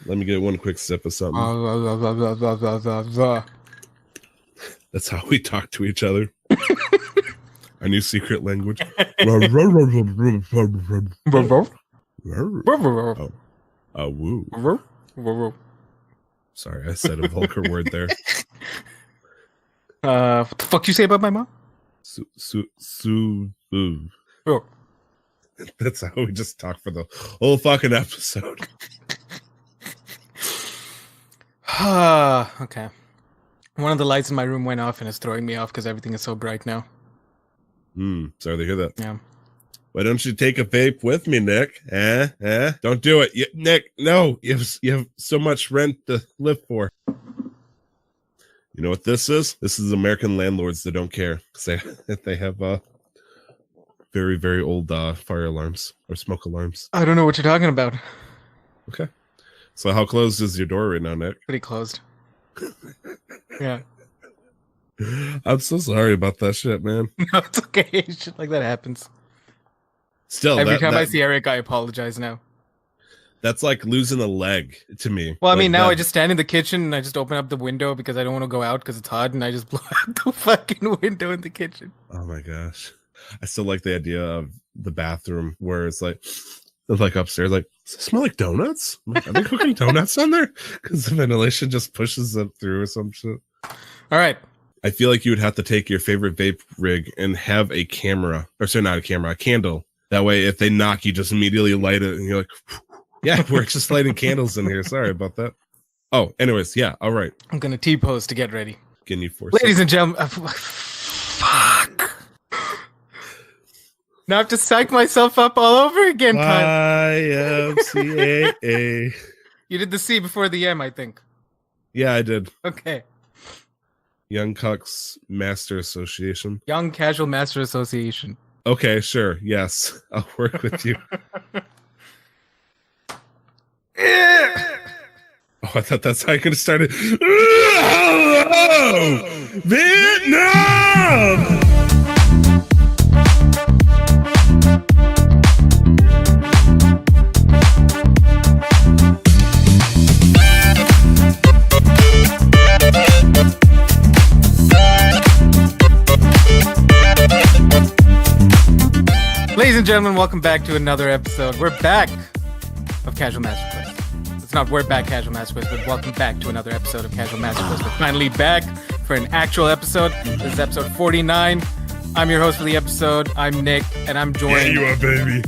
Let me get one quick sip of something. That's how we talk to each other. Our new secret language. Woo. Sorry, I said a vulgar word there. What the fuck you say about my mom? Oh. That's how we just talk for the whole fucking episode. Okay. One of the lights in my room went off and it's throwing me off because everything is so bright now. Sorry to hear that. Yeah. Why don't you take a vape with me, Nick? Don't do it. Nick, no. You have so much rent to live for. You know what this is? This is American landlords that don't care. They have very, very old fire alarms or smoke alarms. I don't know what you're talking about. Okay. So how closed is your door right now, Nick? Pretty closed. Yeah. I'm so sorry about that shit, man. No, it's okay. Shit like that happens. Still, every time I see Eric, I apologize now. That's like losing a leg to me. Well, I like mean, now that. I just stand in the kitchen and I just open up the window because I don't want to go out because it's hot, and I just blow out the fucking window in the kitchen. Oh my gosh. I still like the idea of the bathroom where it's like upstairs, like, does it smell like donuts? Are they cooking donuts on there? Because the ventilation just pushes them through or some shit. All right. I feel like you would have to take your favorite vape rig and have a camera, or sorry, not a camera, a candle. That way, if they knock, you just immediately light it, and you're like, yeah, we're just lighting candles in here. Sorry about that. Oh, anyways, yeah, all right. I'm going to T-pose to get ready. Can you force Ladies and gentlemen, fuck. Now I have to psych myself up all over again. YMCAA. You did the C before the M, I think. Yeah, I did. Okay. Young Cucks Master Association. Young Casual Master Association. Okay, sure. Yes, I'll work with you. Oh, I thought that's how I could have started. Oh, Vietnam! Ladies and gentlemen, welcome back to another episode. We're back of Casual Master Quest. It's not we're back Casual Master Quest, but welcome back to another episode of Casual Master Quest. We're finally back for an actual episode. This is episode 49. I'm your host for the episode. I'm Nick, and I'm joined you are, baby.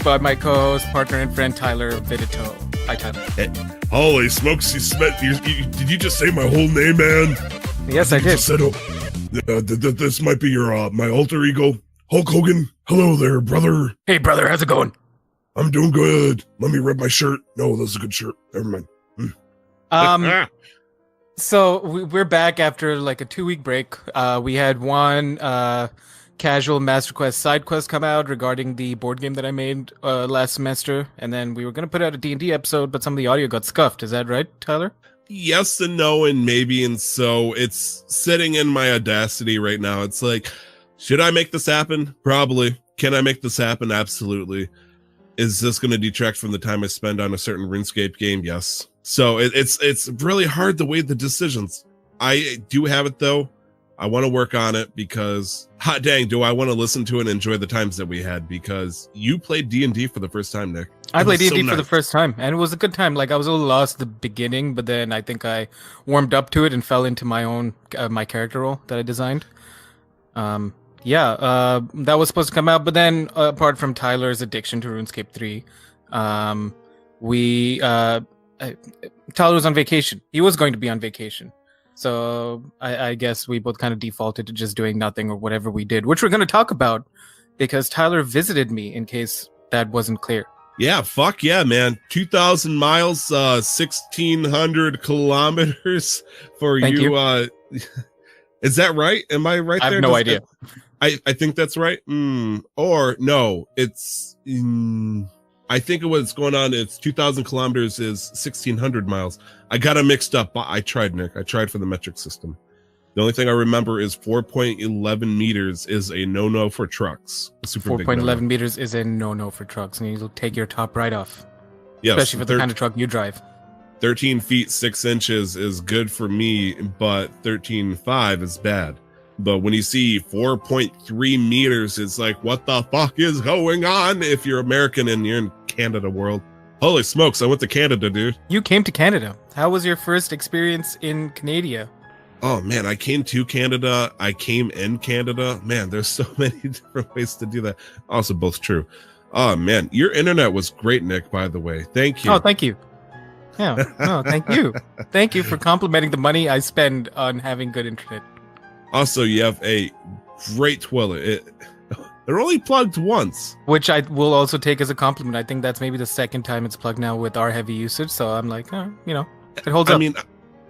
by my co-host, partner, and friend Tyler Vidito. Hi, Tyler. Hey, holy smokes! Did you just say my whole name, man? Yes, I did. Said, this might be your my alter ego, Hulk Hogan. Hello there, brother. Hey, brother, how's it going? I'm doing good. Let me rip my shirt. No, that's a good shirt. Never mind. So we're back after like a 2-week break. We had one Casual Master Quest side quest come out regarding the board game that I made last semester, and then we were going to put out a D&D episode, but some of the audio got scuffed. Is that right, Tyler? Yes and no and maybe and so. It's sitting in my Audacity right now. It's like, should I make this happen? Probably. Can I make this happen? Absolutely. Is this going to detract from the time I spend on a certain RuneScape game? Yes. So it's really hard to weigh the decisions. I do have it though. I want to work on it because, hot dang, do I want to listen to it and enjoy the times that we had, because you played D&D for the first time, Nick. I played D&D for the first time, and it was a good time. Like, I was a little lost at the beginning, but then I think I warmed up to it and fell into my own my character role that I designed. That was supposed to come out, but then apart from Tyler's addiction to RuneScape 3, Tyler was on vacation. He was going to be on vacation. So I guess we both kind of defaulted to just doing nothing or whatever we did, which we're going to talk about because Tyler visited me, in case that wasn't clear. Yeah, fuck yeah, man. 2,000 miles, 1,600 kilometers for Thank you. Is that right? Am I right there? I have no idea. I think that's right. Or no, it's... I think what's going on is 2,000 kilometers is 1,600 miles. I got it mixed up. I tried, Nick. I tried for the metric system. The only thing I remember is 4.11 meters is a no-no for trucks. 4.11 meters is a no-no for trucks, and you'll take your top right off. Yes, especially for the kind of truck you drive. 13 feet 6 inches is good for me, but 13.5 is bad. But when you see 4.3 meters, it's like, what the fuck is going on if you're American and you're in Canada world? Holy smokes, I went to Canada, dude. You came to Canada. How was your first experience in Canada? Oh, man, I came to Canada. I came in Canada. Man, there's so many different ways to do that. Also, both true. Oh, man, your internet was great, Nik, by the way. Thank you. Oh, thank you. Yeah, no, thank you. Thank you for complimenting the money I spend on having good internet. Also, you have a great toilet. They're only plugged once. Which I will also take as a compliment. I think that's maybe the second time it's plugged now with our heavy usage. So I'm like, it holds up. I mean,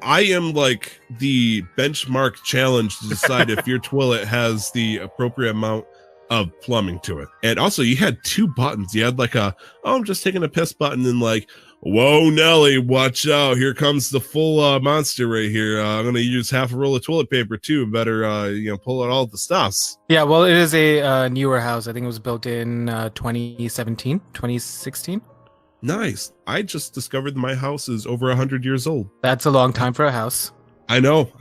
I am like the benchmark challenge to decide if your toilet has the appropriate amount of plumbing to it. And also, you had 2 buttons. You had like I'm just taking a piss button and like, whoa, Nelly, watch out. Here comes the full monster right here. I'm going to use half a roll of toilet paper too. Better, pull out all the stuffs. Yeah, well, it is a newer house. I think it was built in 2017, 2016. Nice. I just discovered my house is over 100 years old. That's a long time for a house. I know.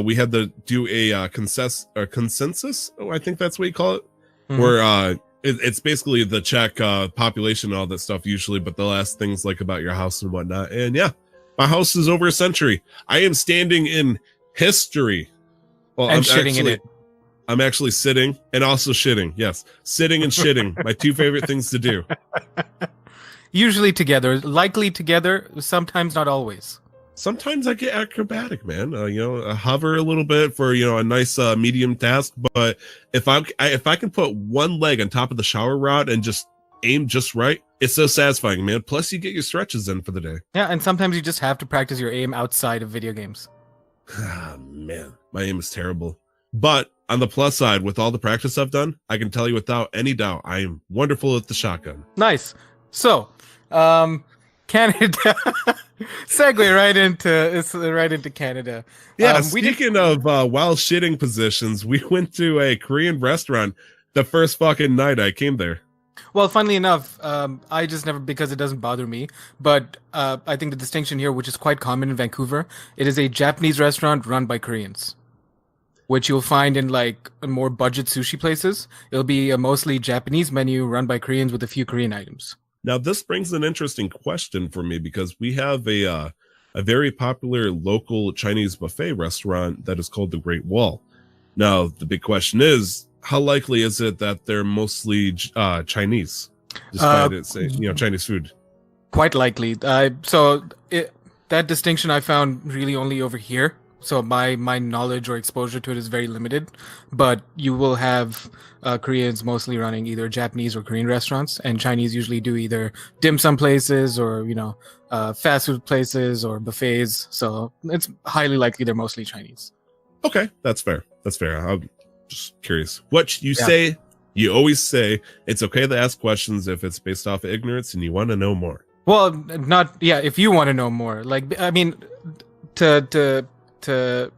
We had to do a consensus. Oh, I think that's what you call it. Mm-hmm. Where it's basically the Czech population and all that stuff usually, but they'll ask things like about your house and whatnot. And yeah, my house is over a century. I am standing in history. Well, I'm shitting in it. I'm actually sitting and also shitting. Yes, sitting and shitting. My 2 favorite things to do. Usually together, likely together, sometimes not always. Sometimes I get acrobatic, man. I hover a little bit for a nice medium task. But if I can put one leg on top of the shower rod and just aim just right, it's so satisfying, man. Plus, you get your stretches in for the day. Yeah, and sometimes you just have to practice your aim outside of video games. Ah, man, my aim is terrible. But on the plus side, with all the practice I've done, I can tell you without any doubt, I am wonderful at the shotgun. Nice. So, Canada. Segue right into Canada. Yeah, speaking of while shitting positions, we went to a Korean restaurant the first fucking night I came there. Well, funnily enough, I just never, because it doesn't bother me, but I think the distinction here, which is quite common in Vancouver, it is a Japanese restaurant run by Koreans, which you'll find in like more budget sushi places. It'll be a mostly Japanese menu run by Koreans with a few Korean items. Now, this brings an interesting question for me because we have a very popular local Chinese buffet restaurant that is called the Great Wall. Now, the big question is, how likely is it that they're mostly Chinese, despite it saying, Chinese food? Quite likely. That distinction I found really only over here. So my knowledge or exposure to it is very limited, but you will have Koreans mostly running either Japanese or Korean restaurants, and Chinese usually do either dim sum places or fast food places or buffets. So it's highly likely they're mostly Chinese. Okay, that's fair. I'm just curious. What you say? You always say it's okay to ask questions if it's based off of ignorance and you want to know more. Well, if you want to know more, like I mean, to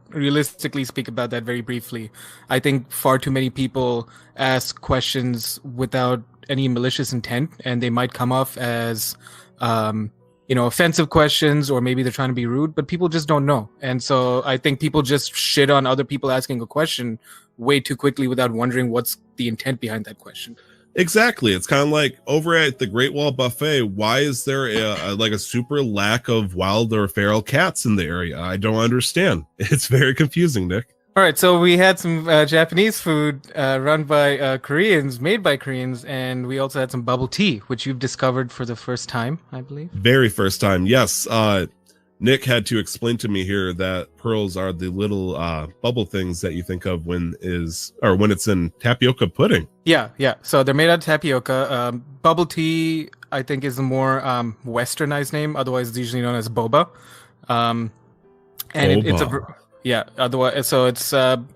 realistically speak about that very briefly, I think far too many people ask questions without any malicious intent, and they might come off as offensive questions, or maybe they're trying to be rude, but people just don't know. And so I think people just shit on other people asking a question way too quickly without wondering what's the intent behind that question. Exactly. It's kind of like over at the Great Wall Buffet. Why is there a super lack of wild or feral cats in the area? I don't understand. It's very confusing, Nik. All right. So we had some Japanese food run by Koreans, made by Koreans, and we also had some bubble tea, which you've discovered for the first time, I believe. Very first time. Yes. Nik had to explain to me here that pearls are the little bubble things that you think of when it's in tapioca pudding. Yeah. So they're made out of tapioca. Bubble tea, I think, is the more westernized name. Otherwise, it's usually known as boba. Otherwise, so it's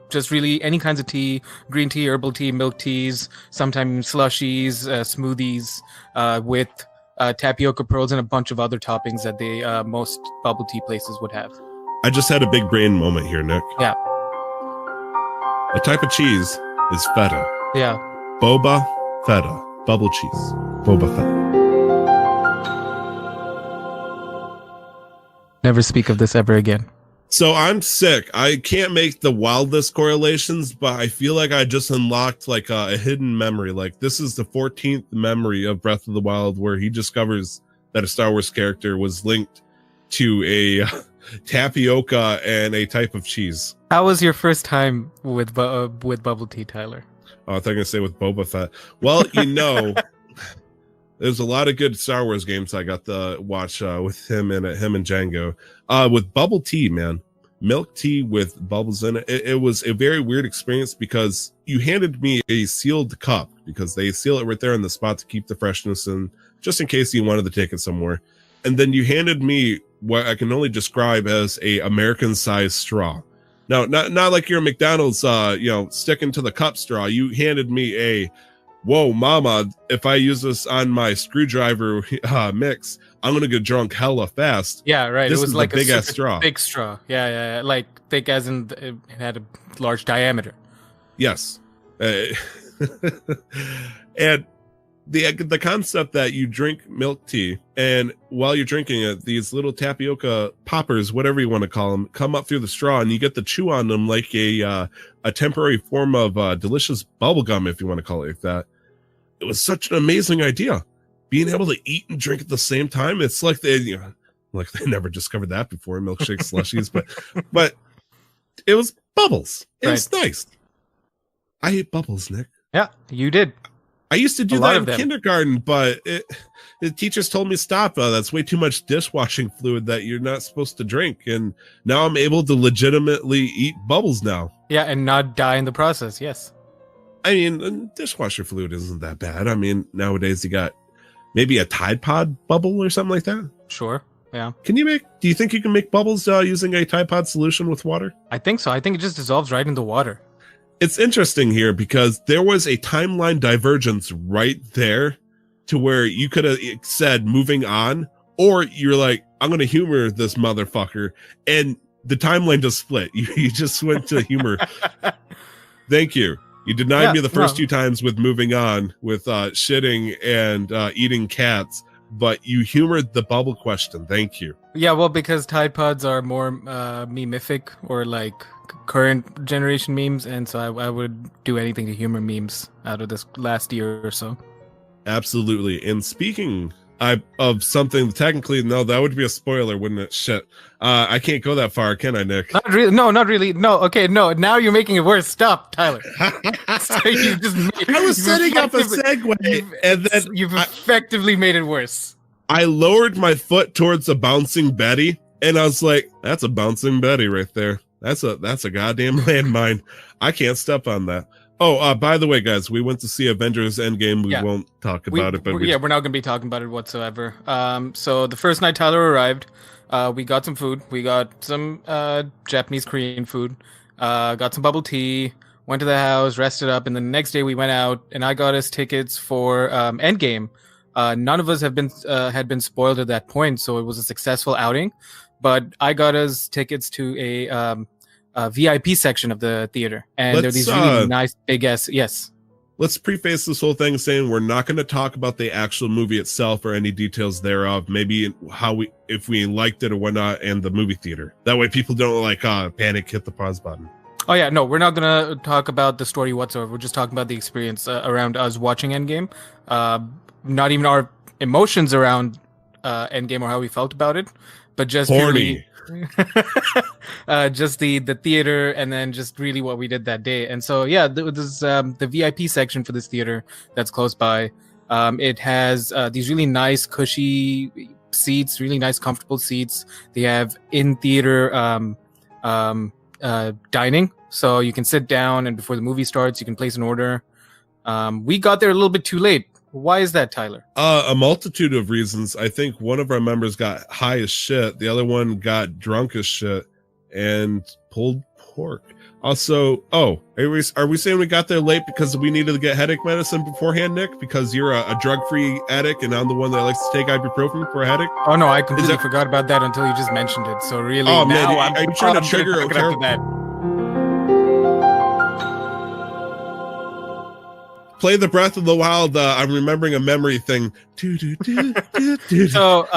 just really any kinds of tea: green tea, herbal tea, milk teas, sometimes slushies, smoothies, with tapioca pearls and a bunch of other toppings that most bubble tea places would have. I just had a big brain moment here, Nik. Yeah. A type of cheese is feta. Yeah. Boba, feta. Bubble cheese. Boba feta. Never speak of this ever again. So I'm sick. I can't make the wildest correlations, but I feel like I just unlocked like a hidden memory. Like this is the 14th memory of Breath of the Wild where he discovers that a Star Wars character was linked to a tapioca and a type of cheese. How was your first time with bubble tea, Tyler? Oh, I thought you were going to say with Boba Fett. Well, there's a lot of good Star Wars games I got to watch with him and Django. With bubble tea, man, milk tea with bubbles in it. It was a very weird experience because you handed me a sealed cup because they seal it right there in the spot to keep the freshness in, just in case you wanted to take it somewhere. And then you handed me what I can only describe as a American-sized straw. Now, not like your McDonald's, sticking to the cup straw. You handed me a, whoa, mama, if I use this on my screwdriver mix, I'm going to get drunk hella fast. Yeah, right. This it was is like a big-ass straw. Big straw. Yeah. Like thick as in it had a large diameter. Yes. And the concept that you drink milk tea, and while you're drinking it, these little tapioca poppers, whatever you want to call them, come up through the straw, and you get to chew on them like a temporary form of delicious bubble gum, if you want to call it like that. It was such an amazing idea, being able to eat and drink at the same time. It's like they never discovered that before, milkshake slushies, but it was bubbles. It was nice. I ate bubbles, Nick. Yeah, you did. I used to do that in kindergarten, but the teachers told me stop. That's way too much dishwashing fluid that you're not supposed to drink. And now I'm able to legitimately eat bubbles now. Yeah, and not die in the process. Yes. I mean, dishwasher fluid isn't that bad. I mean, nowadays you got maybe a Tide Pod bubble or something like that. Sure. Yeah. Do you think you can make bubbles using a Tide Pod solution with water? I think so. I think it just dissolves right in the water. It's interesting here because there was a timeline divergence right there to where you could have said moving on, or you're like, I'm going to humor this motherfucker. And the timeline just split. You just went to humor. Thank you. You denied me the first two times with moving on, with shitting and eating cats, but you humored the bubble question. Thank you. Yeah, well, because Tide Pods are more memific or like current generation memes, and so I would do anything to humor memes out of this last year or so. Absolutely. And speaking of something, technically, no, that would be a spoiler, wouldn't it? Shit. I can't go that far, can I, Nick? Not really. No, not really. No, okay, no. Now you're making it worse. Stop, Tyler. So I was setting up a segue, and then you've effectively made it worse. I lowered my foot towards a bouncing Betty, and I was like, that's a bouncing Betty right there. That's a goddamn landmine. I can't step on that. Oh, by the way, guys, we went to see Avengers Endgame. We won't talk about it, but we're not going to be talking about it whatsoever. So the first night Tyler arrived, we got some food. We got some Japanese Korean food. Got some bubble tea. Went to the house, rested up, and the next day we went out, and I got us tickets for Endgame. None of us had been spoiled at that point, so it was a successful outing. But I got us tickets to a VIP section of the theater, and there are these really nice big ass. Yes. Let's preface this whole thing saying we're not going to talk about the actual movie itself or any details thereof. Maybe if we liked it or whatnot, and the movie theater. That way, people don't panic, hit the pause button. Oh yeah, no, we're not gonna talk about the story whatsoever. We're just talking about the experience around us watching Endgame. Not even our emotions around Endgame or how we felt about it, but just horny. Just the theater, and then just really what we did that day. And so this the VIP section for this theater that's close by. It has these really nice cushy seats, really nice comfortable seats. They have in theater dining, so you can sit down, and before the movie starts you can place an order. We got there a little bit too late. Why is that, Tyler? A multitude of reasons. I think one of our members got high as shit. The other one got drunk as shit and pulled pork. Also, are we saying we got there late because we needed to get headache medicine beforehand, Nick? Because you're a drug-free addict and I'm the one that likes to take ibuprofen for a headache? Oh, no, I completely forgot about that until you just mentioned it. So really, are you trying to trigger a that? play the Breath of the Wild. I'm remembering a memory thing. So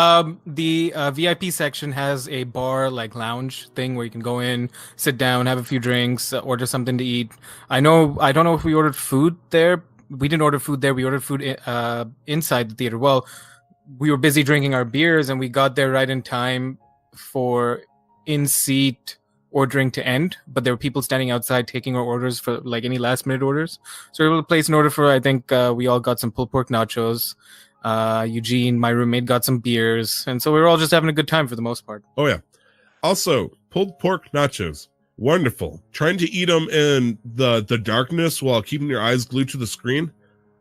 the VIP section has a bar like lounge thing where you can go in, sit down, have a few drinks, order something to eat. I don't know if we ordered food there. We didn't order food there. We ordered food inside the theater. Well, we were busy drinking our beers, and we got there right in time for in-seat ordering to end, but there were people standing outside taking our orders for like any last minute orders. So we were able to place an order for, I think we all got some pulled pork nachos. Eugene, my roommate, got some beers, and so we were all just having a good time for the most part. Oh yeah. Also, pulled pork nachos. Wonderful. Trying to eat them in the darkness while keeping your eyes glued to the screen.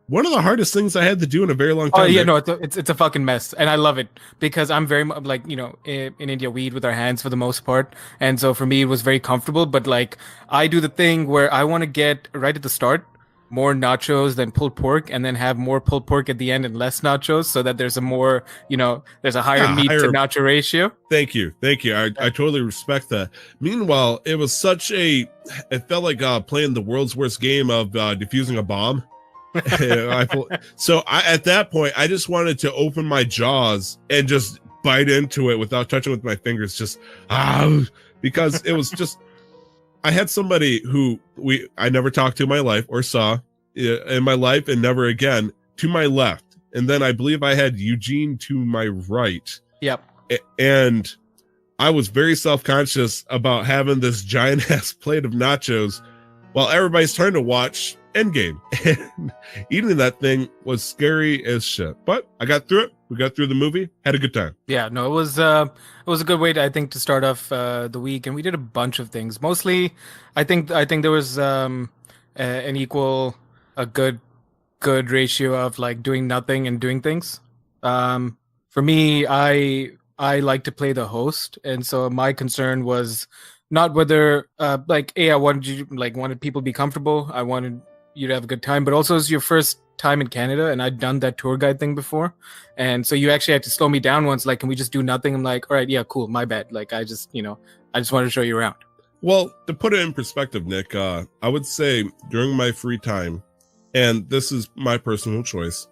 One of the hardest things I had to do in a very long time. Oh yeah, no, it's a fucking mess, and I love it because I'm very like, you know, in India we eat with our hands for the most part, and so for me it was very comfortable. But like I do the thing where I want to get right at the start more nachos than pulled pork, and then have more pulled pork at the end and less nachos, so that there's a more, you know, there's a higher meat to nacho ratio. Thank you. I totally respect that. Meanwhile, it was it felt like playing the world's worst game of defusing a bomb. So at that point, I just wanted to open my jaws and just bite into it without touching with my fingers, just because it was just. I had somebody who I never talked to in my life or saw in my life, and never again, to my left, and then I believe I had Eugene to my right. Yep. And I was very self-conscious about having this giant ass plate of nachos while everybody's trying to watch Endgame, and eating that thing was scary as shit. But I got through it. We got through the movie, had a good time. Yeah, no, it was a good way to, I think, to start off the week, and we did a bunch of things. Mostly, I think there was a good ratio of like doing nothing and doing things. For me, I like to play the host, and so my concern was not whether I wanted people to be comfortable. I wanted you to have a good time, but also it's your first time in Canada, and I'd done that tour guide thing before, and so you actually had to slow me down once, like, can we just do nothing? I'm like, all right, yeah, cool, my bad. Like, I just wanted to show you around. Well, to put it in perspective, Nick, I would say during my free time, and this is my personal choice,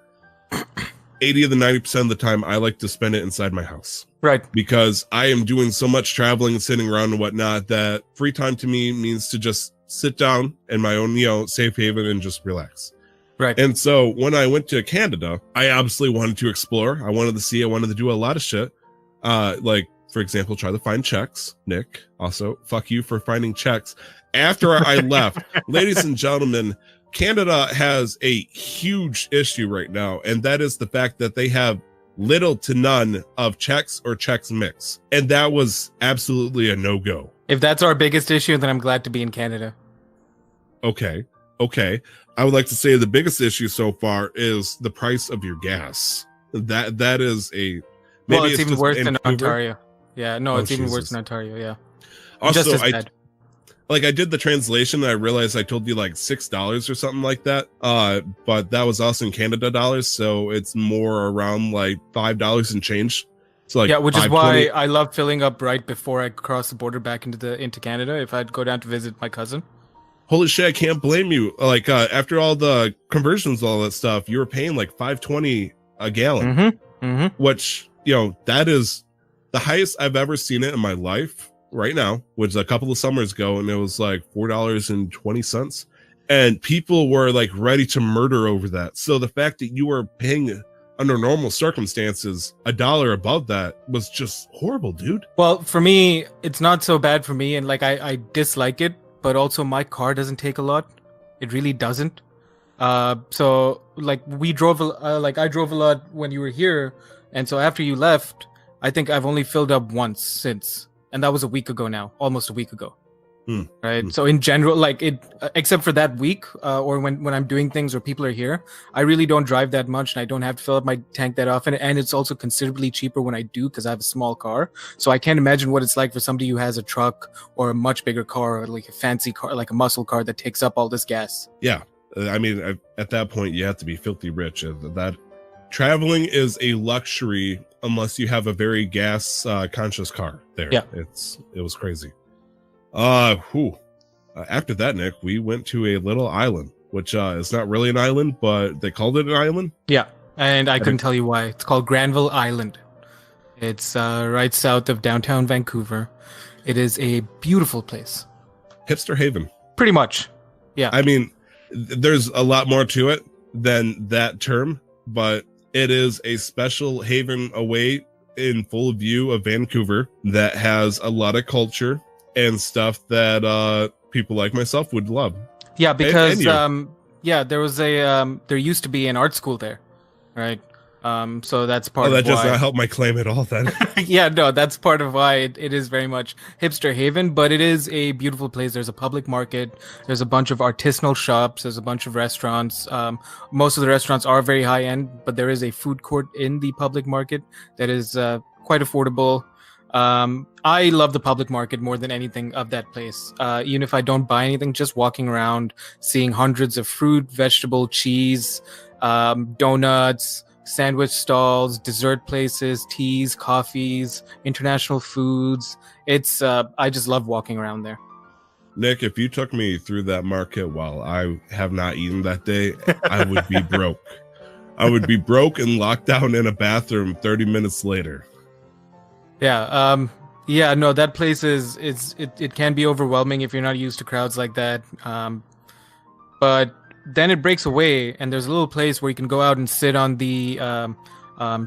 80 of the 90% of the time I like to spend it inside my house. Right. Because I am doing so much traveling and sitting around and whatnot that free time to me means to just sit down in my own, safe haven and just relax. Right. And so when I went to Canada, I obviously wanted to explore. I wanted to do a lot of shit. Like, for example, try to find checks. Nick, also, fuck you for finding checks. After I left, ladies and gentlemen, Canada has a huge issue right now, and that is the fact that they have little to none of checks or checks mix. And that was absolutely a no-go. If that's our biggest issue, then I'm glad to be in Canada. Okay. I would like to say the biggest issue so far is the price of your gas. That is a... Well, it's even worse than Ontario. Yeah, no, it's even worse than Ontario, yeah. Also, just as bad. I did the translation and I realized I told you like $6 or something like that. But that was also in Canada dollars, so it's more around like $5 and change. So like, yeah, which is why I love filling up right before I cross the border back into Canada if I'd go down to visit my cousin. Holy shit, I can't blame you. Like after all the conversions, all that stuff, you were paying like $5.20 a gallon. Which, that is the highest I've ever seen it in my life. Right now, which a couple of summers ago, and it was like $4.20, and people were like ready to murder over that. So the fact that you were paying under normal circumstances $1 above that was just horrible, dude. Well, for me, it's not so bad for me, and like I dislike it, but also my car doesn't take a lot. It really doesn't. So like I drove a lot when you were here, and so after you left, I think I've only filled up once since. And that was a week ago now, almost a week ago. Right. So in general, like except for that week, or when I'm doing things or people are here, I really don't drive that much, and I don't have to fill up my tank that often. And it's also considerably cheaper when I do, because I have a small car. So I can't imagine what it's like for somebody who has a truck or a much bigger car, or like a fancy car, like a muscle car that takes up all this gas. Yeah. I mean, at that point, you have to be filthy rich. That traveling is a luxury unless you have a very gas conscious car there. Yeah. It was crazy. After that, Nick, we went to a little island Mm-hmm. which is not really an island, but they called it an island. Yeah, and I couldn't tell you why. It's called Granville Island. It's right south of downtown Vancouver. It is a beautiful place. Hipster haven. Pretty much. Yeah. I mean, there's a lot more to it than that term, but it is a special haven away in full view of Vancouver that has a lot of culture and stuff that people like myself would love. Yeah, because and there was there used to be an art school there, right? So that's part of that why. does not help my claim at all then. Yeah, no, that's part of why it is very much hipster haven, but it is a beautiful place. There's a public market. There's a bunch of artisanal shops. There's a bunch of restaurants. Most of the restaurants are very high end, but there is a food court in the public market that is quite affordable. I love the public market more than anything of that place. Even if I don't buy anything, just walking around, seeing hundreds of fruit, vegetable, cheese, donuts, sandwich stalls, dessert places, teas, coffees, international foods. It's I just love walking around there. Nick, if you took me through that market while I have not eaten that day, I would be broke. I would be broke and locked down in a bathroom 30 minutes later. Yeah, no, that place it can be overwhelming if you're not used to crowds like that. But then it breaks away, and there's a little place where you can go out and sit on the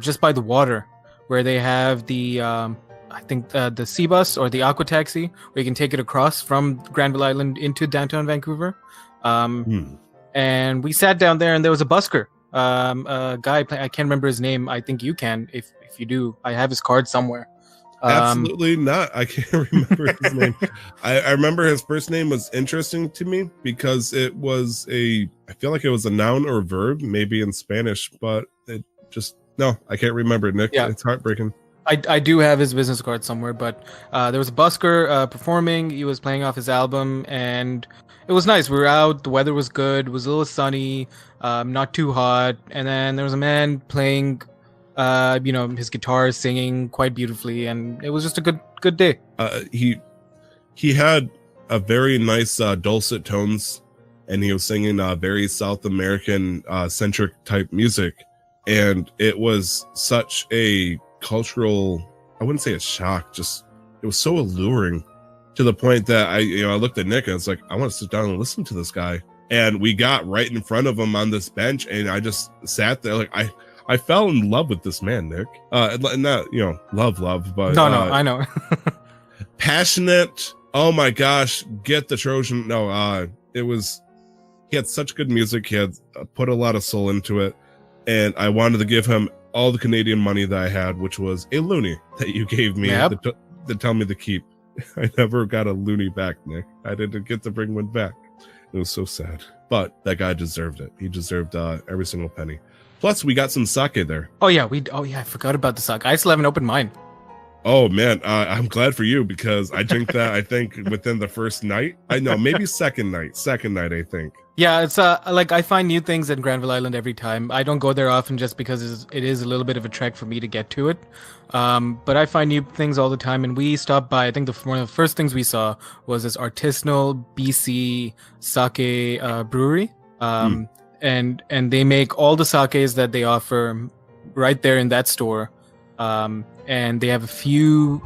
just by the water, where they have the I think the sea bus or the aqua taxi, where you can take it across from Granville Island into downtown Vancouver. And we sat down there, and there was a busker, a guy. I can't remember his name. I think you can, if you do. I have his card somewhere. Absolutely not. I can't remember his name. I remember his first name was interesting to me because it was I feel like it was a noun or a verb, maybe in Spanish, but it just, no, I can't remember, Nick. Yeah. It's heartbreaking. I do have his business card somewhere, but there was a busker performing. He was playing off his album, and it was nice. We were out. The weather was good. It was a little sunny, not too hot. And then there was a man playing his guitar, singing quite beautifully, and it was just a good day. He had a very nice dulcet tones, and he was singing very South American centric type music, and it was such a cultural, I wouldn't say a shock, just it was so alluring to the point that I looked at Nick and it's like, I want to sit down and listen to this guy. And we got right in front of him on this bench, and I just sat there like I fell in love with this man, Nick. Not, love, but no, I know. Passionate. Oh my gosh, get the Trojan. No, he had such good music. He had put a lot of soul into it, and I wanted to give him all the Canadian money that I had, which was a loonie that you gave me to tell me to keep. I never got a loonie back, Nick. I didn't get to bring one back. It was so sad, but that guy deserved it. He deserved every single penny. Plus, we got some sake there. Oh yeah, I forgot about the sake. I still have an open mind. Oh man, I'm glad for you because I drank that. I think within the first night. I know, maybe second night. I think. Yeah, it's like I find new things at Granville Island every time. I don't go there often just because it is a little bit of a trek for me to get to it. But I find new things all the time, and we stopped by. I think one of the first things we saw was this artisanal BC sake brewery. And they make all the sakes that they offer right there in that store. And they have a few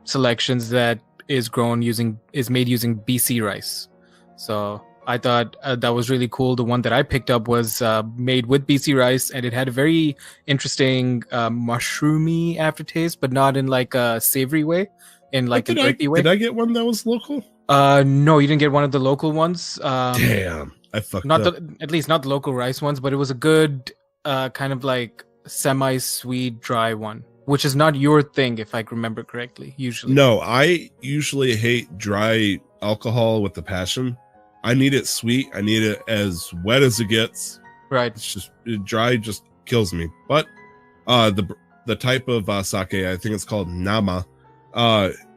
selections that is made using BC rice. So I thought that was really cool. The one that I picked up was made with BC rice, and it had a very interesting mushroomy aftertaste, but not in like a savory way, in like an earthy way. Did I get one that was local? No, you didn't get one of the local ones. Damn. I fucked up. At least not the local rice ones, but it was a good kind of like semi-sweet dry one, which is not your thing, if I remember correctly. Usually, no, I usually hate dry alcohol with the passion. I need it sweet. I need it as wet as it gets. Right. It's just dry, just kills me. But the type of sake, I think it's called Nama.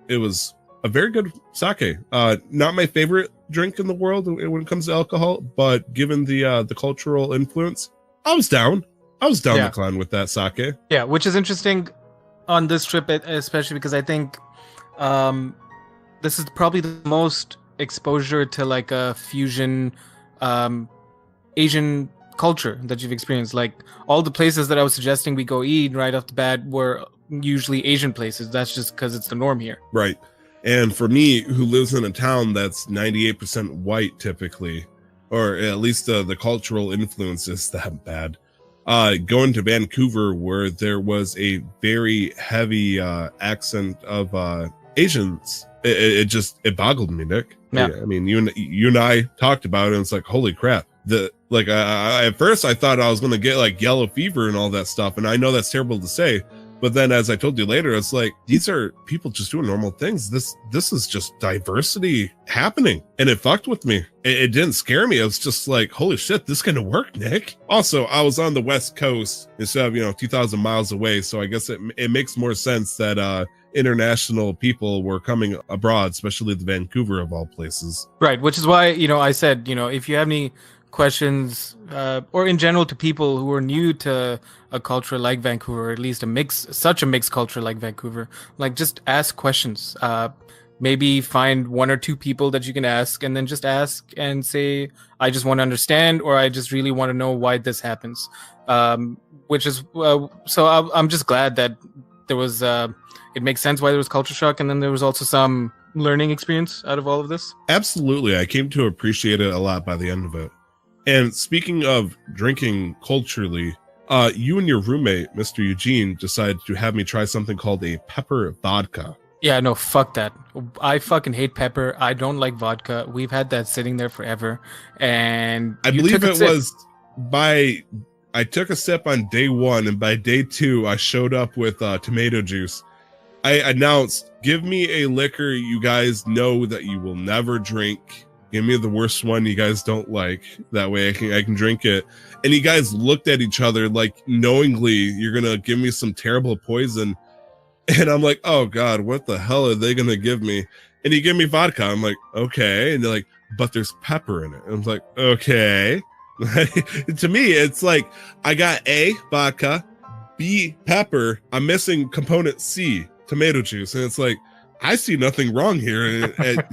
It was a very good sake. Not my favorite drink in the world when it comes to alcohol, but given the cultural influence, I was down the clown with that sake. Yeah, which is interesting on this trip, especially because I think this is probably the most exposure to like a fusion Asian culture that you've experienced? Like all the places that I was suggesting we go eat right off the bat were usually Asian places. That's just because it's the norm here. Right. And for me, who lives in a town that's 98% white typically, or at least the cultural influence is that bad. Going to Vancouver, where there was a very heavy accent of Asians, it boggled me, Nick. Yeah. I mean, you and I talked about it, and it's like, holy crap. At first I thought I was going to get like yellow fever and all that stuff. And I know that's terrible to say, but then as I told you later, it's like, these are people just doing normal things. This is just diversity happening. And it fucked with me. It didn't scare me. It was just like, holy shit, this can work, Nick. Also, I was on the West Coast instead of, 2,000 miles away. So I guess it makes more sense that, international people were coming abroad, especially the Vancouver of all places. Right. Which is why, I said, if you have any questions or in general to people who are new to a culture like Vancouver, or at least such a mixed culture like Vancouver, like just ask questions. Maybe find one or two people that you can ask, and then just ask and say, I just want to understand, or I just really want to know why this happens. Which is so I'm just glad that there was it makes sense why there was culture shock, and then there was also some learning experience out of all of this. Absolutely. I came to appreciate it a lot by the end of it. And speaking of drinking culturally, you and your roommate, Mr. Eugene, decided to have me try something called a pepper vodka. Yeah, no, fuck that. I fucking hate pepper. I don't like vodka. We've had that sitting there forever. And I believe it was I took a sip on day 1, and by day 2, I showed up with tomato juice. I announced, give me a liquor you guys know that you will never drink. Give me the worst one you guys don't like. That way I can drink it. And you guys looked at each other like knowingly you're going to give me some terrible poison. And I'm like, oh God, what the hell are they going to give me? And you give me vodka. I'm like, okay. And they're like, but there's pepper in it. And I'm like, okay. To me, it's like, I got A, vodka, B, pepper. I'm missing component C, tomato juice. And it's like, I see nothing wrong here. And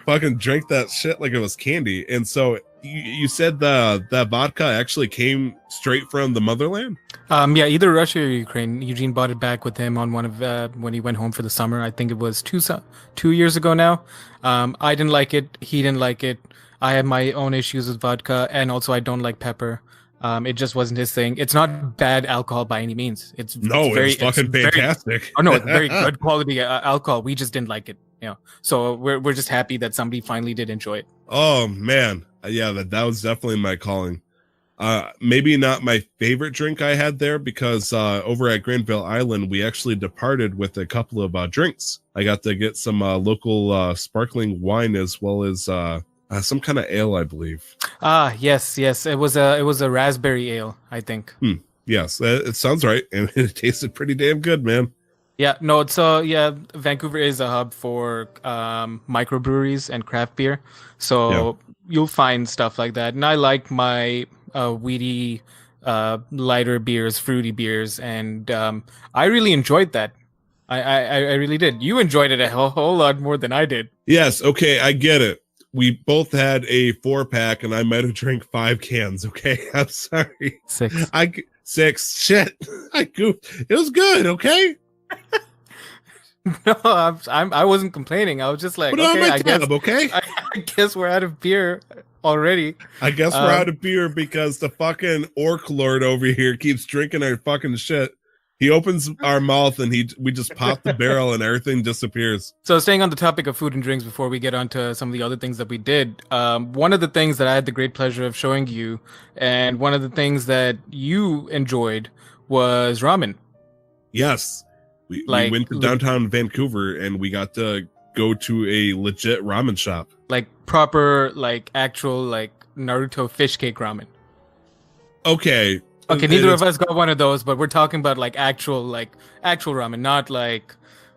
fucking drank that shit like it was candy. And so you said that vodka actually came straight from the motherland? Yeah, either Russia or Ukraine. Eugene bought it back with him on one of when he went home for the summer. I think it was 2 years ago now. I didn't like it. He didn't like it. I have my own issues with vodka, and also I don't like pepper. It just wasn't his thing. It's not bad alcohol by any means. It's fucking fantastic. It's very good quality alcohol. We just didn't like it. So we're just happy that somebody finally did enjoy it. Oh man, yeah, that was definitely my calling. Maybe not my favorite drink I had there, because over at Granville Island we actually departed with a couple of drinks. I got to get some local sparkling wine, as well as some kind of ale, I believe. Yes. It was a raspberry ale, I think. Yes, it sounds right, and it tasted pretty damn good, man. Yeah, no, Vancouver is a hub for microbreweries and craft beer, so you'll find stuff like that. And I like my weedy, lighter beers, fruity beers, and I really enjoyed that. I really did. You enjoyed it a whole lot more than I did. Yes, okay, I get it. We both had a 4-pack, and I might have drank 5 cans. Okay, I'm sorry. 6. 6. Shit, I goofed. It was good. Okay. No, I wasn't complaining. I was just like, okay, I guess we're out of beer already. I guess we're out of beer because the fucking orc lord over here keeps drinking our fucking shit. He opens our mouth and we just pop the barrel and everything disappears. So staying on the topic of food and drinks before we get on to some of the other things that we did, one of the things that I had the great pleasure of showing you, and one of the things that you enjoyed, was ramen. Yes. We went to downtown Vancouver and we got to go to a legit ramen shop. Like proper, like actual, like Naruto fish cake ramen. Okay. Okay, neither of us got one of those, but we're talking about like actual ramen, not like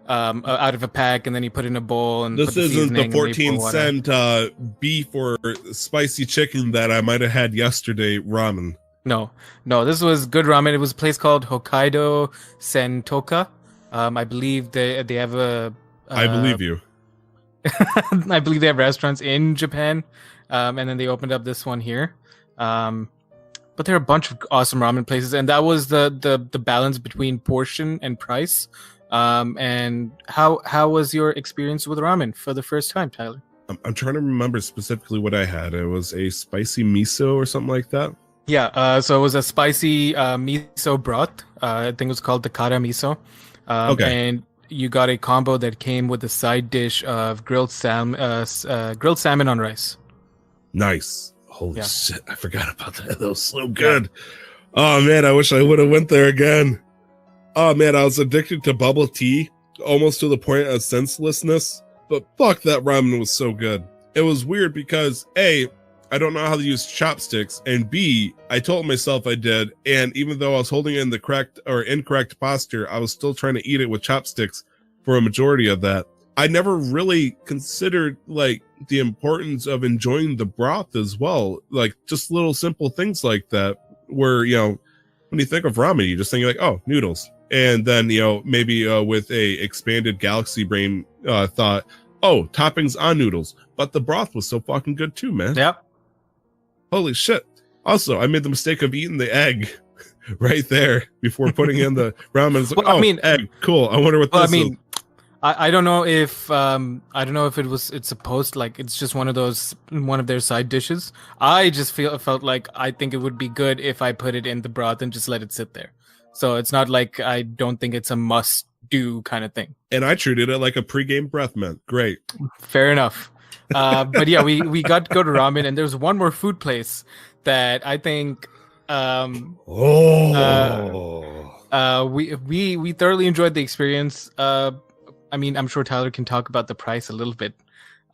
out of a pack and then you put in a bowl. And this isn't the 14-cent beef or spicy chicken that I might have had yesterday ramen. No, this was good ramen. It was a place called Hokkaido Sentoka. I believe they have a. I believe you. I believe they have restaurants in Japan. and then they opened up this one here. But there are a bunch of awesome ramen places, and that was the balance between portion and price. And how was your experience with ramen for the first time, Tyler? I'm trying to remember specifically what I had. It was a spicy miso or something like that. Yeah, so it was a spicy miso broth. I think it was called the kara miso. Okay. And you got a combo that came with a side dish of grilled salmon on rice. Nice. Holy shit, I forgot about that. That was so good. Oh man, I wish I would have went there again. Oh man, I was addicted to bubble tea almost to the point of senselessness. But fuck, that ramen was so good. It was weird because A, I don't know how to use chopsticks, and B, I told myself I did, and even though I was holding it in the correct or incorrect posture, I was still trying to eat it with chopsticks for a majority of that. I never really considered like the importance of enjoying the broth as well, like just little simple things like that, where, you know, when you think of ramen, you just think like, oh, noodles. And then, you know, maybe with a expanded galaxy brain thought, oh, toppings on noodles. But the broth was so fucking good too, man. Yep. Holy shit. Also, I made the mistake of eating the egg right there before putting in the ramen. It's like, well, oh, I mean, egg, cool. I wonder what this is. I don't know if it's supposed, like, it's just one of their side dishes. I just felt like I think it would be good if I put it in the broth and just let it sit there. So it's not like I don't think it's a must do kind of thing. And I treated it like a pregame breath mint. Great. Fair enough. But yeah, we got to go to ramen, and there's one more food place that I think we thoroughly enjoyed the experience. I mean, I'm sure Tyler can talk about the price a little bit,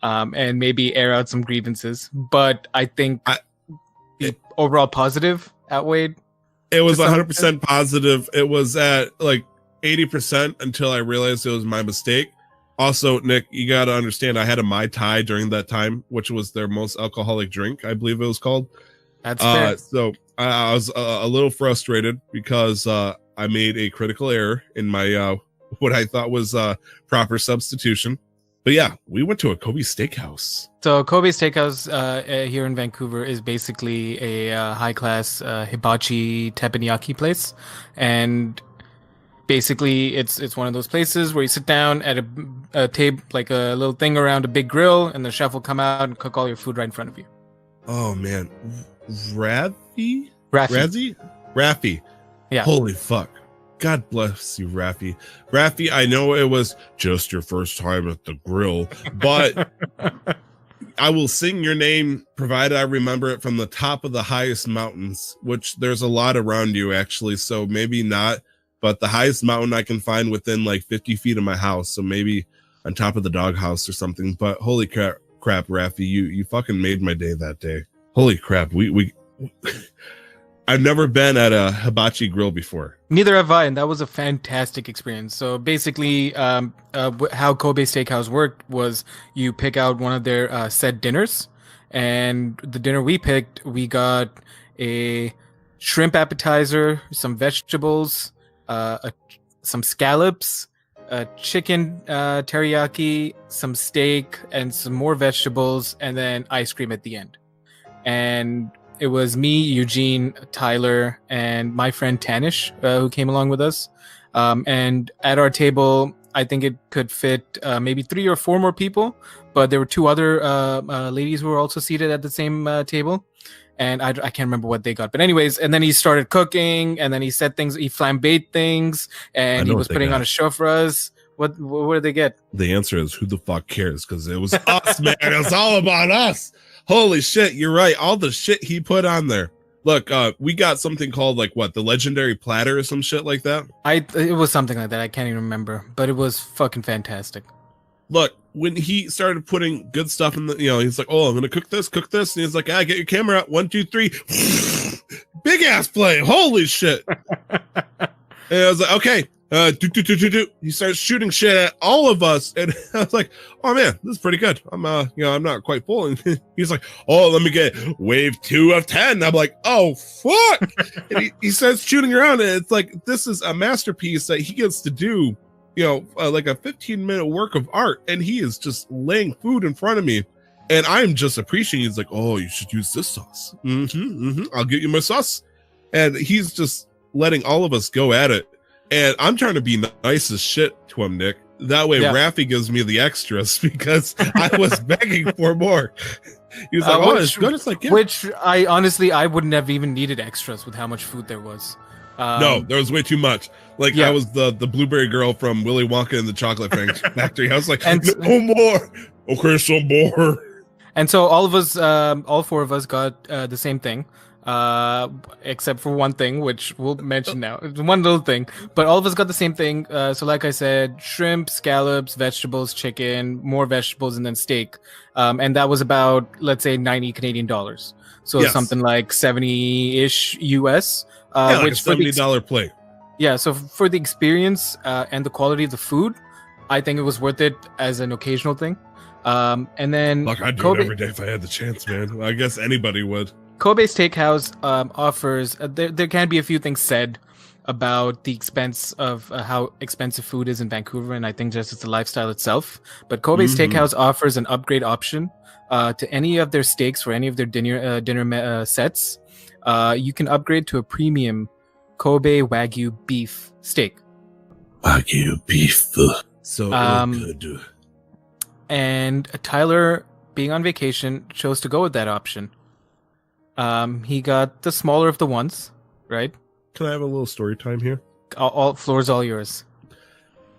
and maybe air out some grievances. But I think the overall positive outweighed. It was 100% positive. It was at like 80% until I realized it was my mistake. Also, Nick, you got to understand, I had a Mai Tai during that time, which was their most alcoholic drink, I believe it was called. That's fair. So I was a little frustrated because I made a critical error in my what I thought was proper substitution. But yeah, we went to a Kobe steakhouse. So Kobe Steakhouse here in Vancouver is basically a high-class hibachi teppanyaki place. And basically, it's one of those places where you sit down at a table, like a little thing around a big grill, and the chef will come out and cook all your food right in front of you. Oh, man. Raffi? Yeah. Holy fuck. God bless you, Raffi. Raffi, I know it was just your first time at the grill, but I will sing your name provided I remember it from the top of the highest mountains, which there's a lot around you, actually, so maybe not. But the highest mountain I can find within like 50 feet of my house. So maybe on top of the doghouse or something. But holy crap, Raffi, you fucking made my day that day. Holy crap. We I've never been at a hibachi grill before. Neither have I, and that was a fantastic experience. So basically, how Kobe Steakhouse worked was you pick out one of their set dinners. And the dinner we picked, we got a shrimp appetizer, some vegetables, some scallops, chicken teriyaki, some steak, and some more vegetables, and then ice cream at the end. And it was me, Eugene, Tyler, and my friend Tanish who came along with us. And at our table, I think it could fit maybe 3 or 4 more people, but there were 2 other ladies who were also seated at the same table. And I can't remember what they got. But anyways, and then he started cooking, and then he said things, he flambéed things, and he was putting on a show for us. What did they get? The answer is, who the fuck cares? Because it was us, man. It was all about us. Holy shit, you're right. All the shit he put on there. Look, we got something called like what, the legendary platter or some shit like that. It was something like that. I can't even remember, but it was fucking fantastic. Look, when he started putting good stuff in the, you know, he's like, oh, I'm gonna cook this, and he's like, get your camera out, 1, 2, 3, big ass play. Holy shit. And I was like, okay. He starts shooting shit at all of us, and I was like, "Oh man, this is pretty good." I'm not quite full. And he's like, "Oh, let me get wave 2 of 10." I'm like, "Oh fuck!" And he starts shooting around, and it's like this is a masterpiece that he gets to do, you know, like a 15-minute work of art, and he is just laying food in front of me, And I'm just appreciating. He's like, oh, you should use this sauce. I'll get you my sauce. And he's just letting all of us go at it. And I'm trying to be nice as shit to him, Nick. That way, Raffy gives me the extras because I was begging for more. He was like, "Oh, it's good." It's like, yeah. Which I wouldn't have even needed extras with how much food there was. No, there was way too much. Like I was the blueberry girl from Willy Wonka and the Chocolate Factory. I was like, no more. Okay, some more. And so all of us, all four of us, got the same thing. Except for one thing, which we'll mention now. One little thing, but all of us got the same thing. So like I said, shrimp, scallops, vegetables, chicken, more vegetables, and then steak. And that was about, let's say, 90 Canadian dollars. So something like 70-ish US. Like which a $70 plate. Yeah, so for the experience and the quality of the food, I think it was worth it as an occasional thing. And then look, I'd do it every day if I had the chance, man. Well, I guess anybody would. Kobe's Steakhouse offers, there can be a few things said about the expense of how expensive food is in Vancouver, and I think just it's the lifestyle itself. But Kobe's Steakhouse offers an upgrade option to any of their steaks or any of their dinner sets. You can upgrade to a premium Kobe Wagyu beef steak. Wagyu beef. So good. And Tyler, being on vacation, chose to go with that option. He got the smaller of the ones, right? Can I have a little story time here? All floor's all yours.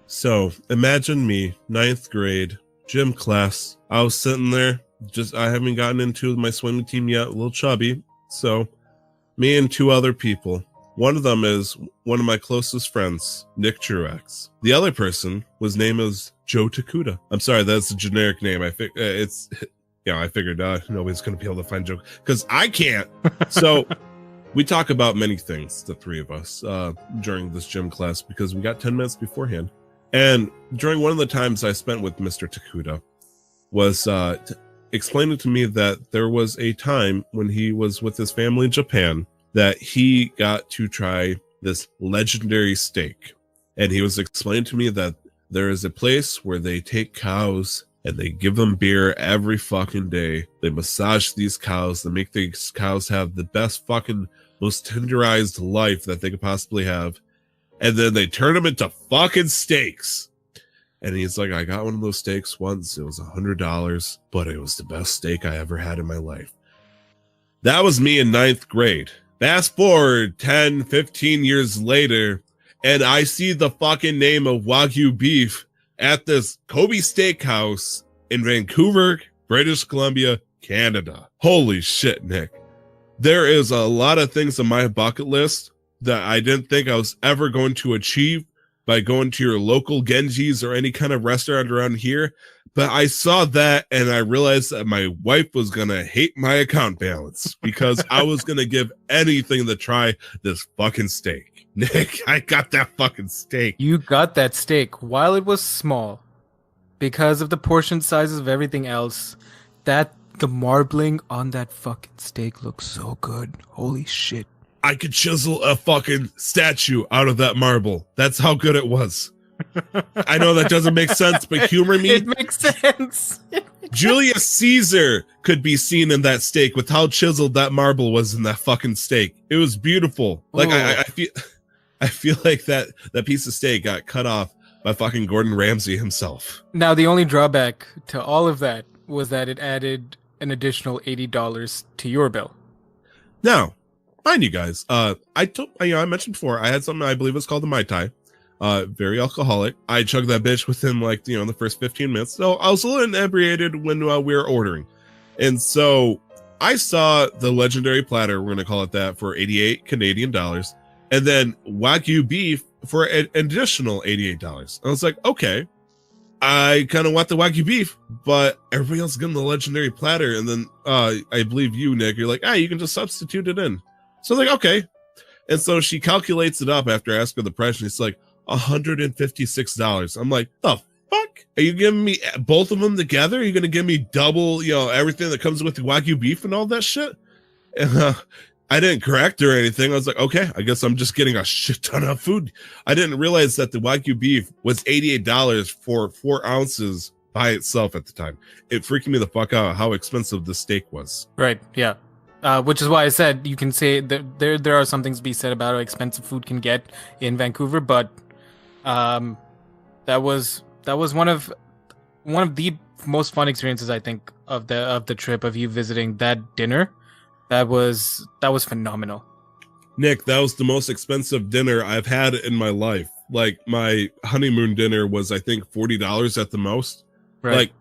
So imagine me, 9th grade, gym class. I was sitting there, I haven't gotten into my swimming team yet, a little chubby. So me and two other people. One of them is one of my closest friends, Nick Truex. The other person was named as Joe Takuda. I'm sorry, that's a generic name. I figured nobody's going to be able to find Joe because I can't. So we talk about many things, the three of us, during this gym class because we got 10 minutes beforehand. And during one of the times I spent with Mr. Takuda was explaining to me that there was a time when he was with his family in Japan that he got to try this legendary steak. And he was explaining to me that there is a place where they take cows and they give them beer every fucking day. They massage these cows. They make these cows have the best fucking, most tenderized life that they could possibly have. And then they turn them into fucking steaks. And he's like, I got one of those steaks once. It was $100, but it was the best steak I ever had in my life. That was me in 9th grade. Fast forward 10, 15 years later, and I see the fucking name of Wagyu beef at this Kobe Steakhouse in Vancouver, British Columbia, Canada. Holy shit, Nick. There is a lot of things on my bucket list that I didn't think I was ever going to achieve by going to your local Genji's or any kind of restaurant around here. But I saw that and I realized that my wife was going to hate my account balance because I was going to give anything to try this fucking steak. Nick, I got that fucking steak. You got that steak while it was small because of the portion sizes of everything else. The marbling on that fucking steak looks so good. Holy shit. I could chisel a fucking statue out of that marble. That's how good it was. I know that doesn't make sense, but humor me. It makes sense. Julius Caesar could be seen in that steak with how chiseled that marble was in that fucking steak. It was beautiful. Like I feel like that piece of steak got cut off by fucking Gordon Ramsay himself. Now the only drawback to all of that was that it added an additional $80 to your bill. Now, mind you guys, I mentioned before I had something I believe it's called the Mai Tai. Very alcoholic. I chugged that bitch within the first 15 minutes. So I was a little inebriated when we were ordering. And so I saw the legendary platter, we're going to call it that, for 88 Canadian dollars. And then Wagyu beef for an additional $88. I was like, okay, I kind of want the Wagyu beef, but everybody else is getting the legendary platter. And then I believe you, Nick, you're like, you can just substitute it in. So I was like, okay. And so she calculates it up after asking the price. And it's like $156. I'm like, the fuck? Are you giving me both of them together? Are you going to give me double, everything that comes with the Wagyu beef and all that shit? And I didn't correct her or anything. I was like, okay, I guess I'm just getting a shit ton of food. I didn't realize that the Wagyu beef was $88 for 4 ounces by itself at the time. It freaked me the fuck out how expensive the steak was. Right. Yeah. Which is why I said you can say that there are some things to be said about how expensive food can get in Vancouver, but that was one of the most fun experiences, I think, of the trip, of you visiting that dinner. That was phenomenal. Nick, that was the most expensive dinner I've had in my life. Like, my honeymoon dinner was, I think, $40 at the most. Right. Like,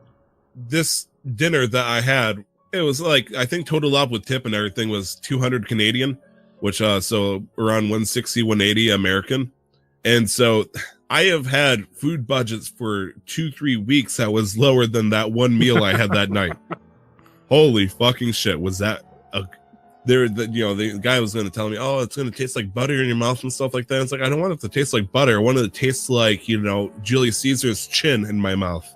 this dinner that I had, it was like, I think total up with tip and everything was 200 Canadian, which so around 160, 180 American. And so I have had food budgets for 2-3 weeks that was lower than that one meal I had that night. Holy fucking shit, was that the guy was going to tell me, oh, it's going to taste like butter in your mouth and stuff like that. It's like, I don't want it to taste like butter. I want it to taste like, Julius Caesar's chin in my mouth.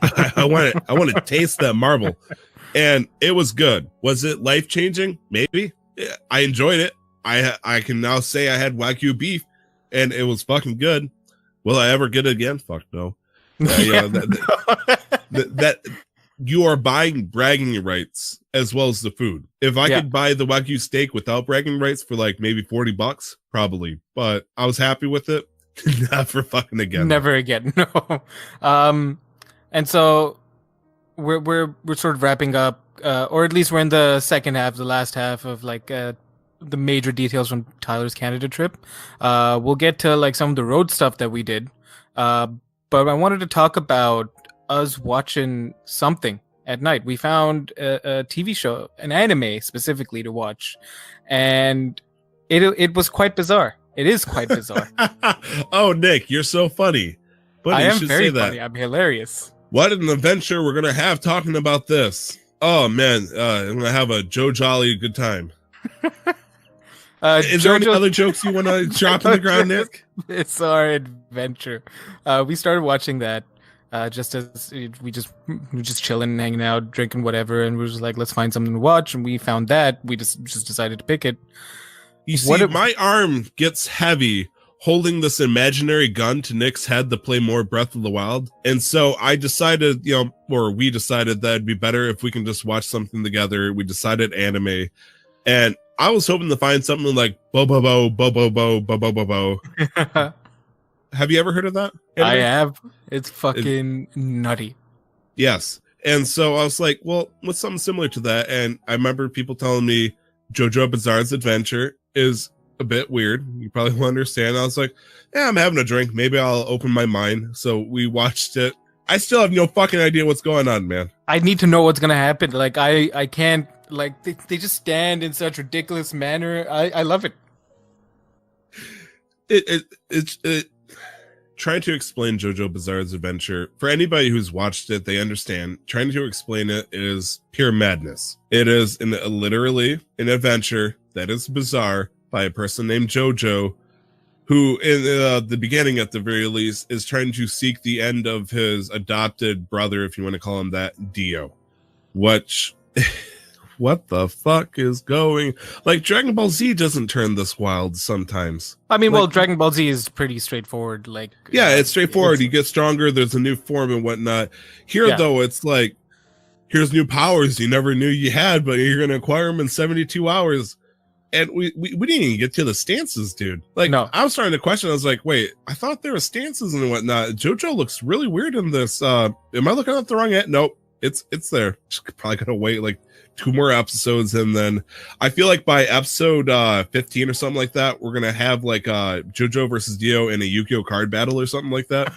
I want to taste that marble. And it was good. Was it life-changing? Maybe. I enjoyed it. I can now say I had Wagyu beef and it was fucking good. Will I ever get it again? Fuck no. That you are buying bragging rights as well as the food. If I could buy the Wagyu steak without bragging rights for like maybe $40, probably. But I was happy with it. Never fucking again. Never again. No. And so we're sort of wrapping up, or at least we're in the second half, the last half of like the major details from Tyler's Canada trip. We'll get to like some of the road stuff that we did. But I wanted to talk about us watching something at night. We found a TV show, an anime specifically to watch, and it was quite bizarre. It is quite bizarre. Oh, Nick, you're so funny. But I am very funny. I'm hilarious. What an adventure we're gonna have talking about this. Oh man, I'm gonna have a Joe Jolly good time. Is there any other jokes you want to drop in the ground, Nick? It's our adventure. We started watching that just as we just chilling and hanging out, drinking whatever, and we were just like, let's find something to watch. And we found that. We just decided to pick it. You see, my arm gets heavy holding this imaginary gun to Nick's head to play more Breath of the Wild. And so I decided, we decided that it'd be better if we can just watch something together. We decided anime. And I was hoping to find something like Bo Bo Bo Bo Bo Bo Bo Bo Bo Bo. Have you ever heard of that anime? I have. It's fucking nutty. Yes. And so I was like, well, what's something similar to that? And I remember people telling me JoJo Bizarre's Adventure is a bit weird. You probably will understand. I was like, yeah, I'm having a drink. Maybe I'll open my mind. So we watched it. I still have no fucking idea what's going on, man. I need to know what's going to happen. Like, I can't, like, they just stand in such ridiculous manner. I love it. It's trying to explain JoJo Bizarre's Adventure. For anybody who's watched it, they understand. Trying to explain it is pure madness. It is literally an adventure that is bizarre by a person named JoJo, who in the beginning, at the very least, is trying to seek the end of his adopted brother, if you want to call him that, Dio. Which, what the fuck is going? Like, Dragon Ball Z doesn't turn this wild sometimes. I mean, Dragon Ball Z is pretty straightforward. Like, yeah, it's straightforward. You get stronger, there's a new form and whatnot. Here, though, it's like, here's new powers you never knew you had, but you're going to acquire them in 72 hours. And we didn't even get to the stances, dude. Like, no. I was starting to question. I was like, wait, I thought there were stances and whatnot. JoJo looks really weird in this. Am I looking at the wrong end? Nope. It's there. Just probably gotta wait like 2 more episodes, and then I feel like by episode 15 or something like that, we're gonna have like JoJo versus Dio in a Yu-Gi-Oh card battle or something like that.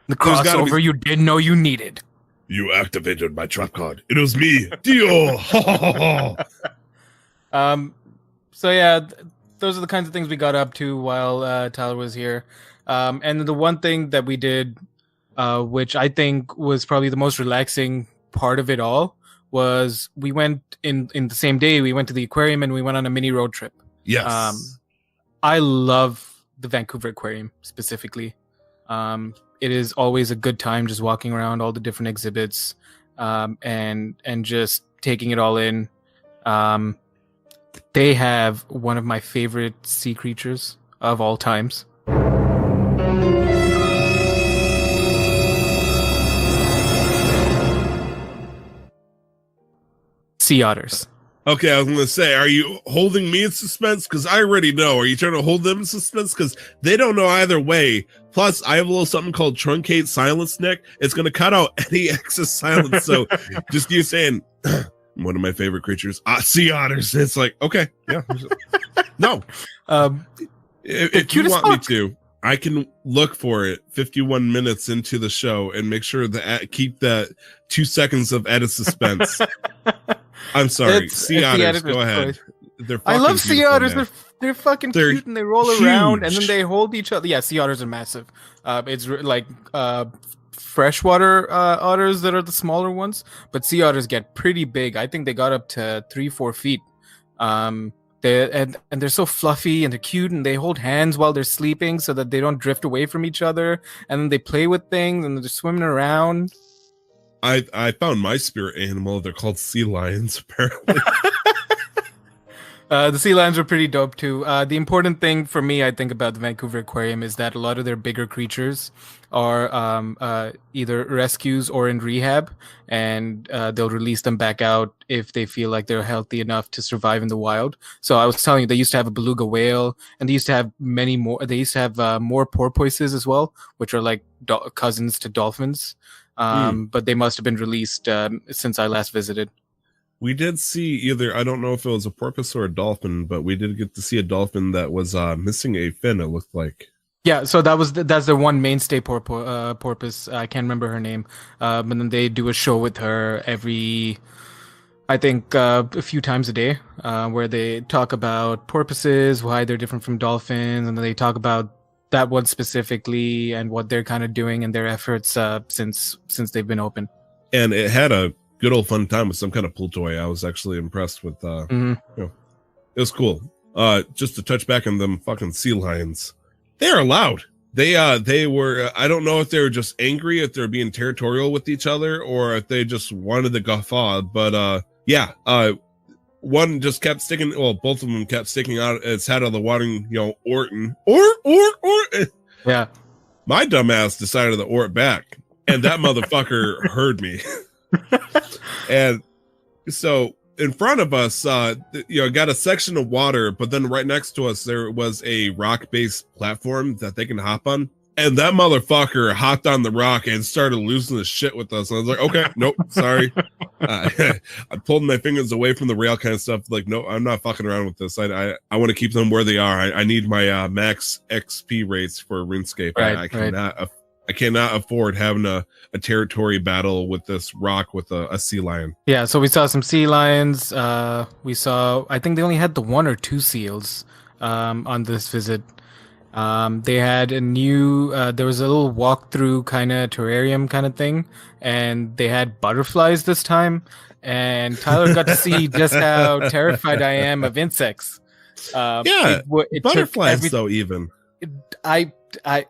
The crossover you didn't know you needed. You activated my trap card. It was me, Dio. So yeah, those are the kinds of things we got up to while Tyler was here. And the one thing that we did, which I think was probably the most relaxing part of it all, was we went in the same day, we went to the aquarium and we went on a mini road trip. Yes. I love the Vancouver Aquarium specifically. It is always a good time just walking around all the different exhibits, and just taking it all in. They have one of my favorite sea creatures of all times. Sea otters. Okay, I was going to say, are you holding me in suspense? Because I already know. Are you trying to hold them in suspense? Because they don't know either way. Plus, I have a little something called truncate silence, Nick. It's going to cut out any excess silence. So just you saying, one of my favorite creatures, sea otters. It's like, okay, yeah. No. If you want me to, I can look for it 51 minutes into the show and make sure that keep that 2 seconds of added suspense. I'm sorry. Sea otters, go ahead. I love sea otters. They're fucking cute and they roll around and then they hold each other. Yeah, sea otters are massive. It's like freshwater otters that are the smaller ones, but sea otters get pretty big. I think they got up to 3-4 feet. They're so fluffy and they're cute and they hold hands while they're sleeping so that they don't drift away from each other. And then they play with things and they're swimming around. I found my spirit animal. They're called sea lions, apparently. The sea lions are pretty dope too. The important thing for me, I think, about the Vancouver Aquarium is that a lot of their bigger creatures are either rescues or in rehab, and they'll release them back out if they feel like they're healthy enough to survive in the wild. So I was telling you, they used to have a beluga whale, and they used to have many more. They used to have more porpoises as well, which are like cousins to dolphins. But they must have been released since I last visited. We did see I don't know if it was a porpoise or a dolphin, but we did get to see a dolphin that was missing a fin, it looked like. Yeah, so that's the one mainstay porpoise. I can't remember her name. But then they do a show with her every, I think, a few times a day, where they talk about porpoises, why they're different from dolphins, and then they talk about that one specifically and what they're kind of doing in their efforts since they've been open. And it had a good old fun time with some kind of pool toy. I was actually impressed with it was cool. Just to touch back on them fucking sea lions. They are loud. They were I don't know if they were just angry, if they're being territorial with each other, or if they just wanted to guffaw, but one just kept sticking. Well, both of them kept sticking out its head out of the water. Orton. Yeah. My dumbass decided to ort back, and that motherfucker heard me. And so in front of us, got a section of water, but then right next to us there was a rock-based platform that they can hop on. And that motherfucker hopped on the rock and started losing his shit with us. And I was like, okay, nope, sorry. I pulled my fingers away from the rail kind of stuff. Like, no, I'm not fucking around with this. I want to keep them where they are. I need my max XP rates for RuneScape. Right, I cannot afford having a territory battle with this rock with a sea lion. Yeah, so we saw some sea lions. We saw, I think they only had the 1 or 2 seals on this visit. They had a new, there was a little walkthrough kind of terrarium kind of thing, and they had butterflies this time. And Tyler got to see just how terrified I am of insects. It butterflies though, even.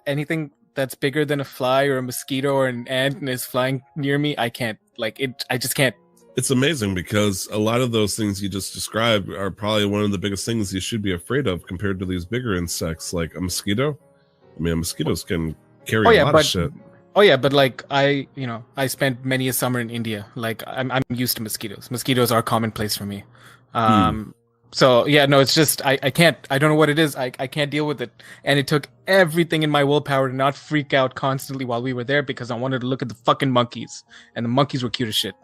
Anything that's bigger than a fly or a mosquito or an ant and is flying near me, I can't. I just can't. It's amazing because a lot of those things you just described are probably one of the biggest things you should be afraid of compared to these bigger insects like a mosquito. I mean, mosquitoes can carry a lot of shit. Oh yeah, but I spent many a summer in India. Like I'm used to mosquitoes. Mosquitoes are commonplace for me. So yeah, no, it's just I can't. I don't know what it is. I can't deal with it. And it took everything in my willpower to not freak out constantly while we were there because I wanted to look at the fucking monkeys, and the monkeys were cute as shit.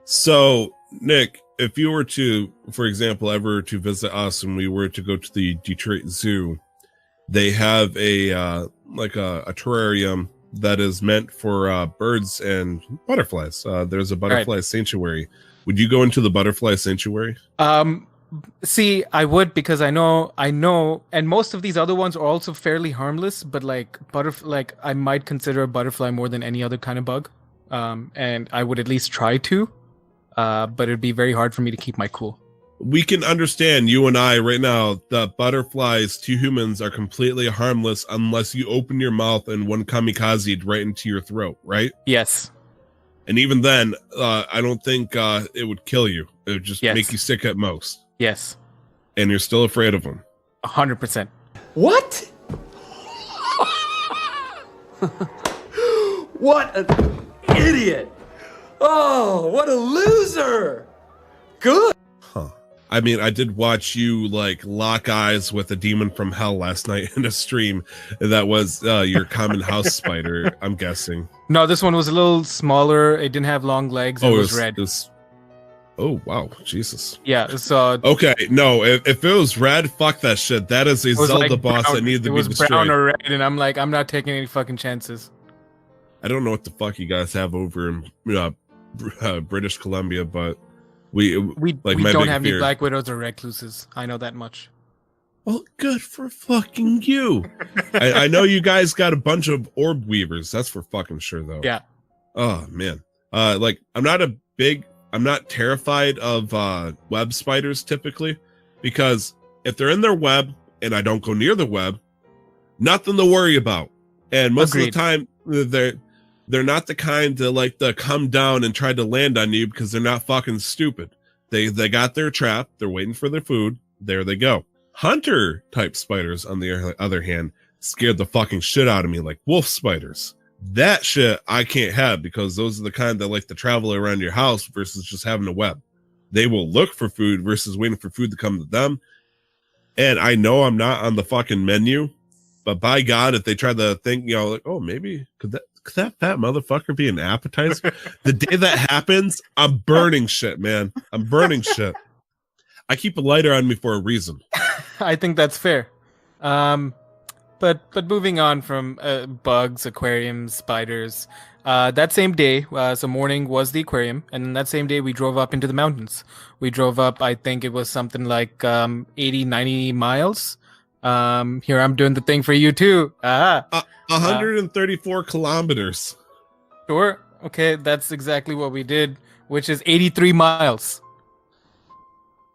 So, Nick, if you were to, for example, ever to visit us and we were to go to the Detroit Zoo, they have a terrarium that is meant for birds and butterflies. There's a butterfly sanctuary. Would you go into the butterfly sanctuary? See, I would, because I know, and most of these other ones are also fairly harmless, but I might consider a butterfly more than any other kind of bug. And I would at least try to. But it'd be very hard for me to keep my cool. We can understand, you and I right now, that butterflies to humans are completely harmless unless you open your mouth and one kamikaze'd right into your throat, right? Yes. And even then, I don't think it would kill you. It would just make you sick at most. Yes. And you're still afraid of them. 100%. What? What an idiot! Oh, what a loser! good. Huh. I mean, I did watch you like lock eyes with a demon from hell last night in a stream. That was your common house spider, I'm guessing. No, this one was a little smaller. It didn't have long legs. It was red. Oh, wow. Jesus. Yeah, so... Okay, no, if it was red, fuck that shit. That is a Zelda like boss that needed to be destroyed. It was brown or red, and I'm like, I'm not taking any fucking chances. I don't know what the fuck you guys have over in British Columbia, but we don't have any Black Widows or Recluses. I know that much. Well, good for fucking you. I know you guys got a bunch of orb weavers. That's for fucking sure, though. Yeah. Oh, man. I'm not terrified of web spiders typically, because if they're in their web and I don't go near the web, nothing to worry about. And most Agreed. of the time, they're not the kind to come down and try to land on you because they're not fucking stupid. They got their trap. They're waiting for their food. There they go. Hunter type spiders, on the other hand, scared the fucking shit out of me, like wolf spiders. That shit I can't have, because those are the kind that like to travel around your house versus just having a web. They will look for food versus waiting for food to come to them. And I know I'm not on the fucking menu, but by God, if they try to think, like, oh, maybe could that fat motherfucker be an appetizer? The day that happens, I'm burning shit, man. I'm burning shit. I keep a lighter on me for a reason. I think that's fair. But moving on from bugs, aquariums, spiders, that same day, so morning was the aquarium, and then that same day we drove up into the mountains. We drove up, I think it was something like 80, 90 miles. Here I'm doing the thing for you too. 134 kilometers. Sure. Okay, that's exactly what we did, which is 83 miles.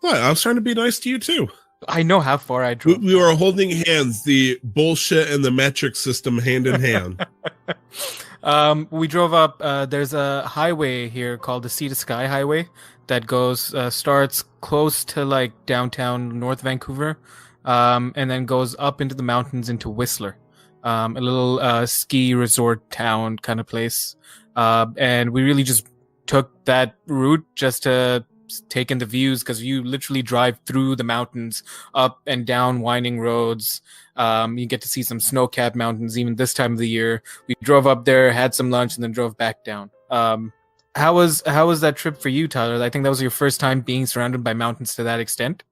What? I was trying to be nice to you too. I know how far I drove. We were holding hands, the bullshit and the metric system hand in hand. We drove up. There's a highway here called the Sea to Sky Highway that starts close to like downtown North Vancouver, and then goes up into the mountains into Whistler, a little ski resort town kind of place. And we really just took that route just to take in the views, because you literally drive through the mountains, up and down winding roads. You get to see some snow-capped mountains even this time of the year. We drove up there, had some lunch, and then drove back down. How was that trip for you, Tyler? I think that was your first time being surrounded by mountains to that extent.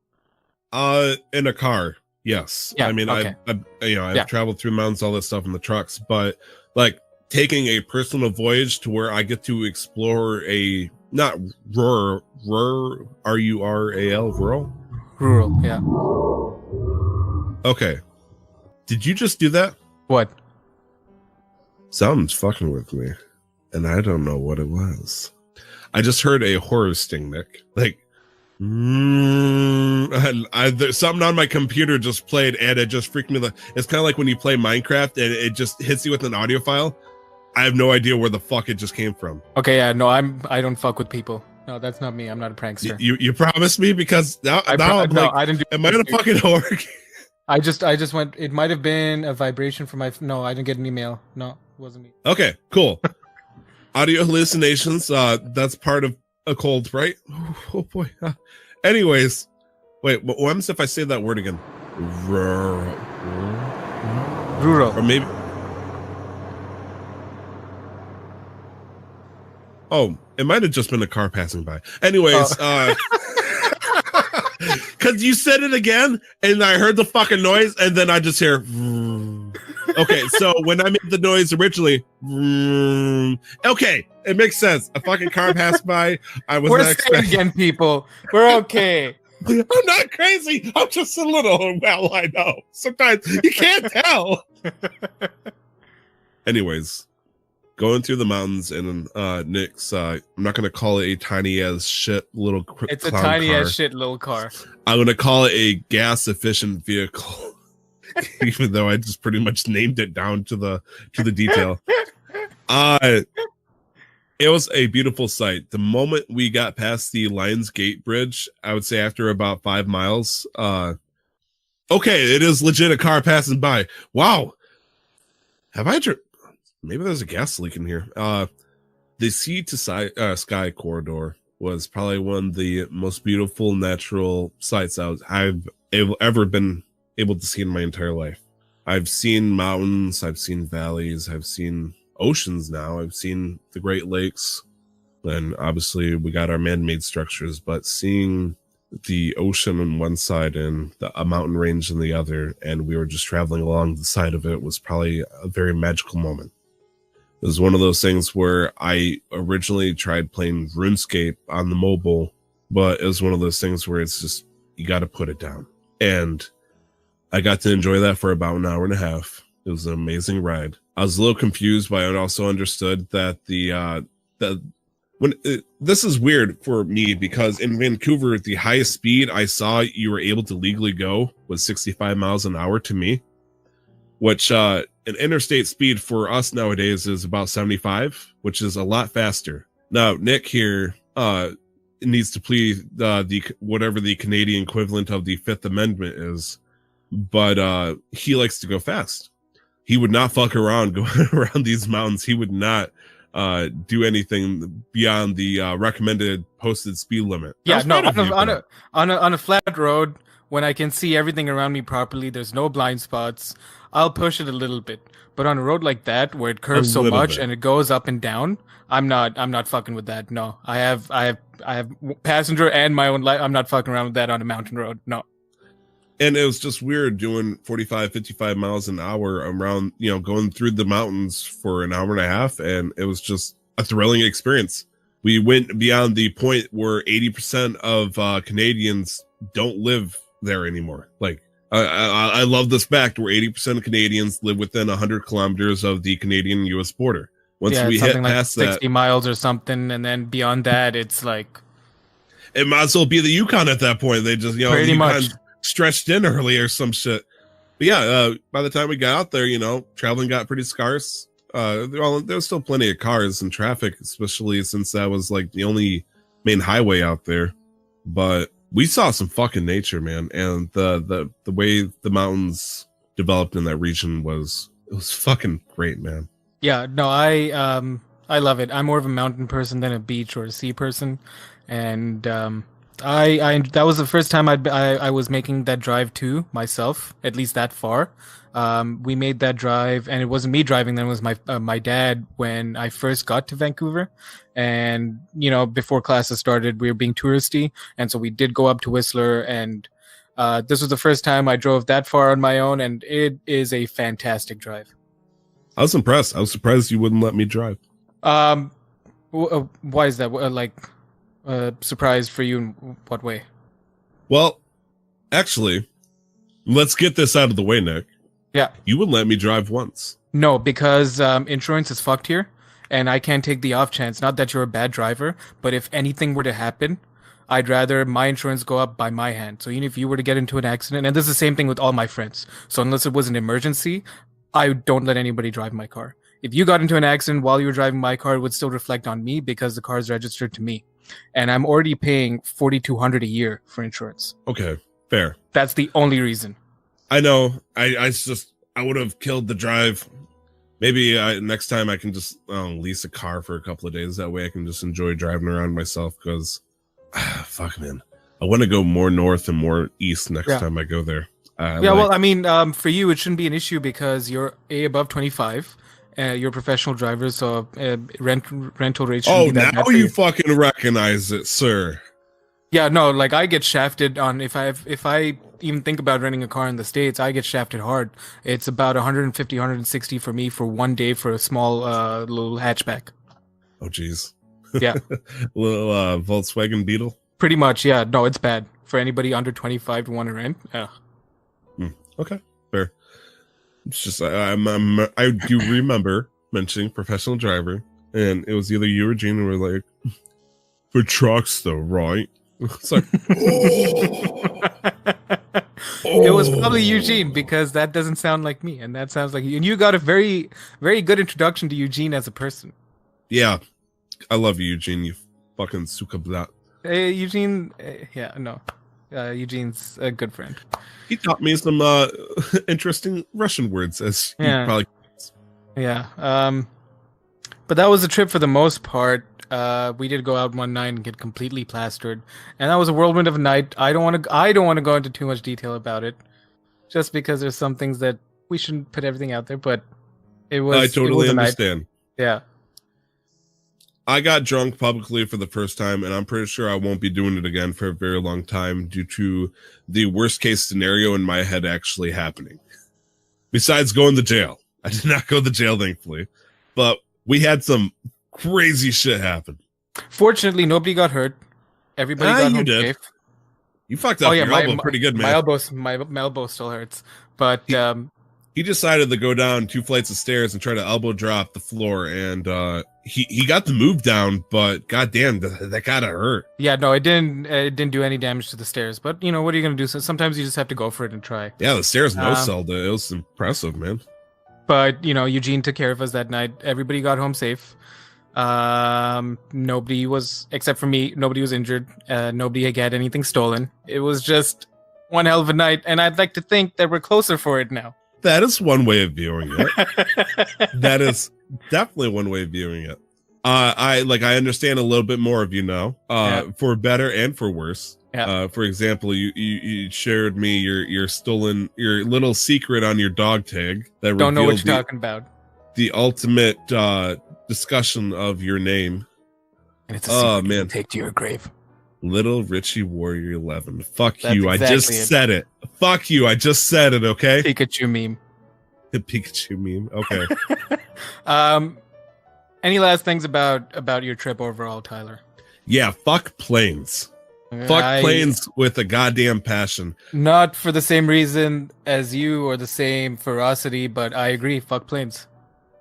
In a car, yes. Yeah, I mean, okay. I've traveled through mountains, all this stuff in the trucks, but like taking a personal voyage to where I get to explore a not rural, rural, yeah. Okay. Did you just do that? What? Something's fucking with me, and I don't know what it was. I just heard a horror sting, Nick. Like, there's something on my computer just played, and it just freaked me. It's kind of like when you play Minecraft and it just hits you with an audio file. I have no idea where the fuck it just came from. Okay, yeah, no, I don't fuck with people. No, that's not me. I'm not a prankster. You promised me, because now I didn't do. Am I in a fucking horror game? I just went. It might have been a vibration from my. No, I didn't get an email. No, it wasn't me. Okay, cool. Audio hallucinations. That's part of a cold, right? Oh boy. Anyways, wait. What happens if I say that word again? Rural. Or maybe. Oh, it might have just been a car passing by. Anyways, because you said it again, and I heard the fucking noise, and then I just hear. Okay, so when I made the noise originally, okay, it makes sense. A fucking car passed by. We're safe again, people. We're okay. I'm not crazy. I'm just a little. Well, I know. Sometimes you can't tell. Anyways. Going through the mountains, and Nick's, I'm not going to call it a tiny as shit little It's a tiny car. As shit little car. I'm going to call it a gas efficient vehicle, even though I just pretty much named it down to the detail. It was a beautiful sight. The moment we got past the Lions Gate Bridge, I would say after about 5 miles, okay, it is legit a car passing by. Wow. Have I maybe there's a gas leak in here. The Sea to Sky corridor was probably one of the most beautiful natural sights I've ever been able to see in my entire life. I've seen mountains, I've seen valleys, I've seen oceans now, I've seen the Great Lakes, and obviously we got our man-made structures, but seeing the ocean on one side and a mountain range on the other, and we were just traveling along the side of it, was probably a very magical moment. It was one of those things where I originally tried playing RuneScape on the mobile, but it was one of those things where it's just, you got to put it down. And I got to enjoy that for about an hour and a half. It was an amazing ride. I was a little confused, but I also understood that this is weird for me, because in Vancouver, the highest speed I saw you were able to legally go was 65 miles an hour to me, which an interstate speed for us nowadays is about 75, which is a lot faster. Now, Nik here needs to plead whatever the Canadian equivalent of the Fifth Amendment is, but he likes to go fast. He would not fuck around going around these mountains. He would not do anything beyond the recommended posted speed limit. Yeah, no, on a flat road, when I can see everything around me properly, there's no blind spots, I'll push it a little bit. But on a road like that, where it curves so much and it goes up and down, I'm not fucking with that. No, I have passenger and my own life. I'm not fucking around with that on a mountain road. No. And it was just weird doing 45, 55 miles an hour around, going through the mountains for an hour and a half. And it was just a thrilling experience. We went beyond the point where 80% of Canadians don't live there anymore. Like, I love this fact where 80% of Canadians live within 100 kilometers of the Canadian-U.S. border. Once we hit past like 60 miles or something, and then beyond that, it's like... It might as well be the Yukon at that point. They just, pretty much stretched in early or some shit. But yeah, by the time we got out there, traveling got pretty scarce. There was still plenty of cars and traffic, especially since that was like the only main highway out there. But we saw some fucking nature, man, and the way the mountains developed in that region was fucking great, man. Yeah, no, I love it. I'm more of a mountain person than a beach or a sea person, and I that was the first time I was making that drive too myself, at least that far. We made that drive, and it wasn't me driving. Then it was my dad when I first got to Vancouver, and before classes started, we were being touristy, and so we did go up to Whistler, and this was the first time I drove that far on my own, and it is a fantastic drive. I was impressed. I was surprised you wouldn't let me drive. Why is that? Surprise for you in what way? Well, actually, let's get this out of the way, Nik. Yeah. You wouldn't let me drive once. No, because insurance is fucked here, and I can't take the off chance. Not that you're a bad driver, but if anything were to happen, I'd rather my insurance go up by my hand. So even if you were to get into an accident, and this is the same thing with all my friends. So unless it was an emergency, I don't let anybody drive my car. If you got into an accident while you were driving my car, it would still reflect on me because the car is registered to me. And I'm already paying $4,200 a year for insurance. Okay, fair. That's the only reason. I know. I would have killed the drive. Maybe next time I can just lease a car for a couple of days. That way I can just enjoy driving around myself because, fuck, man. I want to go more north and more east next time I go there. Well, I mean, for you, it shouldn't be an issue because you're above 25. You're a professional driver, so rental rates shouldn't be that bad for you. You fucking recognize it, sir. Yeah, no, like I get shafted on if I even think about renting a car in the States, I get shafted hard. It's about 150, 160 for me for one day for a small little hatchback. Oh, geez. Yeah. Little Volkswagen Beetle? Pretty much, yeah. No, it's bad for anybody under 25 to want to rent. Yeah. Okay, fair. It's just I do remember mentioning professional driver, and it was either you or Gene who were like, for trucks though, right? It's like, It was probably Eugene because that doesn't sound like me, and that sounds like you. And you got a very, very good introduction to Eugene as a person. Yeah, I love you, Eugene. You fucking sukablat. Eugene, yeah, no. Eugene's a good friend. He taught me some interesting Russian words, as you probably. Yeah. But that was the trip for the most part. We did go out one night and get completely plastered, and that was a whirlwind of a night. I don't want to go into too much detail about it, just because there's some things that we shouldn't put everything out there. But it was. I totally understand. Yeah. I got drunk publicly for the first time, and I'm pretty sure I won't be doing it again for a very long time due to the worst case scenario in my head actually happening. Besides going to jail. I did not go to jail, thankfully, but we had some crazy shit happen. Fortunately, nobody got hurt. Everybody got home safe. You fucked up your elbow pretty good, man. My elbow still hurts, but he decided to go down 2 flights of stairs and try to elbow drop the floor, and he got the move down, but goddamn, that gotta hurt. Yeah, no, it didn't do any damage to the stairs, but you know, what are you gonna do? So sometimes you just have to go for it and try. Yeah, the stairs no-sold it. It was impressive, man. But you know, Eugene took care of us that night. Everybody got home safe. Nobody was, except for me, nobody was injured. Nobody had anything stolen. It was just one hell of a night, and I'd like to think that we're closer for it now. That is one way of viewing it. That is definitely one way of viewing it. I understand a little bit more of you now, for better and for worse. Yeah. For example, you shared me your little secret on your dog tag that don't know what you're talking about. The ultimate discussion of your name. And it's a secret man, take to your grave. Little Richie Warrior 11. Fuck That's you! Exactly I just said it. Fuck you! I just said it. Okay. Pikachu meme. The Pikachu meme. Okay. Any last things about your trip overall, Tyler? Yeah. Fuck planes. Fuck planes with a goddamn passion. Not for the same reason as you or the same ferocity, but I agree. Fuck planes.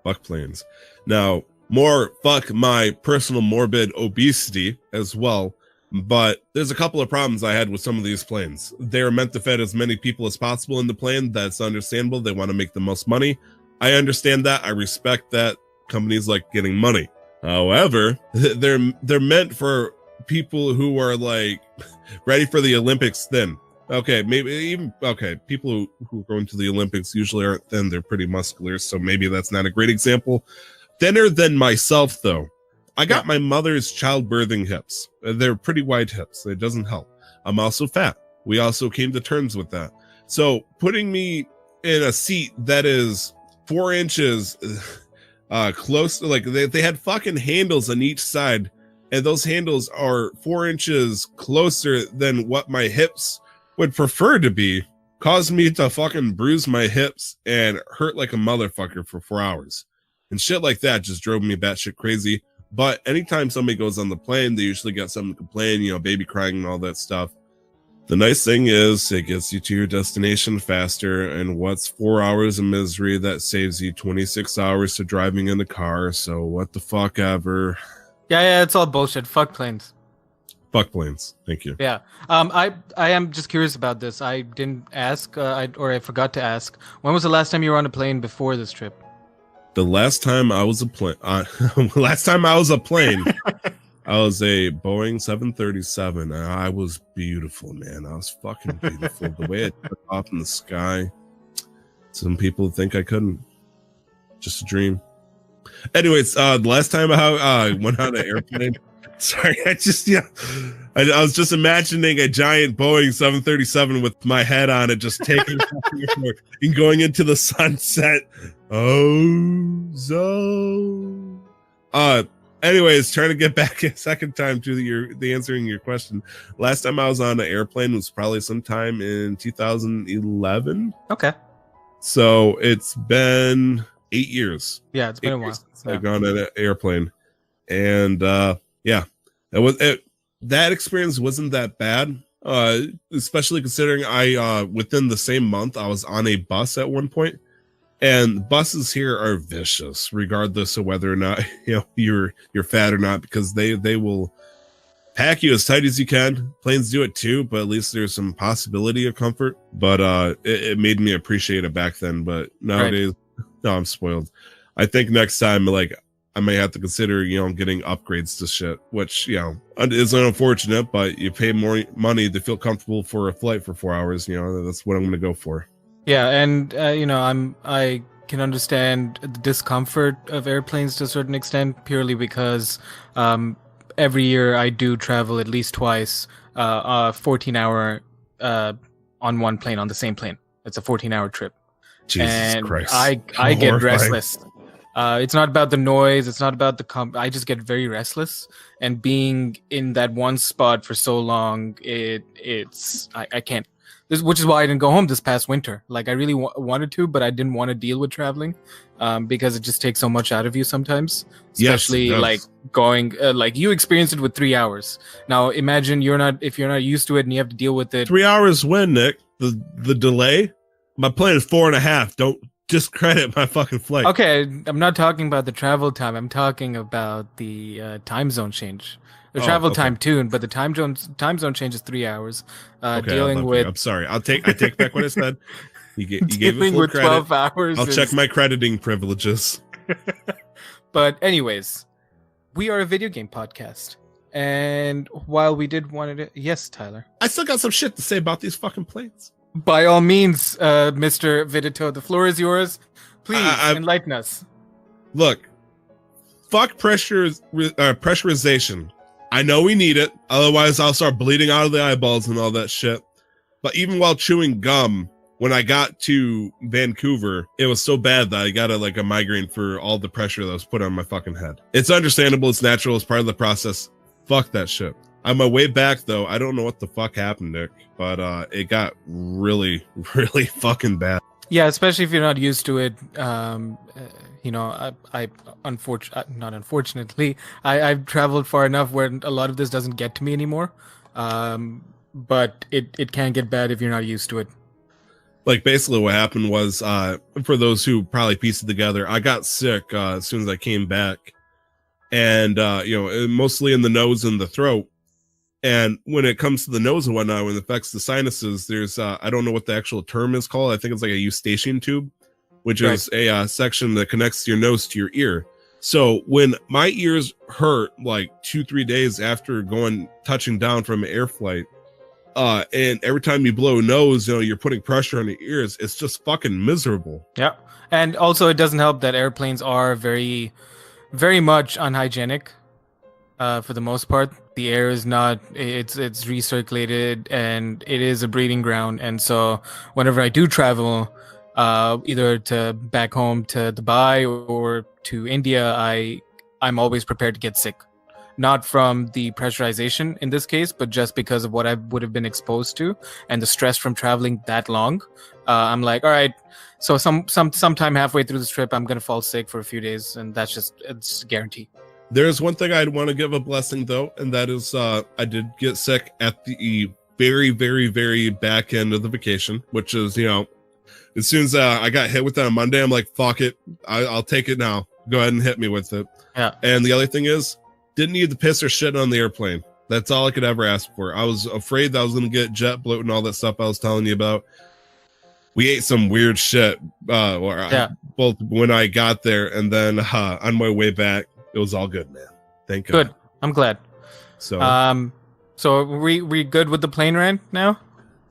Fuck planes. Now, more fuck my personal morbid obesity as well. But there's a couple of problems I had with some of these planes. They're meant to fit as many people as possible in the plane. That's understandable. They want to make the most money. I understand that. I respect that. Companies like getting money. However, they're meant for people who are like ready for the Olympics thin. Okay, maybe even people who are going to the Olympics usually aren't thin. They're pretty muscular, so maybe that's not a great example. Thinner than myself, though. I got my mother's childbirthing hips. They're pretty wide hips. It doesn't help. I'm also fat. We also came to terms with that. So putting me in a seat that is 4 inches close, like they had fucking handles on each side, and those handles are 4 inches closer than what my hips would prefer to be, caused me to fucking bruise my hips and hurt like a motherfucker for 4 hours. And shit like that just drove me batshit crazy. But anytime somebody goes on the plane, they usually got something to complain, you know, baby crying and all that stuff. The nice thing is it gets you to your destination faster. And what's 4 hours of misery that saves you 26 hours to driving in the car? So what the fuck ever. Yeah, it's all bullshit. Fuck planes. Fuck planes. Thank you. Yeah. I am just curious about this. I didn't ask, I forgot to ask. When was the last time you were on a plane before this trip? The last time I was a plane, I was a Boeing 737. And I was beautiful, man. I was fucking beautiful. The way it took off in the sky. Some people think I couldn't. Just a dream. Anyways, the last time I went on an airplane. Sorry, I was just imagining a giant Boeing 737 with my head on it, just taking off and going into the sunset. Anyways, trying to get back a second time to the answering your question. Last time I was on an airplane was probably sometime in 2011. Okay. So it's been 8 years. Yeah, it's been a while. I've gone on an airplane, and yeah, that experience wasn't that bad. Especially considering I within the same month I was on a bus at one point. And buses here are vicious, regardless of whether or not you're fat or not, because they will pack you as tight as you can. Planes do it too, but at least there's some possibility of comfort. But it made me appreciate it back then. But nowadays, no, I'm spoiled. I think next time, like, I may have to consider, getting upgrades to shit, which, is unfortunate, but you pay more money to feel comfortable for a flight for 4 hours. That's what I'm going to go for. Yeah, and I can understand the discomfort of airplanes to a certain extent, purely because every year I do travel at least twice, 14-hour on one plane, on the same plane. It's a 14-hour trip. Jesus Christ. I get restless. It's not about the noise. It's not about I just get very restless. And being in that one spot for so long, I can't. Which is why I didn't go home this past winter. Like, I really wanted to, but I didn't want to deal with traveling because it just takes so much out of you sometimes. Especially like going, like you experienced it with 3 hours. Now imagine if you're not used to it and you have to deal with it. 3 hours when, Nick? The delay? My plane is 4.5. Don't discredit my fucking flight. Okay, I'm not talking about the travel time. I'm talking about the time zone change. The travel time too, but the time zone change is 3 hours. Dealing with. I'm sorry. I take back what I said. You gave it full with credit. 12 hours. I'll check my crediting privileges. But anyways, we are a video game podcast, and while we did want to, yes, Tyler. I still got some shit to say about these fucking planes. By all means, Mr. Vidito, the floor is yours. Please enlighten us. Look, fuck pressurization. I know we need it. Otherwise, I'll start bleeding out of the eyeballs and all that shit. But even while chewing gum, when I got to Vancouver, it was so bad that I got a migraine for all the pressure that was put on my fucking head. It's understandable. It's natural. It's part of the process. Fuck that shit. On my way back, though, I don't know what the fuck happened, Nick, but it got really, really fucking bad. Yeah, especially if you're not used to it. I've traveled far enough where a lot of this doesn't get to me anymore. But it can get bad if you're not used to it. Like, basically what happened was, for those who probably pieced it together, I got sick as soon as I came back. And, mostly in the nose and the throat. And when it comes to the nose and whatnot, when it affects the sinuses, there's, I don't know what the actual term is called. I think it's like a eustachian tube, which is a section that connects your nose to your ear. So when my ears hurt like 2-3 days after touching down from an air flight, and every time you blow a nose, you're putting pressure on your ears. It's just fucking miserable. Yeah. And also it doesn't help that airplanes are very, very much unhygienic. For the most part, the air is not, it's recirculated, and it is a breeding ground. And so whenever I do travel, either to back home to Dubai or to India, I'm always prepared to get sick. Not from the pressurization in this case, but just because of what I would have been exposed to and the stress from traveling that long. I'm like, all right, so sometime halfway through this trip, I'm going to fall sick for a few days, and it's a guarantee. There's one thing I'd want to give a blessing, though, and that is I did get sick at the very, very, very back end of the vacation, which is, as soon as I got hit with that on Monday, I'm like, fuck it. I'll take it now. Go ahead and hit me with it. Yeah. And the other thing is, didn't need the piss or shit on the airplane. That's all I could ever ask for. I was afraid that I was going to get jet bloat and all that stuff I was telling you about. We ate some weird shit both when I got there and then on my way back. It was all good, man. Thank God. Good. I'm glad. So we good with the plane rant now?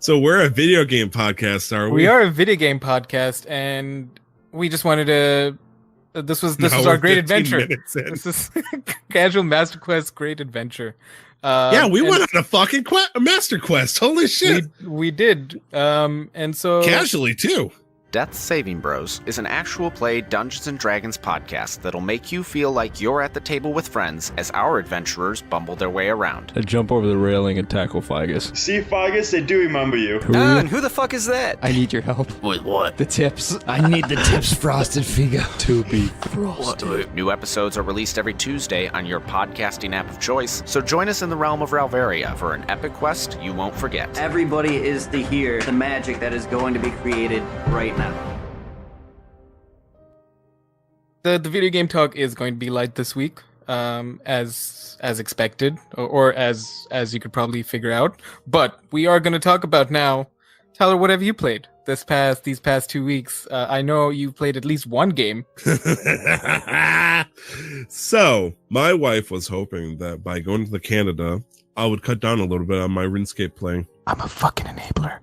So we're a video game podcast, are we? We are a video game podcast, and we just wanted to. This was our great adventure. This is Casual Master Quest Great Adventure. We went on a fucking master quest. Holy shit. We did. And so casually too. Death Saving Bros is an actual play Dungeons & Dragons podcast that'll make you feel like you're at the table with friends as our adventurers bumble their way around. I jump over the railing and tackle Figus. See, Figus, I do remember you. And who the fuck is that? I need your help. With what? The tips. I need the tips, Frosted Figo. To be frosted. New episodes are released every Tuesday on your podcasting app of choice, so join us in the realm of Ralvaria for an epic quest you won't forget. Everybody is to hear the magic that is going to be created right now. The video game talk is going to be light this week, as expected, or as you could probably figure out. But we are going to talk about now. Tyler, what have you played these past 2 weeks? I know you played at least one game. So my wife was hoping that by going to Canada, I would cut down a little bit on my Runescape playing. I'm a fucking enabler.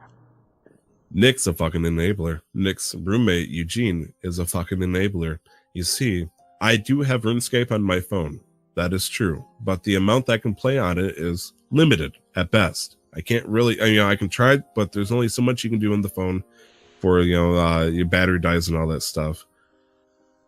Nik's a fucking enabler. Nik's roommate, Eugene, is a fucking enabler. You see, I do have RuneScape on my phone. That is true. But the amount I can play on it is limited at best. I can't really, I can try, but there's only so much you can do on the phone for, your battery dies and all that stuff.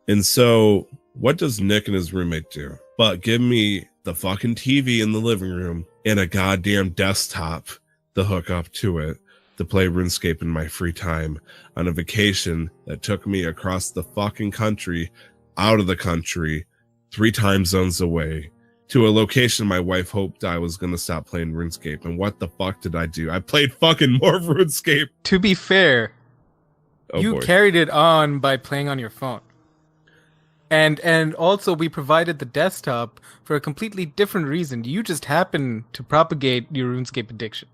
And so what does Nik and his roommate do? But give me the fucking TV in the living room and a goddamn desktop to hook up to it to play RuneScape in my free time on a vacation that took me across the fucking country, out of the country, 3 time zones away, to a location my wife hoped I was going to stop playing RuneScape. And what the fuck did I do? I played fucking more RuneScape. To be fair, you carried it on by playing on your phone. And also we provided the desktop for a completely different reason. You just happen to propagate your RuneScape addiction.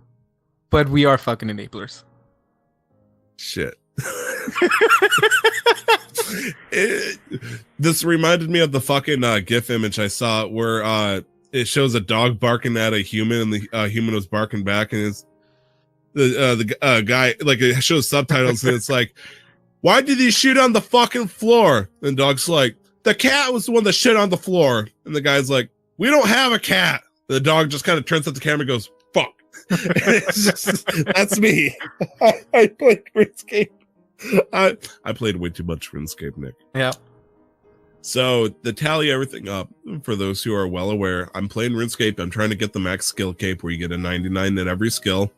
But we are fucking enablers. Shit. This reminded me of the fucking GIF image I saw where it shows a dog barking at a human and the human was barking back, and it's the guy, like, it shows subtitles and it's like, why did he shoot on the fucking floor? And the dog's like, the cat was the one that shit on the floor. And the guy's like, we don't have a cat. And the dog just kind of turns at the camera and goes, fuck. It's just, that's me. I played RuneScape. I played way too much RuneScape, Nik. Yeah. So to tally everything up, for those who are well aware, I'm playing RuneScape. I'm trying to get the max skill cape where you get a 99 at every skill.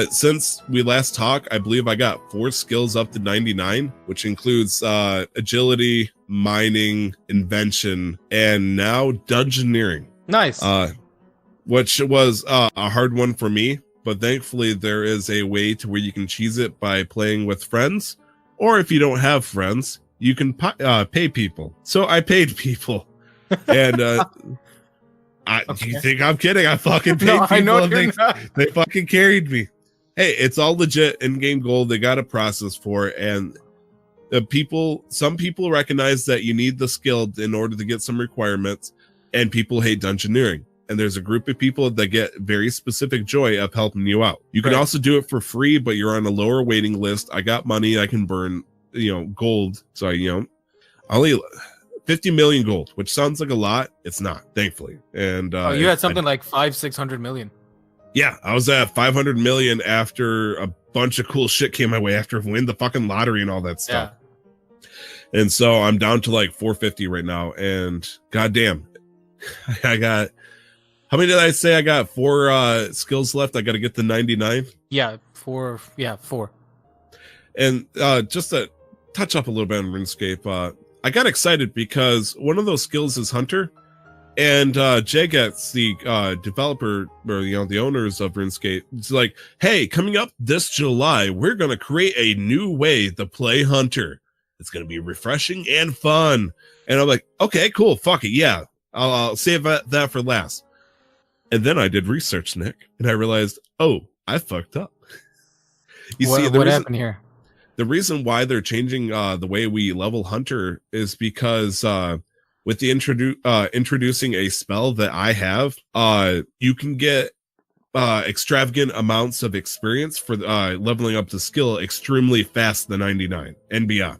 Since we last talked, I believe I got 4 skills up to 99, which includes agility, mining, invention, and now dungeoneering. Nice. Which was a hard one for me, but thankfully there is a way to where you can cheese it by playing with friends, or if you don't have friends, you can pay people. So I paid people, and do you think I'm kidding? I fucking paid people. I know they fucking carried me. Hey, it's all legit in-game gold. They got a process for it, and some people recognize that you need the skill in order to get some requirements, and people hate dungeoneering. And there's a group of people that get very specific joy of helping you out. You can also do it for free, but you're on a lower waiting list. I got money. I can burn, gold. So, only 50 million gold, which sounds like a lot. It's not, thankfully. And you had something like 500-600 million. Yeah, I was at 500 million after a bunch of cool shit came my way after winning the fucking lottery and all that stuff. Yeah. And so I'm down to like 450 right now. And goddamn, I got... How many did I say? I got 4 skills left. I got to get the 99. Yeah, 4. Yeah, 4. And just to touch up a little bit on RuneScape, I got excited because one of those skills is Hunter. And Jay gets the developer, or the owners of RuneScape. It's like, hey, coming up this July, we're going to create a new way to play Hunter. It's going to be refreshing and fun. And I'm like, okay, cool. Fuck it. Yeah, I'll save that for last. And then I did research, Nik, and I realized, oh, I fucked up. What happened here? The reason why they're changing the way we level Hunter is because with the introducing a spell that I have, you can get extravagant amounts of experience for leveling up the skill extremely fast, the 99 and beyond.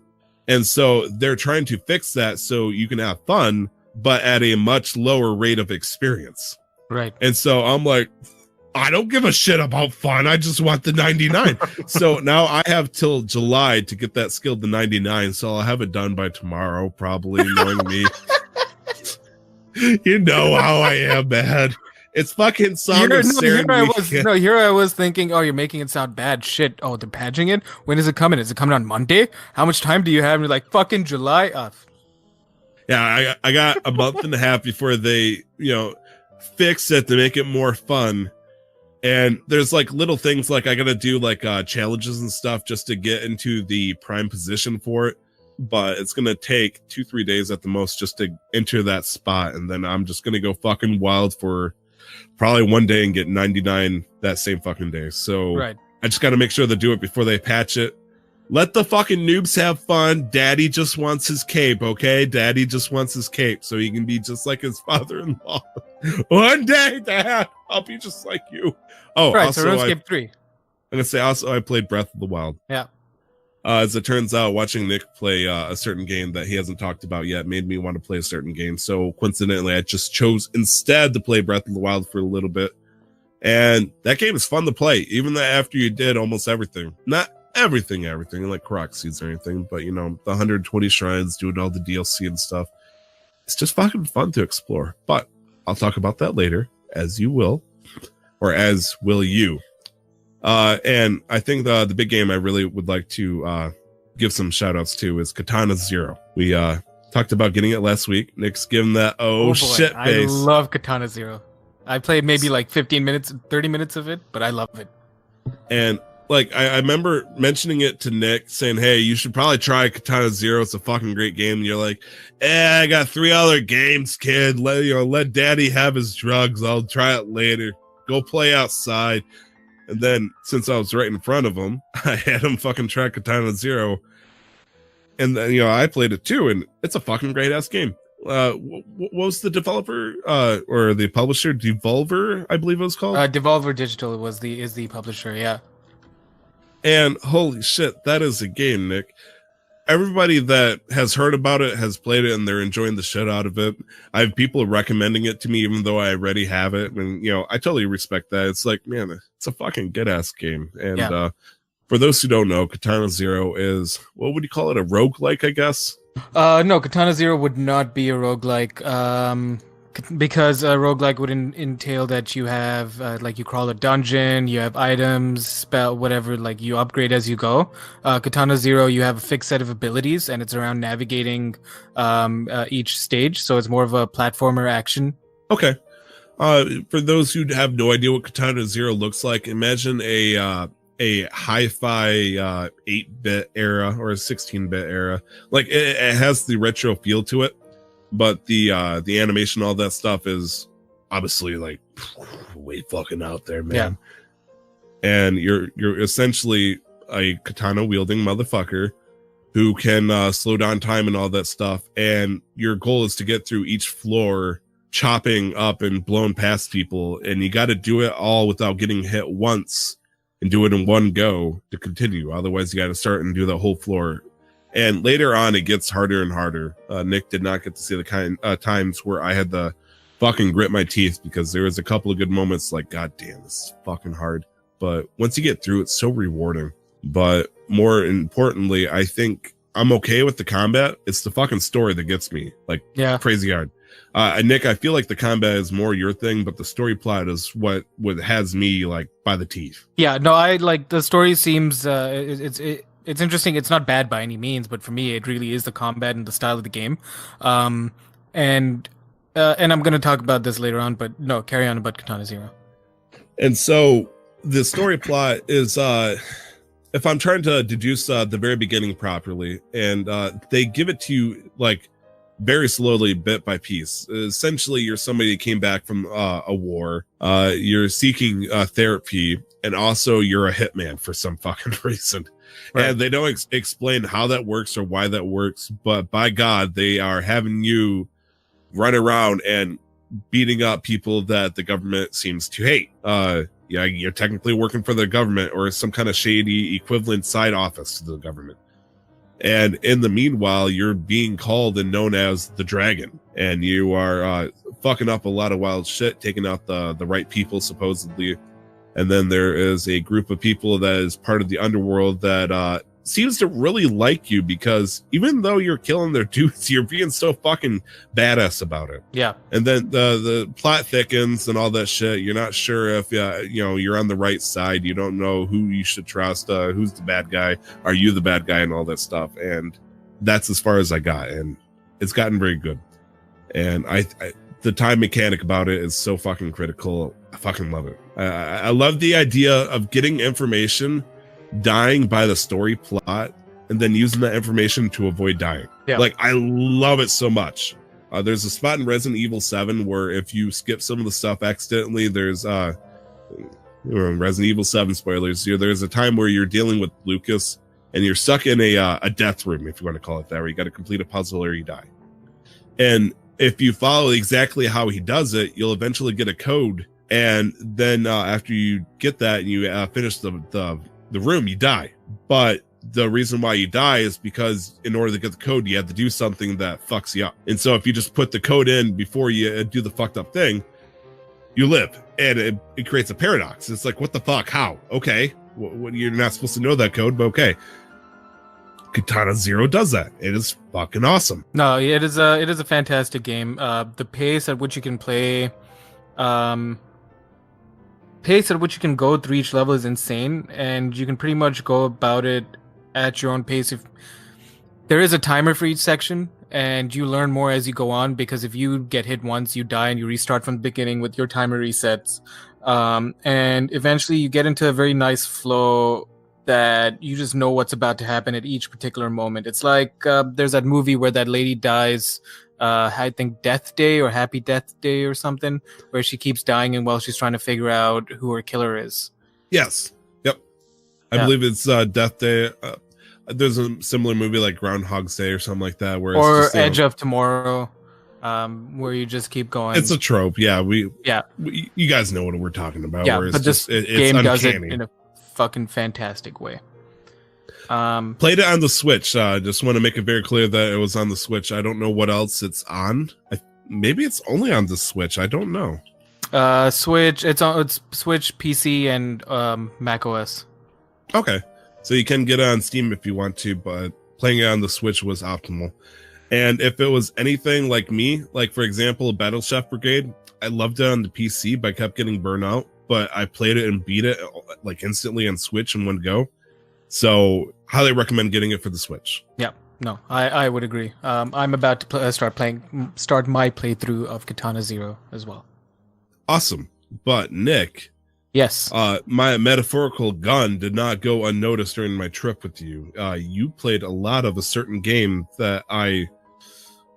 And so they're trying to fix that so you can have fun, but at a much lower rate of experience. Right. And so I'm like, I don't give a shit about fun. I just want the 99. So now I have till July to get that skill to 99. So I'll have it done by tomorrow, probably, knowing me. You know how I am, man. It's fucking Song of Serenity. Here I was thinking, oh, you're making it sound bad. Shit. Oh, they're patching it? When is it coming? Is it coming on Monday? How much time do you have? And you're like, fucking July? Yeah, I got a month and a half before they, fix it to make it more fun. And there's like little things like I gotta do like challenges and stuff just to get into the prime position for it, but it's gonna take 2-3 days at the most just to enter that spot, and then I'm just gonna go fucking wild for probably one day and get 99 that same fucking day. So right. I just gotta make sure they do it before they patch it. Let the fucking noobs have fun. Daddy just wants his cape, okay? Daddy just wants his cape so he can be just like his father-in-law. One day, Dad, I'll be just like you. Oh, right, also, so RuneScape 3. gonna say also I played Breath of the Wild. Yeah. As it turns out, watching Nik play a certain game that he hasn't talked about yet made me want to play a certain game. So coincidentally, I just chose instead to play Breath of the Wild for a little bit. And that game is fun to play, even after you did almost everything. Not everything like Korok Seeds or anything, but you know, the 120 shrines, doing all the DLC and stuff. It's just fucking fun to explore. But I'll talk about that later, as you will, or as will you. And I think the big game I really would like to give some shout outs to is Katana Zero. We talked about getting it last week. Nik's given that shit face. I love Katana Zero. I played maybe like 15 minutes, 30 minutes of it, but I love it. And like I remember mentioning it to Nik, saying, "Hey, you should probably try Katana Zero. It's a fucking great game." And you're like, I got 3 other games, kid. Let daddy have his drugs. I'll try it later. Go play outside." And then, since I was right in front of him, I had him fucking try Katana Zero. And then, I played it too, and it's a fucking great ass game. What was the developer or the publisher? Devolver, I believe it was called. Devolver Digital is the publisher, yeah. And holy shit, that is a game, Nik. Everybody that has heard about it has played it, and they're enjoying the shit out of it. I have people recommending it to me, even though I already have it. And, I totally respect that. It's like, man, it's a fucking good-ass game. And for those who don't know, Katana Zero is, what would you call it, a roguelike, I guess? No, Katana Zero would not be a roguelike. Because a roguelike would entail that you have, like, you crawl a dungeon, you have items, spell, whatever, like, you upgrade as you go. Katana Zero, you have a fixed set of abilities, and it's around navigating each stage, so it's more of a platformer action. Okay. For those who have no idea what Katana Zero looks like, imagine a hi-fi 8-bit era or a 16-bit era. Like, it has the retro feel to it. But the animation, all that stuff is obviously like way fucking out there, man. Yeah. And you're essentially a katana wielding motherfucker who can slow down time and all that stuff. And your goal is to get through each floor, chopping up and blowing past people. And you got to do it all without getting hit once and do it in one go to continue. Otherwise, you got to start and do the whole floor. And later on, it gets harder and harder. Nik did not get to see the kind times where I had to fucking grit my teeth, because there was a couple of good moments like, God damn, this is fucking hard. But once you get through, it's so rewarding. But more importantly, I think I'm okay with the combat. It's the fucking story that gets me like crazy hard. Nik, I feel like the combat is more your thing, but the story plot is what has me like by the teeth. Yeah, no, I like the story seems it's interesting. It's not bad by any means, but for me, it really is the combat and the style of the game. And I'm going to talk about this later on, but no, carry on about Katana Zero. And so the story plot is, if I'm trying to deduce the very beginning properly, and they give it to you like very slowly, bit by piece. Essentially, you're somebody who came back from a war. You're seeking therapy, and also you're a hitman for some fucking reason. Right. And they don't explain how that works or why that works, but by God, they are having you run around and beating up people that the government seems to hate. You're technically working for the government or some kind of shady equivalent side office to the government. And in the meanwhile, you're being called and known as the Dragon, and you are fucking up a lot of wild shit, taking out the right people, supposedly. And then there is a group of people that is part of the underworld that seems to really like you, because even though you're killing their dudes, you're being so fucking badass about it. Yeah. And then the plot thickens and all that shit. You're not sure if you're on the right side. You don't know who you should trust. Who's the bad guy? Are you the bad guy? And all that stuff. And that's as far as I got. And it's gotten very good. And I the time mechanic about it is so fucking critical. I fucking love it. I love the idea of getting information, dying by the story plot, and then using that information to avoid dying. Yeah. Like, I love it so much. There's a spot in Resident Evil 7 where if you skip some of the stuff accidentally, there's Resident Evil 7 spoilers. There's a time where you're dealing with Lucas and you're stuck in a death room, if you want to call it that, where you got to complete a puzzle or you die. And if you follow exactly how he does it, you'll eventually get a code And then after you get that and you finish the room, you die. But the reason why you die is because in order to get the code, you have to do something that fucks you up. And so if you just put the code in before you do the fucked up thing, you live. And it creates a paradox. It's like, what the fuck? How? Okay. You're not supposed to know that code, but okay. Katana Zero does that. It is fucking awesome. No, it is a fantastic game. The pace at which you can play, pace at which you can go through each level is insane, and you can pretty much go about it at your own pace. If there is a timer for each section, and you learn more as you go on, because if you get hit once, you die and you restart from the beginning with your timer resets. And eventually you get into a very nice flow that you just know what's about to happen at each particular moment. It's like there's that movie where that lady dies, I think Death Day or Happy Death Day or something, where she keeps dying and while she's trying to figure out who her killer is. Yes. Yep. I believe it's Death Day. There's a similar movie like Groundhog's Day or something like that, where or it's just, Edge of Tomorrow, where you just keep going. It's a trope. Yeah, you guys know what we're talking about. Yeah, where it's but this game does it in a fucking fantastic way. Played it on the Switch. Just want to make it very clear that it was on the Switch. I don't know what else it's on. Maybe it's only on the Switch. I don't know. Switch. It's Switch, PC, and Mac OS. Okay. So you can get it on Steam if you want to, but playing it on the Switch was optimal. And if it was anything like me, like for example, Battle Chef Brigade, I loved it on the PC, but I kept getting burnt out. But I played it and beat it like instantly on Switch in one go. So highly recommend getting it for the Switch. Yeah, no, I would agree. I'm about to start my playthrough of Katana Zero as well. Awesome. But Nick. Yes. My metaphorical gun did not go unnoticed during my trip with you. You played a lot of a certain game that I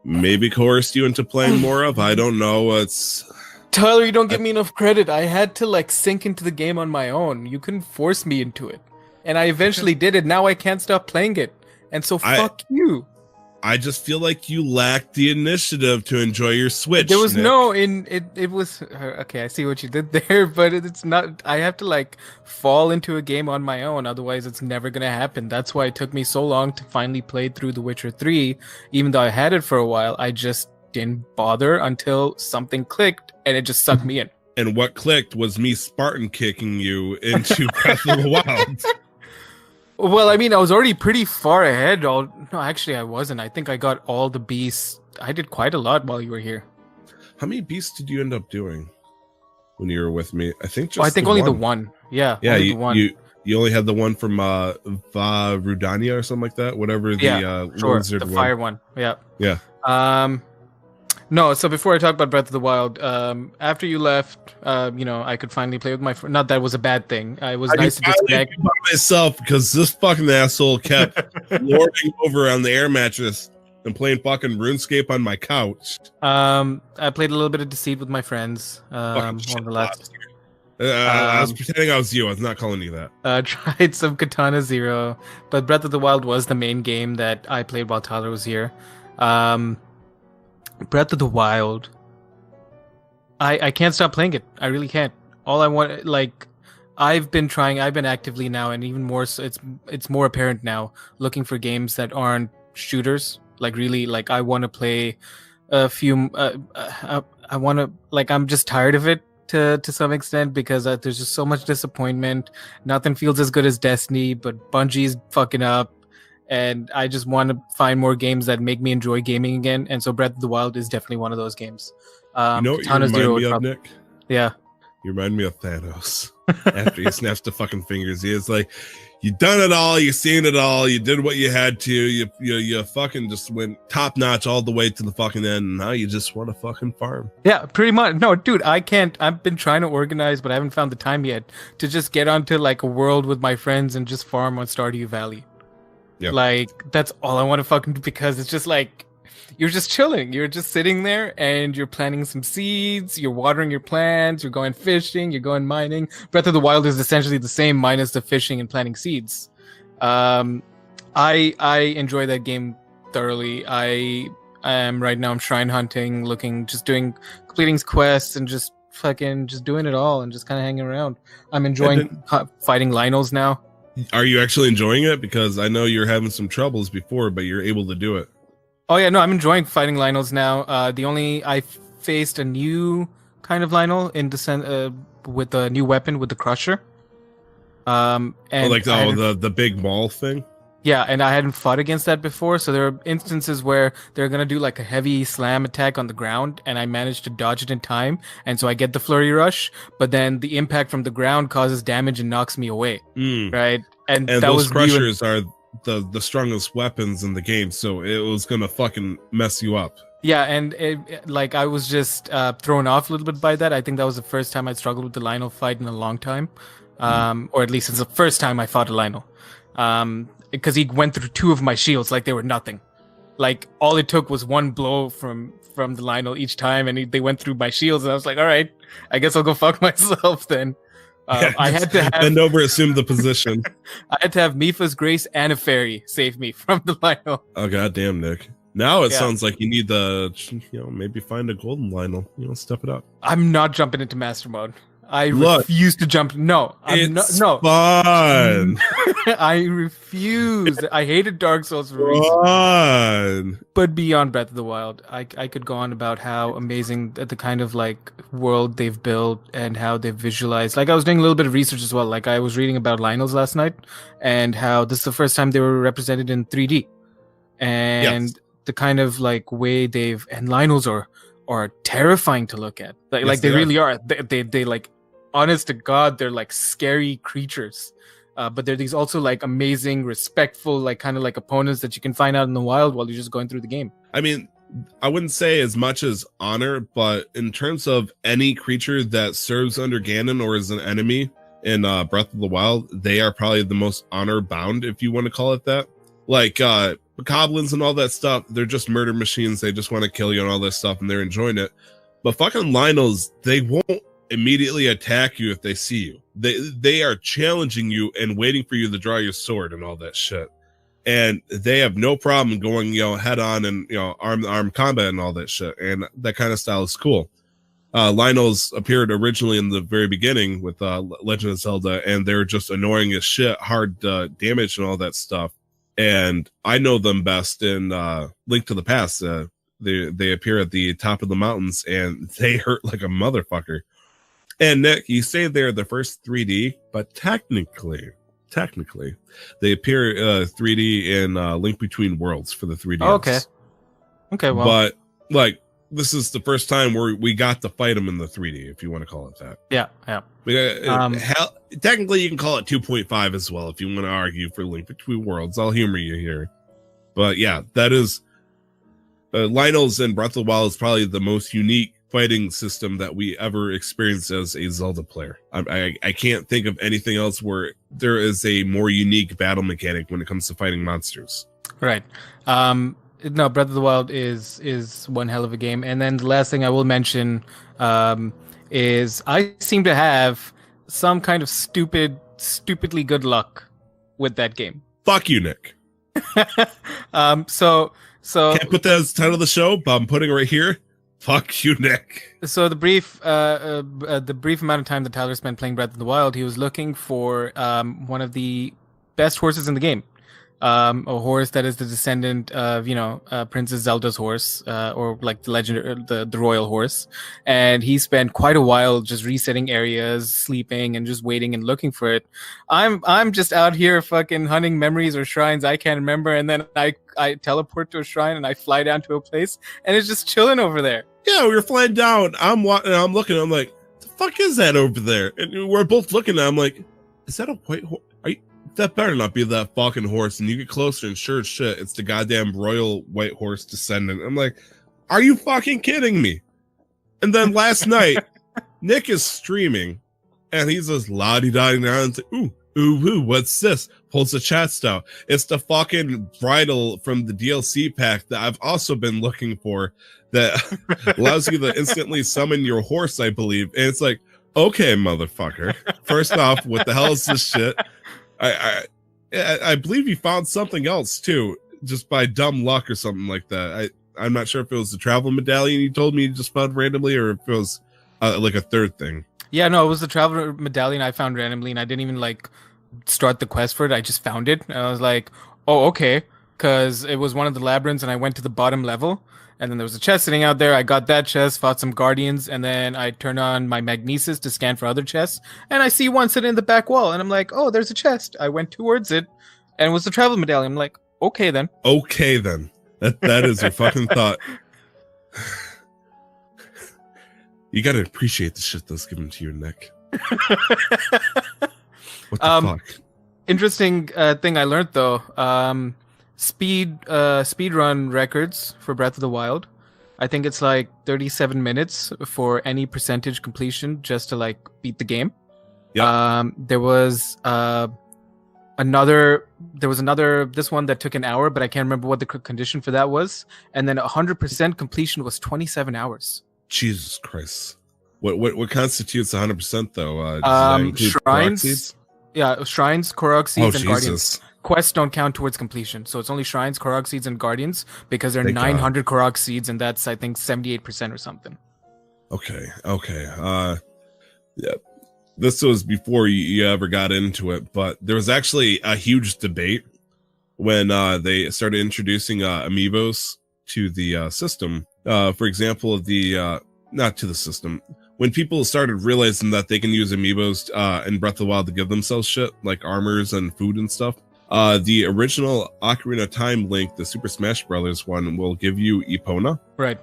maybe coerced you into playing more of. I don't know. It's Tyler, you don't give me enough credit. I had to sink into the game on my own. You couldn't force me into it. And I eventually did it. Now I can't stop playing it. And so fuck you. I just feel like you lacked the initiative to enjoy your Switch. There was Nick. it was okay, I see what you did there, but it's not. I have to fall into a game on my own, otherwise it's never gonna happen. That's why it took me so long to finally play through The Witcher 3. Even though I had it for a while, I just didn't bother until something clicked and it just sucked me in. And what clicked was me Spartan kicking you into Breath of the Wild. Well, I mean, I was already pretty far ahead. No, actually, I wasn't. I think I got all the beasts. I did quite a lot while you were here. How many beasts did you end up doing when you were with me? I think only the one. Yeah. Yeah, only the one. You only had the one from Rudania or something like that. Whatever the sure, lizard the fire one. Yeah. Yeah. No, so before I talk about Breath of the Wild, after you left, I could finally play with my friend. Not that it was a bad thing. It was nice to disconnect. By myself because this fucking asshole kept lording over on the air mattress and playing fucking RuneScape on my couch. I played a little bit of Deceit with my friends. On the last. I was pretending I was you. I was not calling you that. Tried some Katana Zero, but Breath of the Wild was the main game that I played while Tyler was here. Breath of the Wild, I can't stop playing it. I really can't. All I want, I've been actively now, and even more so, it's more apparent now, looking for games that aren't shooters. I want to play a few. I want to, I'm just tired of it to some extent, because there's just so much disappointment. Nothing feels as good as Destiny, but Bungie's fucking up. And I just want to find more games that make me enjoy gaming again. And so Breath of the Wild is definitely one of those games. You know what you remind me of, Nick? Yeah. You remind me of Thanos. After he snaps the fucking fingers, he is like, you done it all, you seen it all, you did what you had to, you fucking just went top notch all the way to the fucking end, and now you just want to fucking farm. Yeah, pretty much. No, dude, I can't. I've been trying to organize, but I haven't found the time yet to just get onto a world with my friends and just farm on Stardew Valley. Yep. That's all I want to fucking do, because it's just you're just chilling. You're just sitting there and you're planting some seeds, you're watering your plants, you're going fishing, you're going mining. Breath of the Wild is essentially the same minus the fishing and planting seeds. I enjoy that game thoroughly. I am right now, I'm shrine hunting, completing quests and just fucking just doing it all and just kind of hanging around. I'm enjoying fighting Lionels now. Are you actually enjoying it? Because I know you're having some troubles before, but you're able to do it. Oh yeah, no, I'm enjoying fighting Lionels now. I faced a new kind of Lionel in with a new weapon with the Crusher. And the big maul thing. Yeah, and I hadn't fought against that before, so there are instances where they're gonna do like a heavy slam attack on the ground, and I managed to dodge it in time, and so I get the flurry rush, but then the impact from the ground causes damage and knocks me away. Right? And that those was crushers are the strongest weapons in the game, so it was gonna fucking mess you up. Yeah, and I was just thrown off a little bit by that. I think that was the first time I struggled with the Lionel fight in a long time, or at least it's the first time I fought a Lionel. Because he went through 2 of my shields like they were nothing. Like all it took was 1 blow from the Lionel each time, and they went through my shields, and I was like, all right, I guess I'll go fuck myself then. I had to bend over, assume the position. I had to have Mifa's Grace and a fairy save me from the Lionel. Oh goddamn, Nick! Now it sounds like you need maybe find a golden Lionel. Step it up. I'm not jumping into master mode. I refuse to jump. No, it's no. Fun. I refuse. I hated Dark Souls for a reason. But beyond Breath of the Wild, I could go on about how amazing the kind of like world they've built and how they've visualized. Like I was doing a little bit of research as well. Like I was reading about Lionels last night and how this is the first time they were represented in 3D. And the kind of like way and Lionels are terrifying to look at. Like they really are. They like, honest to God, they're like scary creatures. But they're these also like amazing, respectful, like kind of like opponents that you can find out in the wild while you're just going through the game. I mean, I wouldn't say as much as honor, but in terms of any creature that serves under Ganon or is an enemy in Breath of the Wild, they are probably the most honor bound, if you want to call it that. Like goblins and all that stuff, they're just murder machines. They just want to kill you and all this stuff, and they're enjoying it. But fucking Lionels, they won't immediately attack you if they see you. They are challenging you and waiting for you to draw your sword and all that shit. And they have no problem going, head on and arm combat and all that shit. And that kind of style is cool. Lionels appeared originally in the very beginning with Legend of Zelda, and they're just annoying as shit, hard damage and all that stuff. And I know them best in Link to the Past. They appear at the top of the mountains, and they hurt like a motherfucker. And Nick, you say they're the first 3D, but technically, they appear 3D in Link Between Worlds for the 3DS. Oh, okay, well, but like this is the first time where we got to fight them in the 3D, if you want to call it that. Yeah. Technically, you can call it 2.5 as well if you want to argue for Link Between Worlds. I'll humor you here, but yeah, that is Lionels in Breath of the Wild is probably the most unique fighting system that we ever experienced as a Zelda player. I can't think of anything else where there is a more unique battle mechanic when it comes to fighting monsters. Right. No, Breath of the Wild is one hell of a game. And then the last thing I will mention is I seem to have some kind of stupidly good luck with that game. Fuck you, Nick. So can't put that as the title of the show, but I'm putting it right here. Fuck you, Nick. So the brief amount of time that Tyler spent playing Breath of the Wild, he was looking for one of the best horses in the game. A horse that is the descendant of, Princess Zelda's horse, or like the legend, the royal horse. And he spent quite a while just resetting areas, sleeping, and just waiting and looking for it. I'm just out here fucking hunting memories or shrines I can't remember, and then I teleport to a shrine and I fly down to a place, and it's just chilling over there. Yeah, we were flying down. I'm looking. I'm like, the fuck is that over there? And we're both looking. I'm like, is that a white horse? That better not be that fucking horse. And you get closer, and sure as shit, it's the goddamn royal white horse descendant. I'm like, are you fucking kidding me? And then last night, Nick is streaming, and he's just la-di-da-di down. Ooh, what's this? Pulls the chest out. It's the fucking bridle from the DLC pack that I've also been looking for that allows you to instantly summon your horse, I believe. And it's like, okay, motherfucker. First off, what the hell is this shit? I believe you found something else too, just by dumb luck or something like that. I'm not sure if it was the travel medallion you told me you just found randomly, or if it was like a third thing. Yeah, no, it was the traveler medallion I found randomly, and I didn't even like start the quest for it. I just found it, and I was like, oh, okay, because it was one of the labyrinths, and I went to the bottom level, and then there was a chest sitting out there. I got that chest, fought some guardians, and then I turned on my magnesis to scan for other chests, and I see one sitting in the back wall, and I'm like, oh, there's a chest. I went towards it, and it was the travel medallion. I'm like, okay then. Okay then. That is your fucking thought. You gotta appreciate the shit that's given to you, Nik. What the fuck? Interesting thing I learned though. Speedrun records for Breath of the Wild. I think it's like 37 minutes for any percentage completion just to like beat the game. Yeah. There was another this one that took an hour, but I can't remember what the condition for that was. And then 100% completion was 27 hours. Jesus Christ. What constitutes 100% though? Does that include shrines. Korok seeds? Yeah, shrines, Korok seeds, and Jesus. guardians. Quests don't count towards completion, so it's only shrines, Korok seeds, and guardians because there are Thank 900 Korok seeds, and that's I think 78% or something. Okay. Yeah. This was before you ever got into it, but there was actually a huge debate when they started introducing amiibos to the system. For example, not to the system. When people started realizing that they can use amiibos in Breath of the Wild to give themselves shit, like armors and food and stuff, the original Ocarina of Time Link, the Super Smash Brothers one, will give you Epona. Right.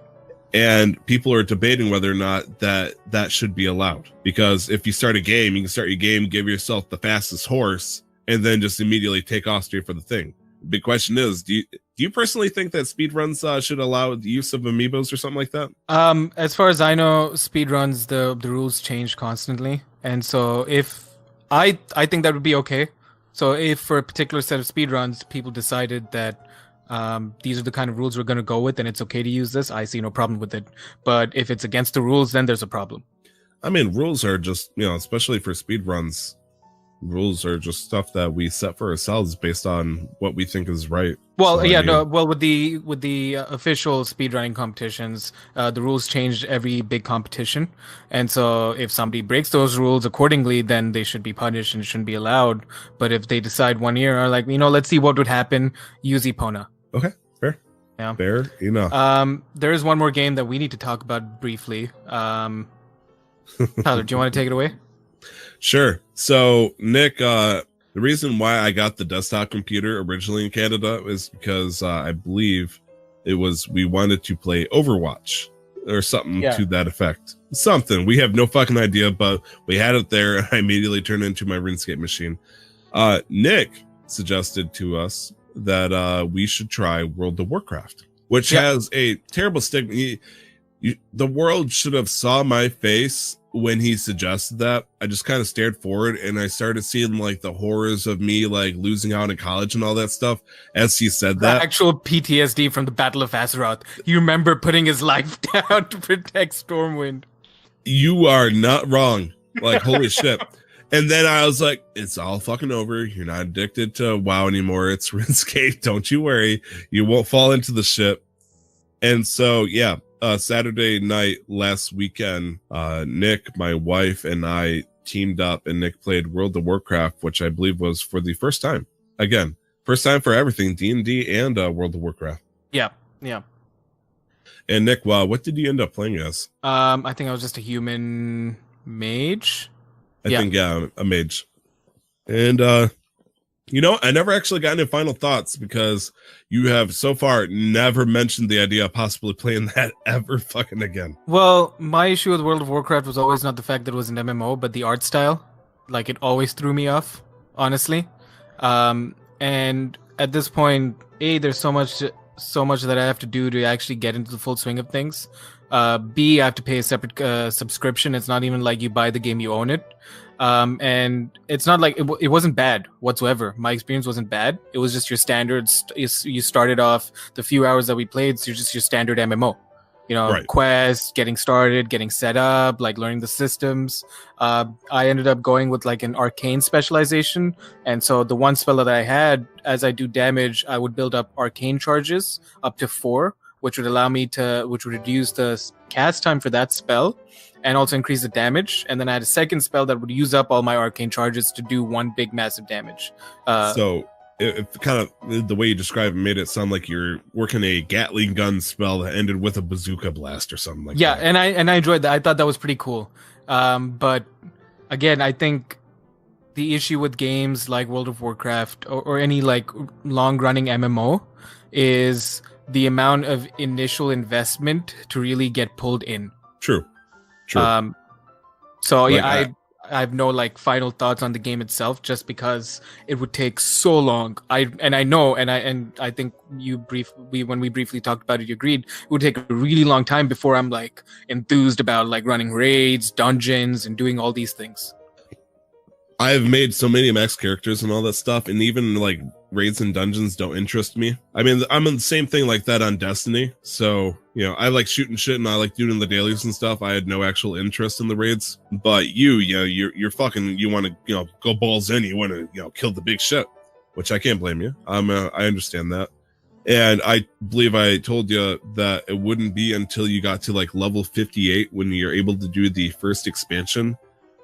And people are debating whether or not that should be allowed. Because if you start a game, you can start your game, give yourself the fastest horse, and then just immediately take off straight for the thing. The big question is, do you personally think that speedruns should allow the use of amiibos or something like that? As far as I know, speedruns, the rules change constantly. And so if I think that would be okay. So if for a particular set of speedruns, people decided that these are the kind of rules we're going to go with and it's okay to use this, I see no problem with it. But if it's against the rules, then there's a problem. I mean, rules are just, especially for speedruns, rules are just stuff that we set for ourselves based on what we think is right. Well, So, yeah, no. Well, with the official speedrunning competitions, the rules changed every big competition, and so if somebody breaks those rules accordingly, then they should be punished and shouldn't be allowed. But if they decide one year, are like, let's see what would happen, use Epona. Okay, fair. Yeah, fair enough. There is one more game that we need to talk about briefly. Tyler, do you want to take it away? Sure. So, Nik, the reason why I got the desktop computer originally in Canada is because I believe we wanted to play Overwatch or something to that effect. Something. We have no fucking idea, but we had it there and I immediately turned it into my RuneScape machine. Nik suggested to us that we should try World of Warcraft, which has a terrible stigma. The world should have saw my face when he suggested that. I just kind of stared forward and I started seeing like the horrors of me like losing out in college and all that stuff as he said that. Actual PTSD from the Battle of Azeroth. You remember putting his life down to protect Stormwind. You are not wrong. Like, holy shit. And then I was like, it's all fucking over. You're not addicted to WoW anymore. It's RuneScape. Don't you worry. You won't fall into the shit. And so, yeah. Saturday night last weekend, Nik, my wife, and I teamed up and Nik played World of Warcraft, which I believe was for the first time. Again, first time for everything, D&D and World of Warcraft. Yeah. And Nik, what did you end up playing as? I think I was just a human mage. I think, a mage. And, I never actually got into final thoughts because you have so far never mentioned the idea of possibly playing that ever fucking again. Well, my issue with World of Warcraft was always not the fact that it was an MMO, but the art style. Like, it always threw me off, honestly. And at this point, there's so much that I have to do to actually get into the full swing of things. B, I have to pay a separate subscription. It's not even like you buy the game, you own it. And it's not like it wasn't bad whatsoever. My experience wasn't bad. It was just your standards. You started off the few hours that we played, so just your standard MMO. Right. Quests, getting started, getting set up, like learning the systems. I ended up going with like an arcane specialization. And so the one spell that I had, as I do damage, I would build up arcane charges up to 4. which would reduce the cast time for that spell and also increase the damage. And then I had a second spell that would use up all my arcane charges to do one big massive damage. So it kind of, the way you described it made it sound like you're working a Gatling gun spell that ended with a bazooka blast or something like that. Yeah, and I enjoyed that. I thought that was pretty cool. But again, I think the issue with games like World of Warcraft or any like long-running MMO is the amount of initial investment to really get pulled in. True. So Like, yeah, I have no like final thoughts on the game itself, just because it would take so long. I think when we briefly talked about it, you agreed it would take a really long time before I'm like enthused about like running raids, dungeons, and doing all these things. I've made so many max characters and all that stuff, and even like raids and dungeons don't interest me. I mean, I'm in the same thing like that on Destiny. So, you know, I like shooting shit and I like doing the dailies and stuff. I had no actual interest in the raids. But you're fucking, you want to, you know, go balls in. You want to, you know, kill the big shit, which I can't blame you. I understand that. And I believe I told you that it wouldn't be until you got to like level 58 when you're able to do the first expansion,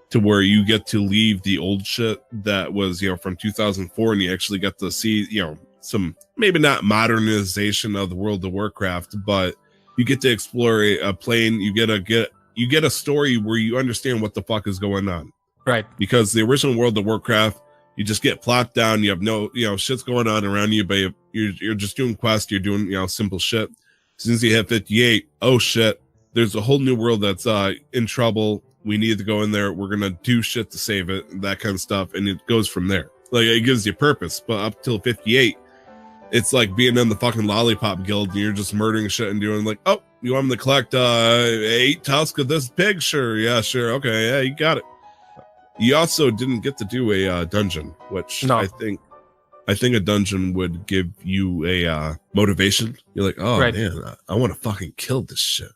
to where you get to leave the old shit that was, you know, from 2004, and you actually get to see, you know, some maybe not modernization of the World of Warcraft, but you get to explore a plane. You get a story where you understand what the fuck is going on. Right. Because the original World of Warcraft, you just get plopped down. You have no, you know, shit's going on around you, but you're just doing quests. You're doing, you know, simple shit. As soon as you hit 58, oh shit, there's a whole new world that's in trouble. We need to go in there. We're going to do shit to save it, that kind of stuff. And it goes from there. Like, it gives you purpose. But up till 58, it's like being in the fucking Lollipop Guild and you're just murdering shit and doing like, oh, you want me to collect 8 tusks of this pig? Sure. Yeah, sure. Okay. Yeah, you got it. You also didn't get to do a dungeon, which no. I think a dungeon would give you a motivation. You're like, oh, right. Man, I want to fucking kill this shit.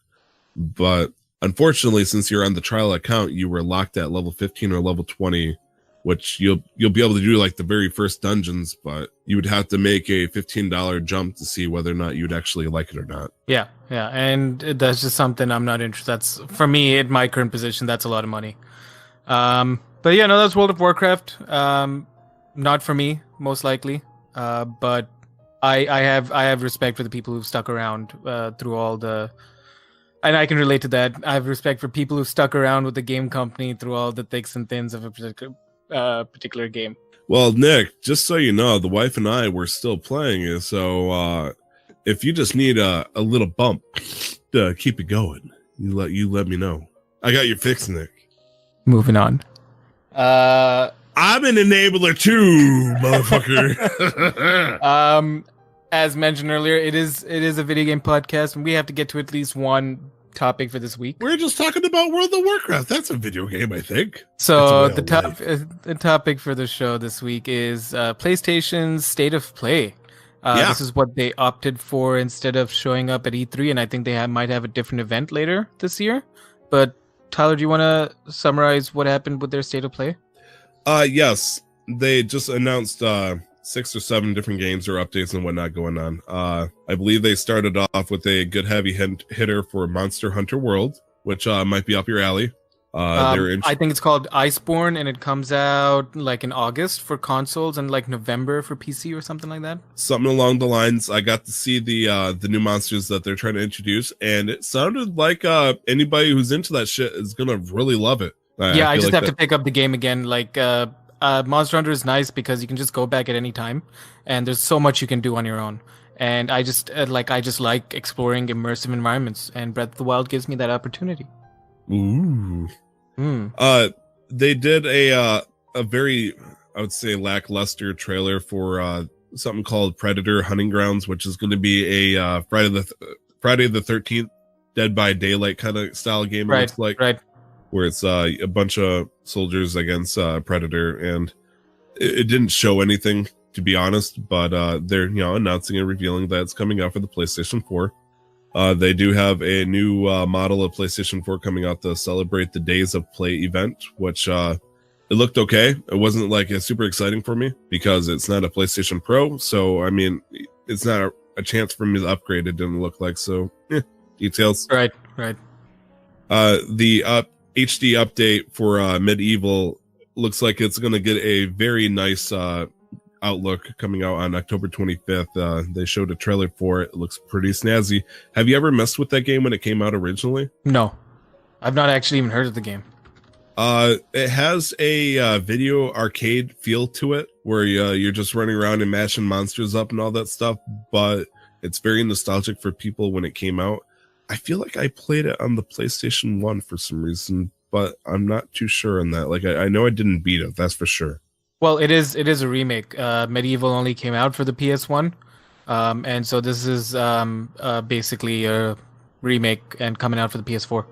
But unfortunately, since you're on the trial account, you were locked at level 15 or level 20, which you'll be able to do like the very first dungeons, but you would have to make a $15 jump to see whether or not you'd actually like it or not. Yeah, and that's just something I'm not interested. That's, for me, in my current position, that's a lot of money. But yeah, no, that's World of Warcraft. Not for me, most likely. But I have respect for the people who've stuck around through all the. And I can relate to that. I have respect for people who stuck around with the game company through all the thicks and thins of a particular game. Well, Nick, just so you know, the wife and I were still playing it. So if you just need a little bump to keep it going, you let me know. I got your fix, Nick. Moving on. I'm an enabler too, motherfucker. As mentioned earlier, it is a video game podcast, and we have to get to at least one topic for this week. We're just talking about World of Warcraft. That's a video game, I think. So the topic for the show this week is PlayStation's State of Play. This is what they opted for instead of showing up at E3, and I think they might have a different event later this year. But Tyler, do you want to summarize what happened with their State of Play? Yes. They just announced 6 or 7 different games or updates and whatnot going on. I believe they started off with a good heavy hitter for Monster Hunter World, which might be up your alley. I think it's called Iceborne, and it comes out like in August for consoles and like November for PC or something like that. Something along the lines. I got to see the new monsters that they're trying to introduce, and it sounded like anybody who's into that shit is gonna really love it. I just have to pick up the game again. Like Monster Hunter is nice because you can just go back at any time, and there's so much you can do on your own. And I just like exploring immersive environments, and Breath of the Wild gives me that opportunity. Ooh. They did a very, I would say, lackluster trailer for something called Predator Hunting Grounds, which is going to be a Friday the 13th Dead by Daylight kind of style game. It looks like, right. Where it's a bunch of soldiers against Predator, and it didn't show anything, to be honest. But they're announcing and revealing that it's coming out for the PlayStation 4. They do have a new model of PlayStation 4 coming out to celebrate the Days of Play event, which it looked okay. It wasn't like super exciting for me because it's not a PlayStation Pro. So, I mean, it's not a chance for me to upgrade. It didn't look like so. Details. Right. The HD update for Medieval looks like it's going to get a very nice outlook coming out on October 25th. They showed a trailer for it. It looks pretty snazzy. Have you ever messed with that game when it came out originally? No, I've not actually even heard of the game. It has a video arcade feel to it, where you're just running around and mashing monsters up and all that stuff, but it's very nostalgic for people when it came out. I feel like I played it on the PlayStation 1 for some reason, but I'm not too sure on that. Like, I know I didn't beat it, that's for sure. Well, it is a remake. Medieval only came out for the PS1, and so this is basically a remake and coming out for the PS4.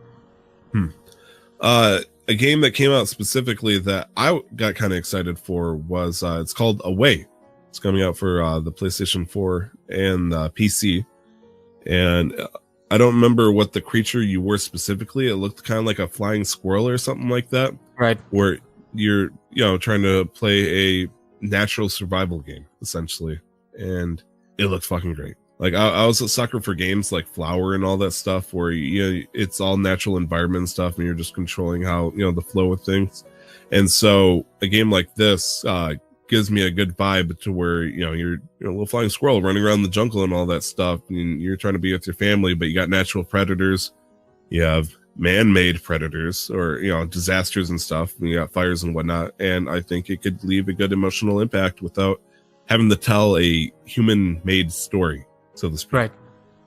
A game that came out specifically that I got kind of excited for was it's called Away. It's coming out for the PlayStation 4 and PC, and I don't remember what the creature you were specifically. It looked kind of like a flying squirrel or something like that. Right. Where you're, trying to play a natural survival game, essentially. And it looked fucking great. Like, I was a sucker for games like Flower and all that stuff, where, it's all natural environment and stuff, and you're just controlling how, the flow of things. And so a game like this gives me a good vibe to where, you're a little flying squirrel running around the jungle and all that stuff. And you're trying to be with your family, but you got natural predators. You have man-made predators or, disasters and stuff. And you got fires and whatnot. And I think it could leave a good emotional impact without having to tell a human-made story, so to speak. Right.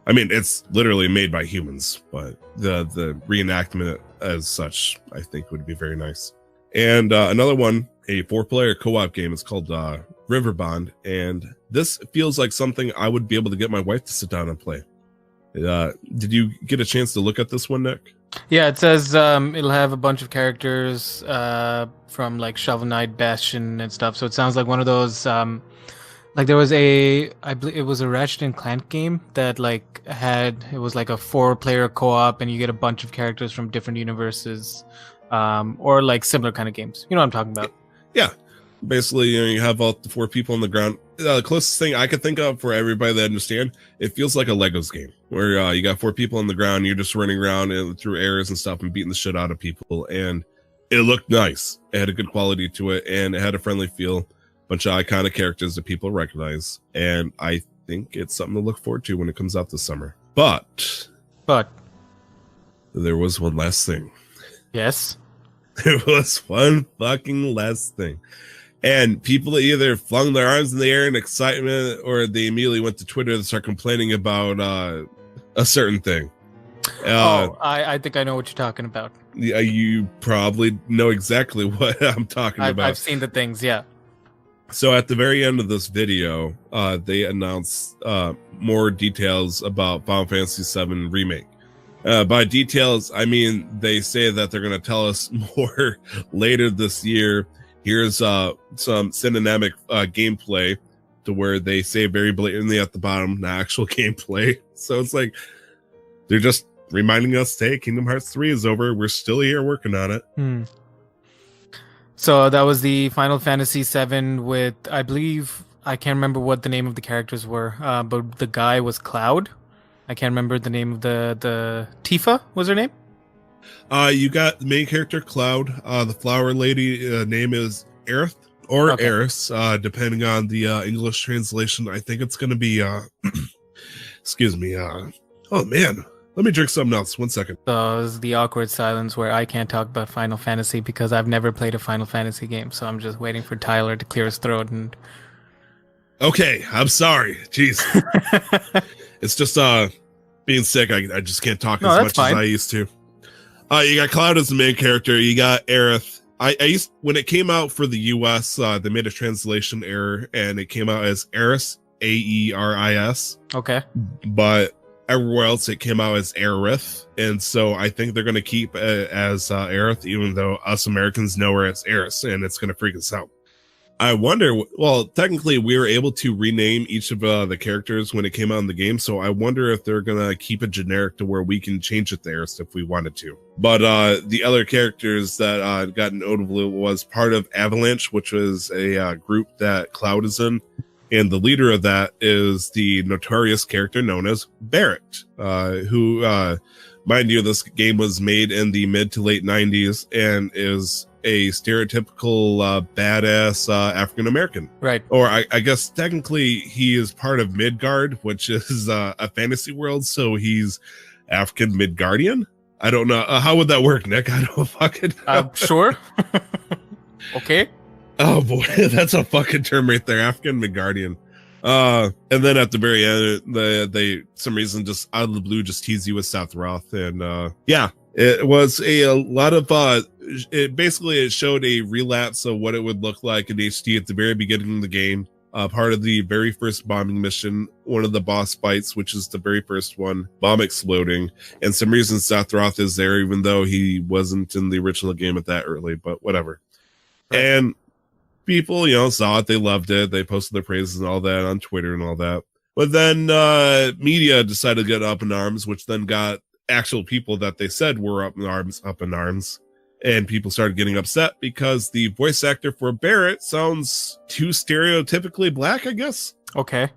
I mean, it's literally made by humans, but the reenactment as such, I think, would be very nice. And another one, a 4-player co-op game. It's called Riverbond, and this feels like something I would be able to get my wife to sit down and play. Did you get a chance to look at this one, Nik? Yeah, it says it'll have a bunch of characters from like Shovel Knight, Bastion, and stuff. So it sounds like one of those. Like there was I believe it was a Ratchet and Clank game that it was like a 4-player co-op, and you get a bunch of characters from different universes, or like similar kind of games. You know what I'm talking about? Yeah, basically, you have all the 4 people on the ground. The closest thing I could think of for everybody that understand, it feels like a Legos game where you got 4 people on the ground, you're just running around through areas and stuff and beating the shit out of people, and it looked nice. It had a good quality to it, and it had a friendly feel. Bunch of iconic characters that people recognize, and I think it's something to look forward to when it comes out this summer. But there was one last thing. Yes. There was one fucking last thing. And people either flung their arms in the air in excitement, or they immediately went to Twitter to start complaining about a certain thing. I think I know what you're talking about. You probably know exactly what I'm talking about. I've seen the things, yeah. So at the very end of this video, they announced more details about Final Fantasy VII Remake. By details, I mean they say that they're going to tell us more later this year. Here's some cinematic gameplay, to where they say very blatantly at the bottom, the actual gameplay. So it's like they're just reminding us, hey, Kingdom Hearts 3 is over. We're still here working on it. So that was the Final Fantasy VII with, I believe, I can't remember what the name of the characters were, but the guy was Cloud. I can't remember the name of the Tifa was her name? You got the main character, Cloud. The flower lady name is Aerith or Eris, depending on the English translation. I think it's going to be, excuse me. Oh, man. Let me drink something else. 1 second. So this is the awkward silence where I can't talk about Final Fantasy because I've never played a Final Fantasy game. So I'm just waiting for Tyler to clear his throat. And okay, I'm sorry. Jeez. It's just being sick. I just can't talk as much as I used to. You got Cloud as the main character. You got Aerith. When it came out for the US, they made a translation error and it came out as Eris, Aeris. Okay. But everywhere else it came out as Aerith, and so I think they're going to keep it as Aerith, even though us Americans know her as Eris, and it's going to freak us out. I wonder, well, technically we were able to rename each of the characters when it came out in the game, so I wonder if they're going to keep it generic to where we can change it to Eris if we wanted to. But the other characters that got notable was part of Avalanche, which was a group that Cloud is in, And the leader of that is the notorious character known as Barret, who, mind you, this game was made in the mid to late 90s and is a stereotypical badass African-American. Right. Or I guess technically he is part of Midgard, which is a fantasy world, so he's African-Midgardian. I don't know. How would that work, Nick? I don't fucking know. Sure. Okay. Oh boy, that's a fucking term right there, African-Midgardian. And then at the very end, they some reason just out of the blue just tease you with Sephiroth, and yeah, it was a lot of it showed a relapse of what it would look like in HD at the very beginning of the game. Part of the very first bombing mission, one of the boss fights, which is the very first one, bomb exploding, and some reason Sephiroth is there, even though he wasn't in the original game at that early, but whatever. Right. And people, saw it, they loved it, they posted their praises and all that on Twitter and all that. But then media decided to get up in arms, which then got actual people that they said were up in arms. And people started getting upset because the voice actor for Barret sounds too stereotypically black, I guess. Okay.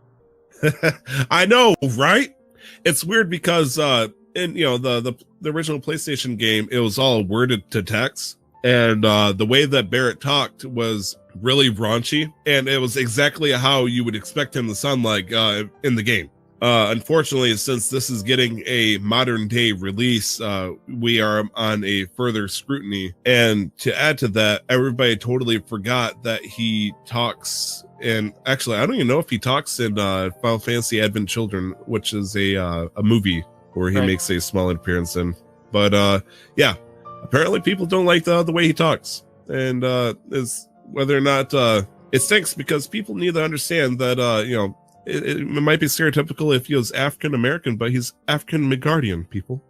I know, right? It's weird because in the original PlayStation game, it was all worded to text. And the way that Barret talked was really raunchy, and it was exactly how you would expect him to sound like in the game. Unfortunately, since this is getting a modern day release, we are on a further scrutiny. And to add to that, everybody totally forgot that he talks. And actually, I don't even know if he talks in Final Fantasy Advent Children, which is a movie where he makes a small appearance in. But yeah, apparently people don't like the way he talks. And is whether or not it stinks, because people need to understand that, it might be stereotypical if he was African-American, but he's African-Midgardian, people.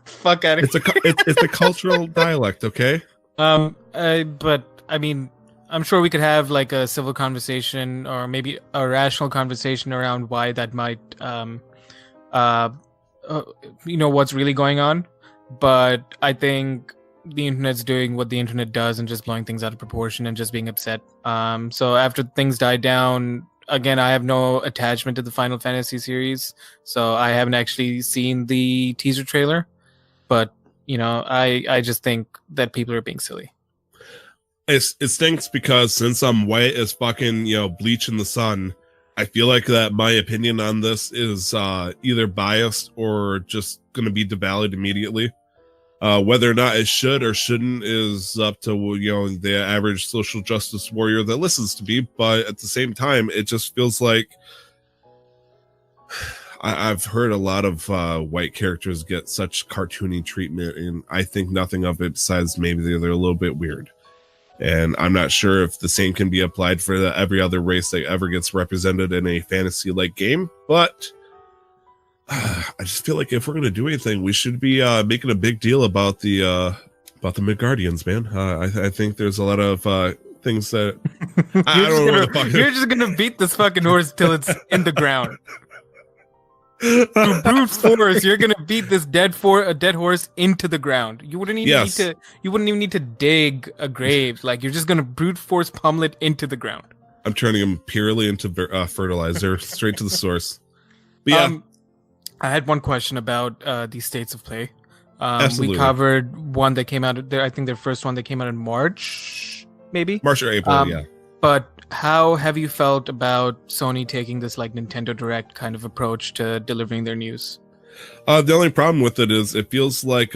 Fuck out of here. It's a cultural dialect, okay? But I mean, I'm sure we could have like a civil conversation, or maybe a rational conversation around why that might, what's really going on. But I think the internet's doing what the internet does and just blowing things out of proportion and just being upset. So after things died down, again, I have no attachment to the Final Fantasy series, so I haven't actually seen the teaser trailer. But I just think that people are being silly. It stinks because since I'm white as fucking bleach in the sun, I feel like that my opinion on this is either biased or just going to be devalued immediately. Whether or not it should or shouldn't is up to the average social justice warrior that listens to me. But at the same time, it just feels like I've heard a lot of white characters get such cartoony treatment, and I think nothing of it besides maybe they're a little bit weird. And I'm not sure if the same can be applied for every other race that ever gets represented in a fantasy-like game, but I just feel like if we're going to do anything, we should be making a big deal about the Midgardians, man. I think there's a lot of things that you're just gonna beat this fucking horse till it's in the ground. Through brute force, you're gonna beat this dead horse into the ground. You wouldn't even need to dig a grave. Like, you're just gonna brute force pummel it into the ground. I'm turning him purely into fertilizer, straight to the source. But yeah. I had one question about the states of play. Absolutely. We covered one that came out there. I think their first one that came out in March, maybe March or April. Yeah. But how have you felt about Sony taking this like Nintendo Direct kind of approach to delivering their news? The only problem with it is it feels like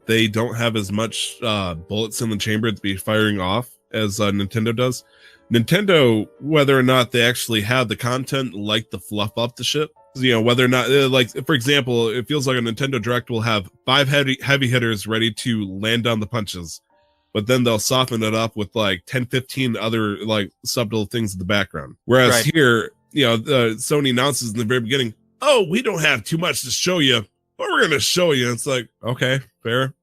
they don't have as much bullets in the chamber to be firing off as Nintendo does. Nintendo, whether or not they actually have the content, like to fluff up the shit. Whether or not, like, for example, it feels like a Nintendo Direct will have 5 heavy hitters ready to land down the punches, but then they'll soften it up with like 10, 15 other like subtle things in the background. Whereas here, Sony announces in the very beginning, oh, we don't have too much to show you, but we're going to show you. It's like, okay, fair.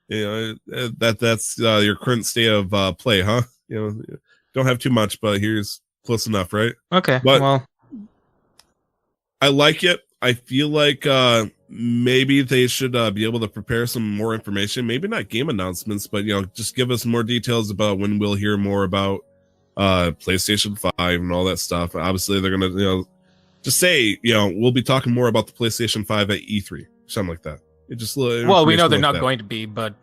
That's your current state of play, huh? Don't have too much, but here's close enough, right? Okay, but, well, I like it. I feel like maybe they should be able to prepare some more information. Maybe not game announcements, but just give us more details about when we'll hear more about PlayStation 5 and all that stuff. Obviously, they're gonna just say we'll be talking more about the PlayStation 5 at E3, something like that. It just well, we know they're not going to be, but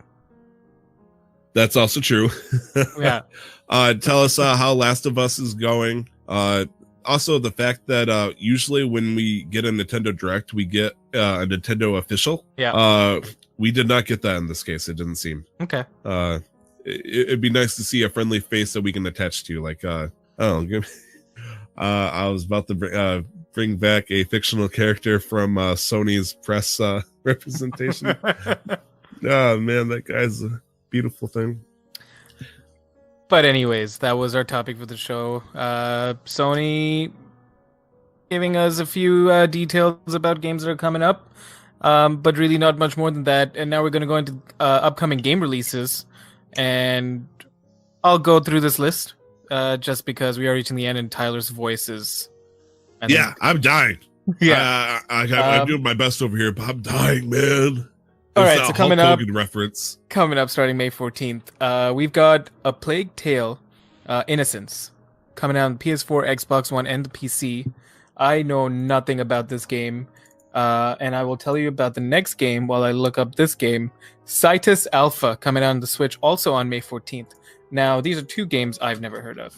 that's also true. Yeah. Tell us how Last of Us is going. Also, the fact that usually when we get a Nintendo Direct, we get a Nintendo official. Yeah. We did not get that in this case. It didn't seem. Okay. It'd be nice to see a friendly face that we can attach to. Like, I don't know. I was about to bring back a fictional character from Sony's press representation. Oh, man, that guy's a beautiful thing. But anyways, that was our topic for the show. Sony giving us a few details about games that are coming up, but really not much more than that. And now we're going to go into upcoming game releases, and I'll go through this list just because we are reaching the end and Tyler's voice is... I'm dying. Yeah. I'm doing my best over here, but I'm dying, man. All right, so coming up, reference. Coming up starting May 14th, we've got A Plague Tale, Innocence, coming out on PS4, Xbox One, and the PC. I know nothing about this game, and I will tell you about the next game while I look up this game. Cytus Alpha, coming out on the Switch, also on May 14th. Now, these are two games I've never heard of.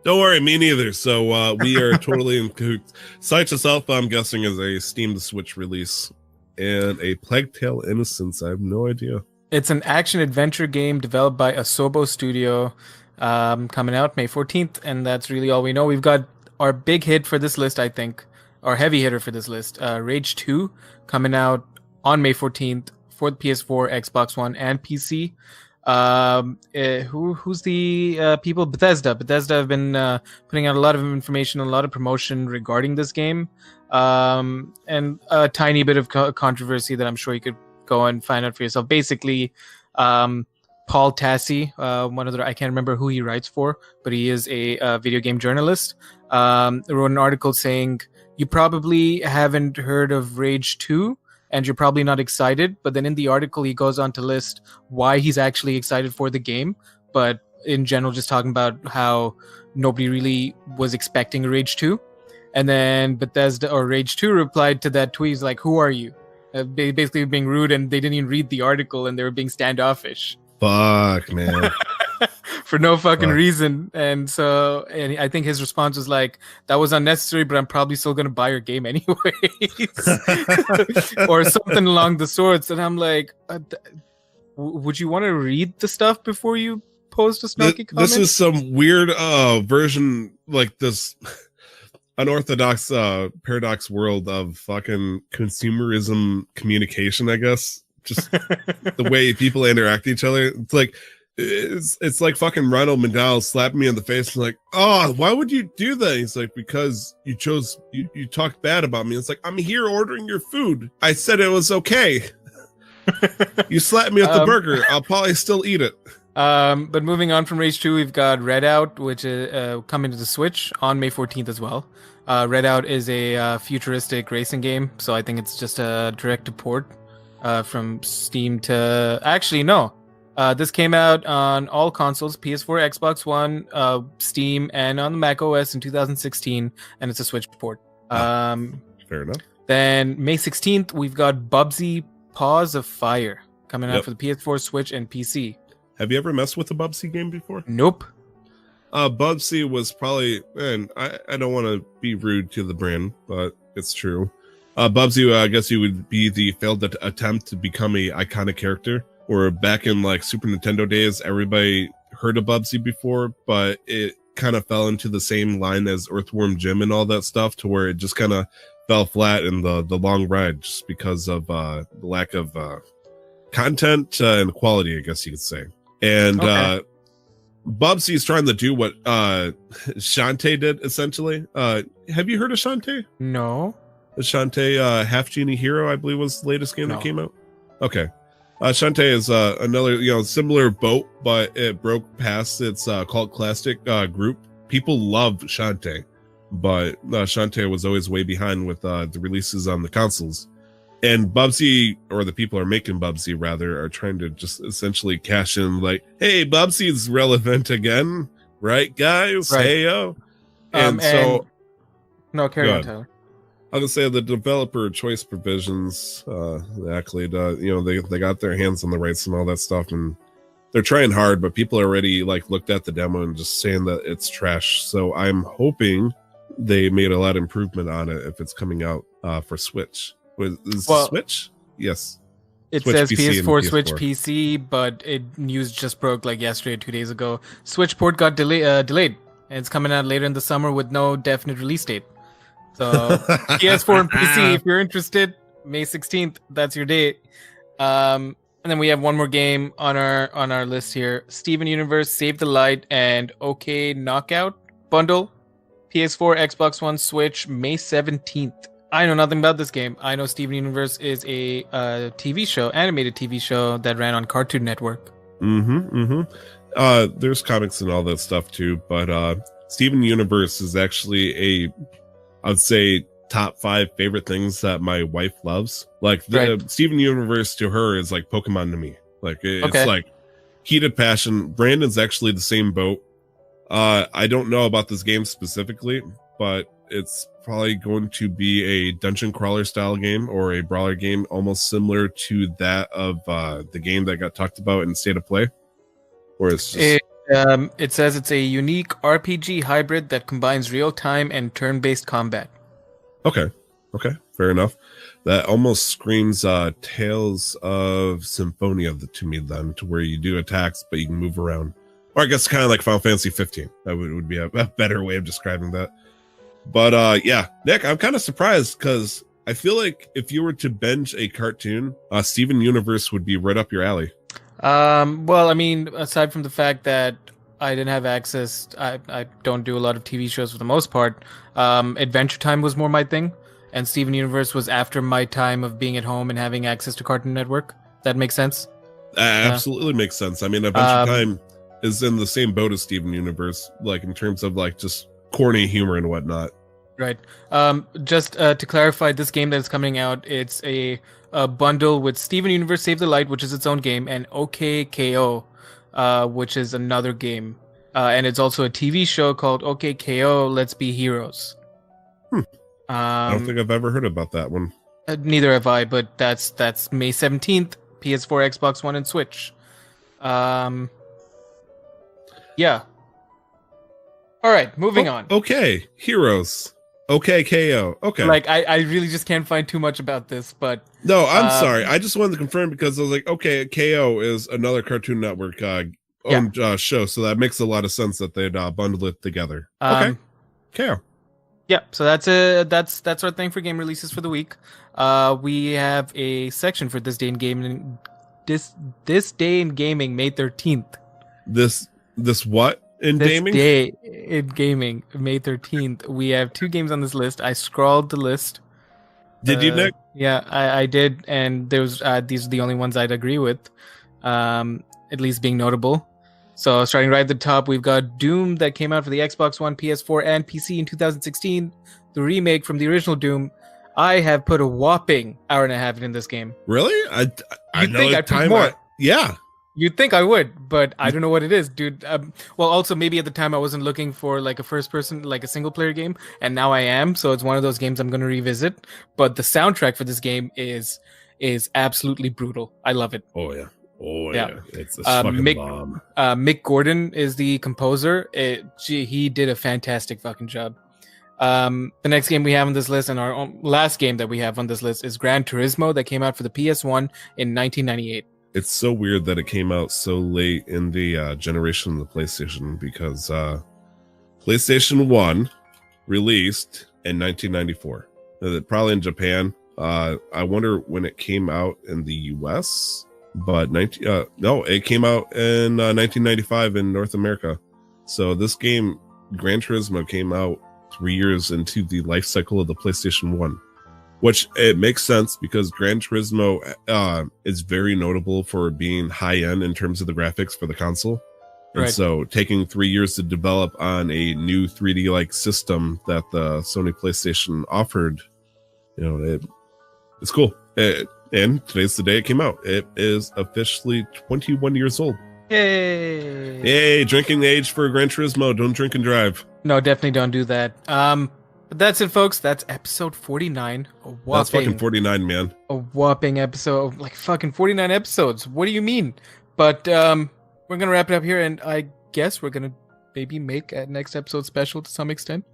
Don't worry, me neither. So we are totally in cahoots. Cytus Alpha, I'm guessing, is a Steam to Switch release. And A Plague Tale Innocence, I have no idea. It's an action-adventure game developed by Asobo Studio, coming out May 14th, and that's really all we know. We've got our big hit for this list, I think, our heavy hitter for this list, Rage 2, coming out on May 14th for the PS4, Xbox One, and PC. Who's the people? Bethesda. Bethesda have been putting out a lot of information, a lot of promotion regarding this game, and a tiny bit of controversy that I'm sure you could go and find out for yourself. Basically, Paul Tassi, one of the, I can't remember who he writes for, but he is a video game journalist, wrote an article saying, you probably haven't heard of Rage 2, and you're probably not excited, but then in the article he goes on to list why he's actually excited for the game, but in general just talking about how nobody really was expecting Rage 2. And then Bethesda or Rage 2 replied to that tweet, like, who are you? Basically being rude, and they didn't even read the article and they were being standoffish. Fuck, man. For no fucking reason. And so, and I think his response was like, that was unnecessary, but I'm probably still going to buy your game anyways. Or something along the sorts. And I'm like, would you want to read the stuff before you post a snarky comment? This is some weird version, like this unorthodox paradox world of fucking consumerism communication, I guess. Just the way people interact with each other. It's like, it's like fucking Ronald McDonald slapping me in the face and like, oh, why would you do that? He's like, because you talked bad about me. It's like, I'm here ordering your food. I said it was okay. You slapped me at the burger. I'll probably still eat it. But moving on from Rage 2, we've got Redout, which is coming to the Switch on May 14th as well. Redout is a futuristic racing game, so I think it's just a direct-to-port from Steam to... Actually, no. This came out on all consoles, PS4, Xbox One, Steam, and on the Mac OS in 2016, and it's a Switch port. Fair enough. Then May 16th, we've got Bubsy Paws of Fire coming out for the PS4, Switch, and PC. Have you ever messed with a Bubsy game before? Nope. Bubsy was probably, and I don't want to be rude to the brand, but it's true. Bubsy, I guess you would be the failed attempt to become a iconic character. Or back in like Super Nintendo days, everybody heard of Bubsy before, but it kind of fell into the same line as Earthworm Jim and all that stuff, to where it just kind of fell flat in the long ride just because of the lack of content and quality, I guess you could say. And Bubsy is trying to do what Shantae did, essentially. Have you heard of Shantae? No. The Shantae Half Genie Hero, I believe, was the latest game that came out. Okay. Shantae is another similar boat, but it broke past its cult classic group. People love Shantae, but Shantae was always way behind with the releases on the consoles. And Bubsy, or the people who are making Bubsy rather, are trying to just essentially cash in like, hey, Bubsy's relevant again. right, guys? Right. Heyo. And no, carry Go on, ahead. Tyler. I was gonna say the developer choice provisions, the accolade, they got their hands on the rights and all that stuff, and they're trying hard, but people already like looked at the demo and just saying that it's trash. So I'm hoping they made a lot of improvement on it if it's coming out for Switch. Switch? Yes. It Switch says PC and PS4, Switch, PS4. PC, but news just broke like yesterday, 2 days ago. Switch port got delayed, and it's coming out later in the summer with no definite release date. So PS4 and PC, if you're interested, May 16th, that's your date. And then we have one more game on our list here: Steven Universe, Save the Light, and OK Knockout bundle. PS4, Xbox One, Switch, May 17th. I know nothing about this game. I know Steven Universe is a TV show, animated TV show that ran on Cartoon Network. There's comics and all that stuff too, but Steven Universe is actually I'd say top 5 favorite things that my wife loves. Like Steven Universe to her is like Pokemon to me. Like it's like heated passion. Brandon's actually the same boat. I don't know about this game specifically, but it's probably going to be a dungeon crawler style game or a brawler game, almost similar to that of the game that got talked about in State of Play. Or it's just... It says it's a unique RPG hybrid that combines real-time and turn-based combat. Okay, fair enough. That almost screams Tales of Symphonia to me then, to where you do attacks, but you can move around. Or I guess kind of like Final Fantasy 15. That would be a better way of describing that. But yeah, Nick, I'm kind of surprised because I feel like if you were to binge a cartoon, Steven Universe would be right up your alley. Well, I mean, aside from the fact that I didn't have access, I don't do a lot of TV shows for the most part. Adventure Time was more my thing, and Steven Universe was after my time of being at home and having access to Cartoon Network. That makes sense? Absolutely makes sense. I mean, Adventure Time is in the same boat as Steven Universe, like in terms of like just corny humor and whatnot. Right. Just to clarify, this game that is coming out, it's a bundle with Steven Universe Save the Light, which is its own game, and OKKO, which is another game. And it's also a TV show called OKKO Let's Be Heroes. I don't think I've ever heard about that one. Neither have I, but that's May 17th, PS4, Xbox One, and Switch. Yeah. All right, moving on. Okay, Heroes. Okay, KO. Okay. Like, I really just can't find too much about this, but... No, I'm sorry. I just wanted to confirm because I was like, okay, KO is another Cartoon Network owned show, so that makes a lot of sense that they'd bundle it together. Okay. KO. Yeah, so that's our thing for game releases for the week. We have a section for this day in gaming. This day in gaming, May 13th. This what? In gaming? This day in gaming, May 13th. We have 2 games on this list. I scrawled the list. Did you, Nick? Yeah, I did, and these are the only ones I'd agree with, at least being notable. So starting right at the top, we've got Doom that came out for the Xbox One, PS4, and PC in 2016. The remake from the original Doom. I have put a whopping hour and a half in this game. Really? I You'd think I'd put more. Yeah. You'd think I would, but I don't know what it is, dude. Well, also maybe at the time I wasn't looking for like a first person, like a single player game, and now I am. So it's one of those games I'm going to revisit. But the soundtrack for this game is absolutely brutal. I love it. Oh yeah. It's a fucking bomb. Mick Gordon is the composer. He did a fantastic fucking job. The next game we have on this list, and our last game that we have on this list, is Gran Turismo that came out for the PS1 in 1998. It's so weird that it came out so late in the generation of the PlayStation, because PlayStation 1 released in 1994. Probably in Japan. I wonder when it came out in the US, but it came out in 1995 in North America. So this game, Gran Turismo, came out 3 years into the life cycle of the PlayStation 1. Which it makes sense because Gran Turismo is very notable for being high-end in terms of the graphics for the console. And Right. So taking 3 years to develop on a new 3D-like system that the Sony PlayStation offered, it's cool. And today's the day it came out. It is officially 21 years old. Yay! Hey, drinking age for Gran Turismo. Don't drink and drive. No, definitely don't do that. But that's it, folks. That's episode 49. That's fucking 49, man. A whopping episode, like fucking 49 episodes. What do you mean? But we're gonna wrap it up here, and I guess we're gonna maybe make a next episode special to some extent.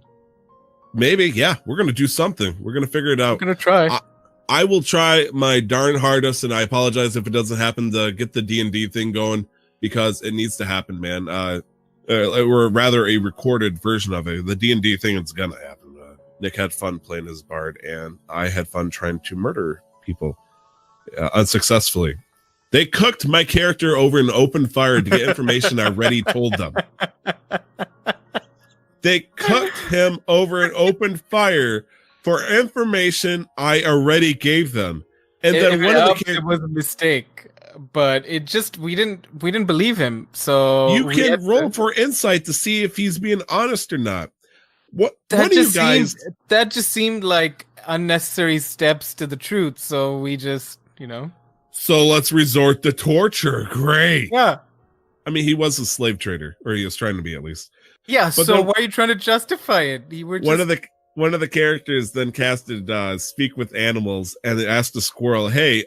Maybe, yeah. We're gonna do something. We're gonna figure it out. We're gonna try. I will try my darn hardest, and I apologize if it doesn't happen to get the D&D thing going, because it needs to happen, man. Or rather, a recorded version of it. The D&D thing is gonna happen. Nik had fun playing as Bard, and I had fun trying to murder people unsuccessfully. They cooked my character over an open fire to get information I already told them. They cooked him over an open fire for information I already gave them. And then one of the it was a mistake, but it just we didn't believe him. So you can roll for insight to see if he's being honest or not. What do you guys? That just seemed like unnecessary steps to the truth. So we just, So let's resort to torture. Great. Yeah. I mean, he was a slave trader, or he was trying to be at least. Yeah. But so why are you trying to justify it? One of the characters then casted speak with animals, and they asked a squirrel, "Hey,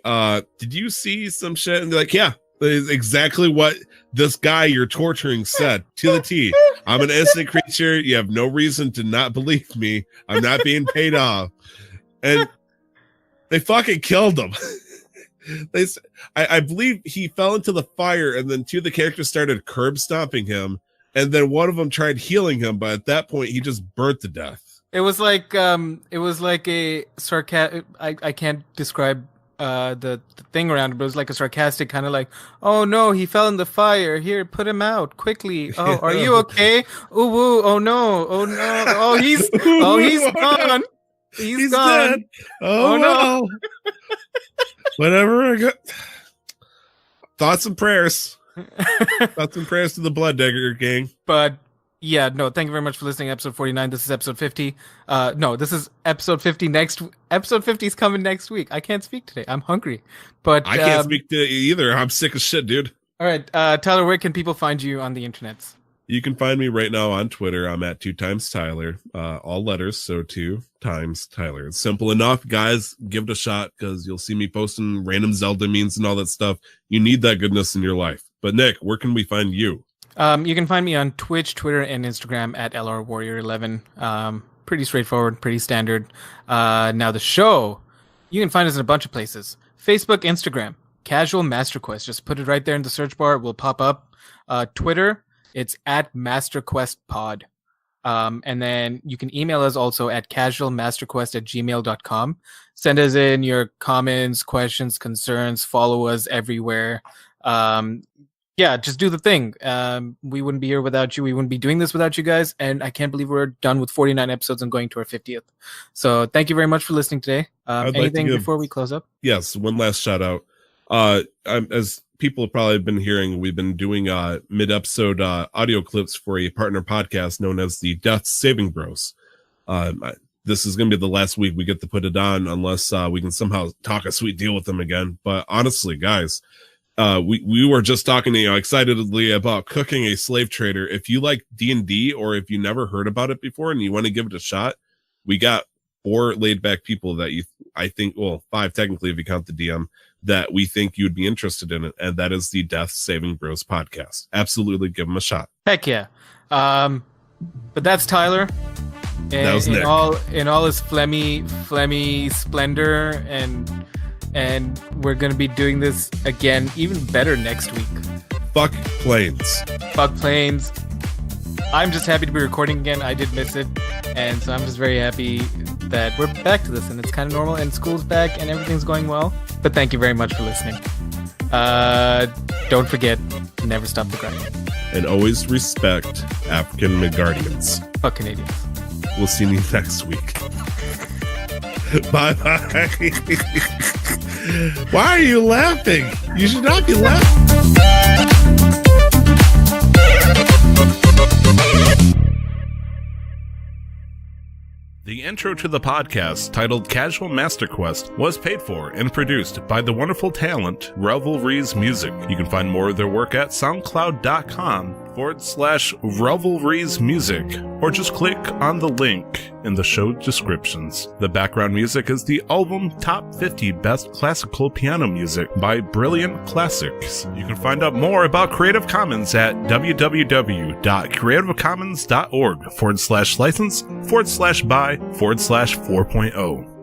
did you see some shit?" And they're like, "Yeah, that's exactly what this guy you're torturing said to the T. I'm an innocent creature. You have no reason to not believe me. I'm not being paid off." And they fucking killed him. I believe he fell into the fire, and then two of the characters started curb stomping him, and then one of them tried healing him, but at that point he just burnt to death. It was like a sarcastic. I can't describe the thing around it, but it was like a sarcastic kind of like, "Oh no, he fell in the fire. Here, put him out quickly. Oh, are you okay? Ooh, woo, oh no, oh he's gone. He's gone. Dead. Oh no. Whatever. I got. Thoughts and prayers. Thoughts and prayers to the Blood Dagger gang. But yeah, no, thank you very much for listening. Episode 49. This is episode 50. No, this is episode 50 episode 50 is coming next week. I can't speak today. I'm hungry. But I can't speak to either. I'm sick as shit, dude. All right, Tyler, where can people find you on the internet? You can find me right now on Twitter. I'm at 2xTyler. All letters, so 2xTyler. It's simple enough, guys. Give it a shot, because you'll see me posting random Zelda memes and all that stuff. You need that goodness in your life. But Nik, where can we find you? You can find me on Twitch, Twitter, and Instagram at LRWarrior11. Pretty straightforward, pretty standard. Now the show, you can find us in a bunch of places. Facebook, Instagram, Casual Master Quest. Just put it right there in the search bar. It will pop up. Twitter, it's at MasterQuestPod. And then you can email us also at casualmasterquest@gmail.com. Send us in your comments, questions, concerns. Follow us everywhere. Yeah, just do the thing. We wouldn't be here without you. We wouldn't be doing this without you guys. And I can't believe we're done with 49 episodes and going to our 50th. So thank you very much for listening today. Anything before we close up? Yes, one last shout out. As people have probably been hearing, we've been doing mid-episode audio clips for a partner podcast known as the Death Saving Bros. This is going to be the last week we get to put it on, unless we can somehow talk a sweet deal with them again. But honestly, guys, we were just talking, excitedly about cooking a slave trader. If you like D&D, or if you never heard about it before and you want to give it a shot, we got 4 laid back people that I think, 5 technically if you count the DM, that we think you'd be interested in it, and that is the Death Saving Bros podcast. Absolutely, give them a shot. Heck yeah. But that's Tyler. That was Nik. In all his phlegmy splendor, and we're gonna be doing this again, even better next week. Fuck planes. Fuck planes. I'm just happy to be recording again. I did miss it, and so I'm just very happy that we're back to this, and it's kind of normal, and school's back, and everything's going well. But thank you very much for listening. Don't forget, never stop the grind. And always respect African-Midgardians. Fuck Canadians. We'll see you next week. Bye-bye. Why are you laughing? You should not be laughing. The intro to the podcast, titled Casual Master Quest, was paid for and produced by the wonderful talent Revelries Music. You can find more of their work at soundcloud.com/Revelries Music, or just click on the link in the show descriptions. The background music is the album Top 50 Best Classical Piano Music by Brilliant Classics. You can find out more about Creative Commons at www.creativecommons.org/license/by/4.0.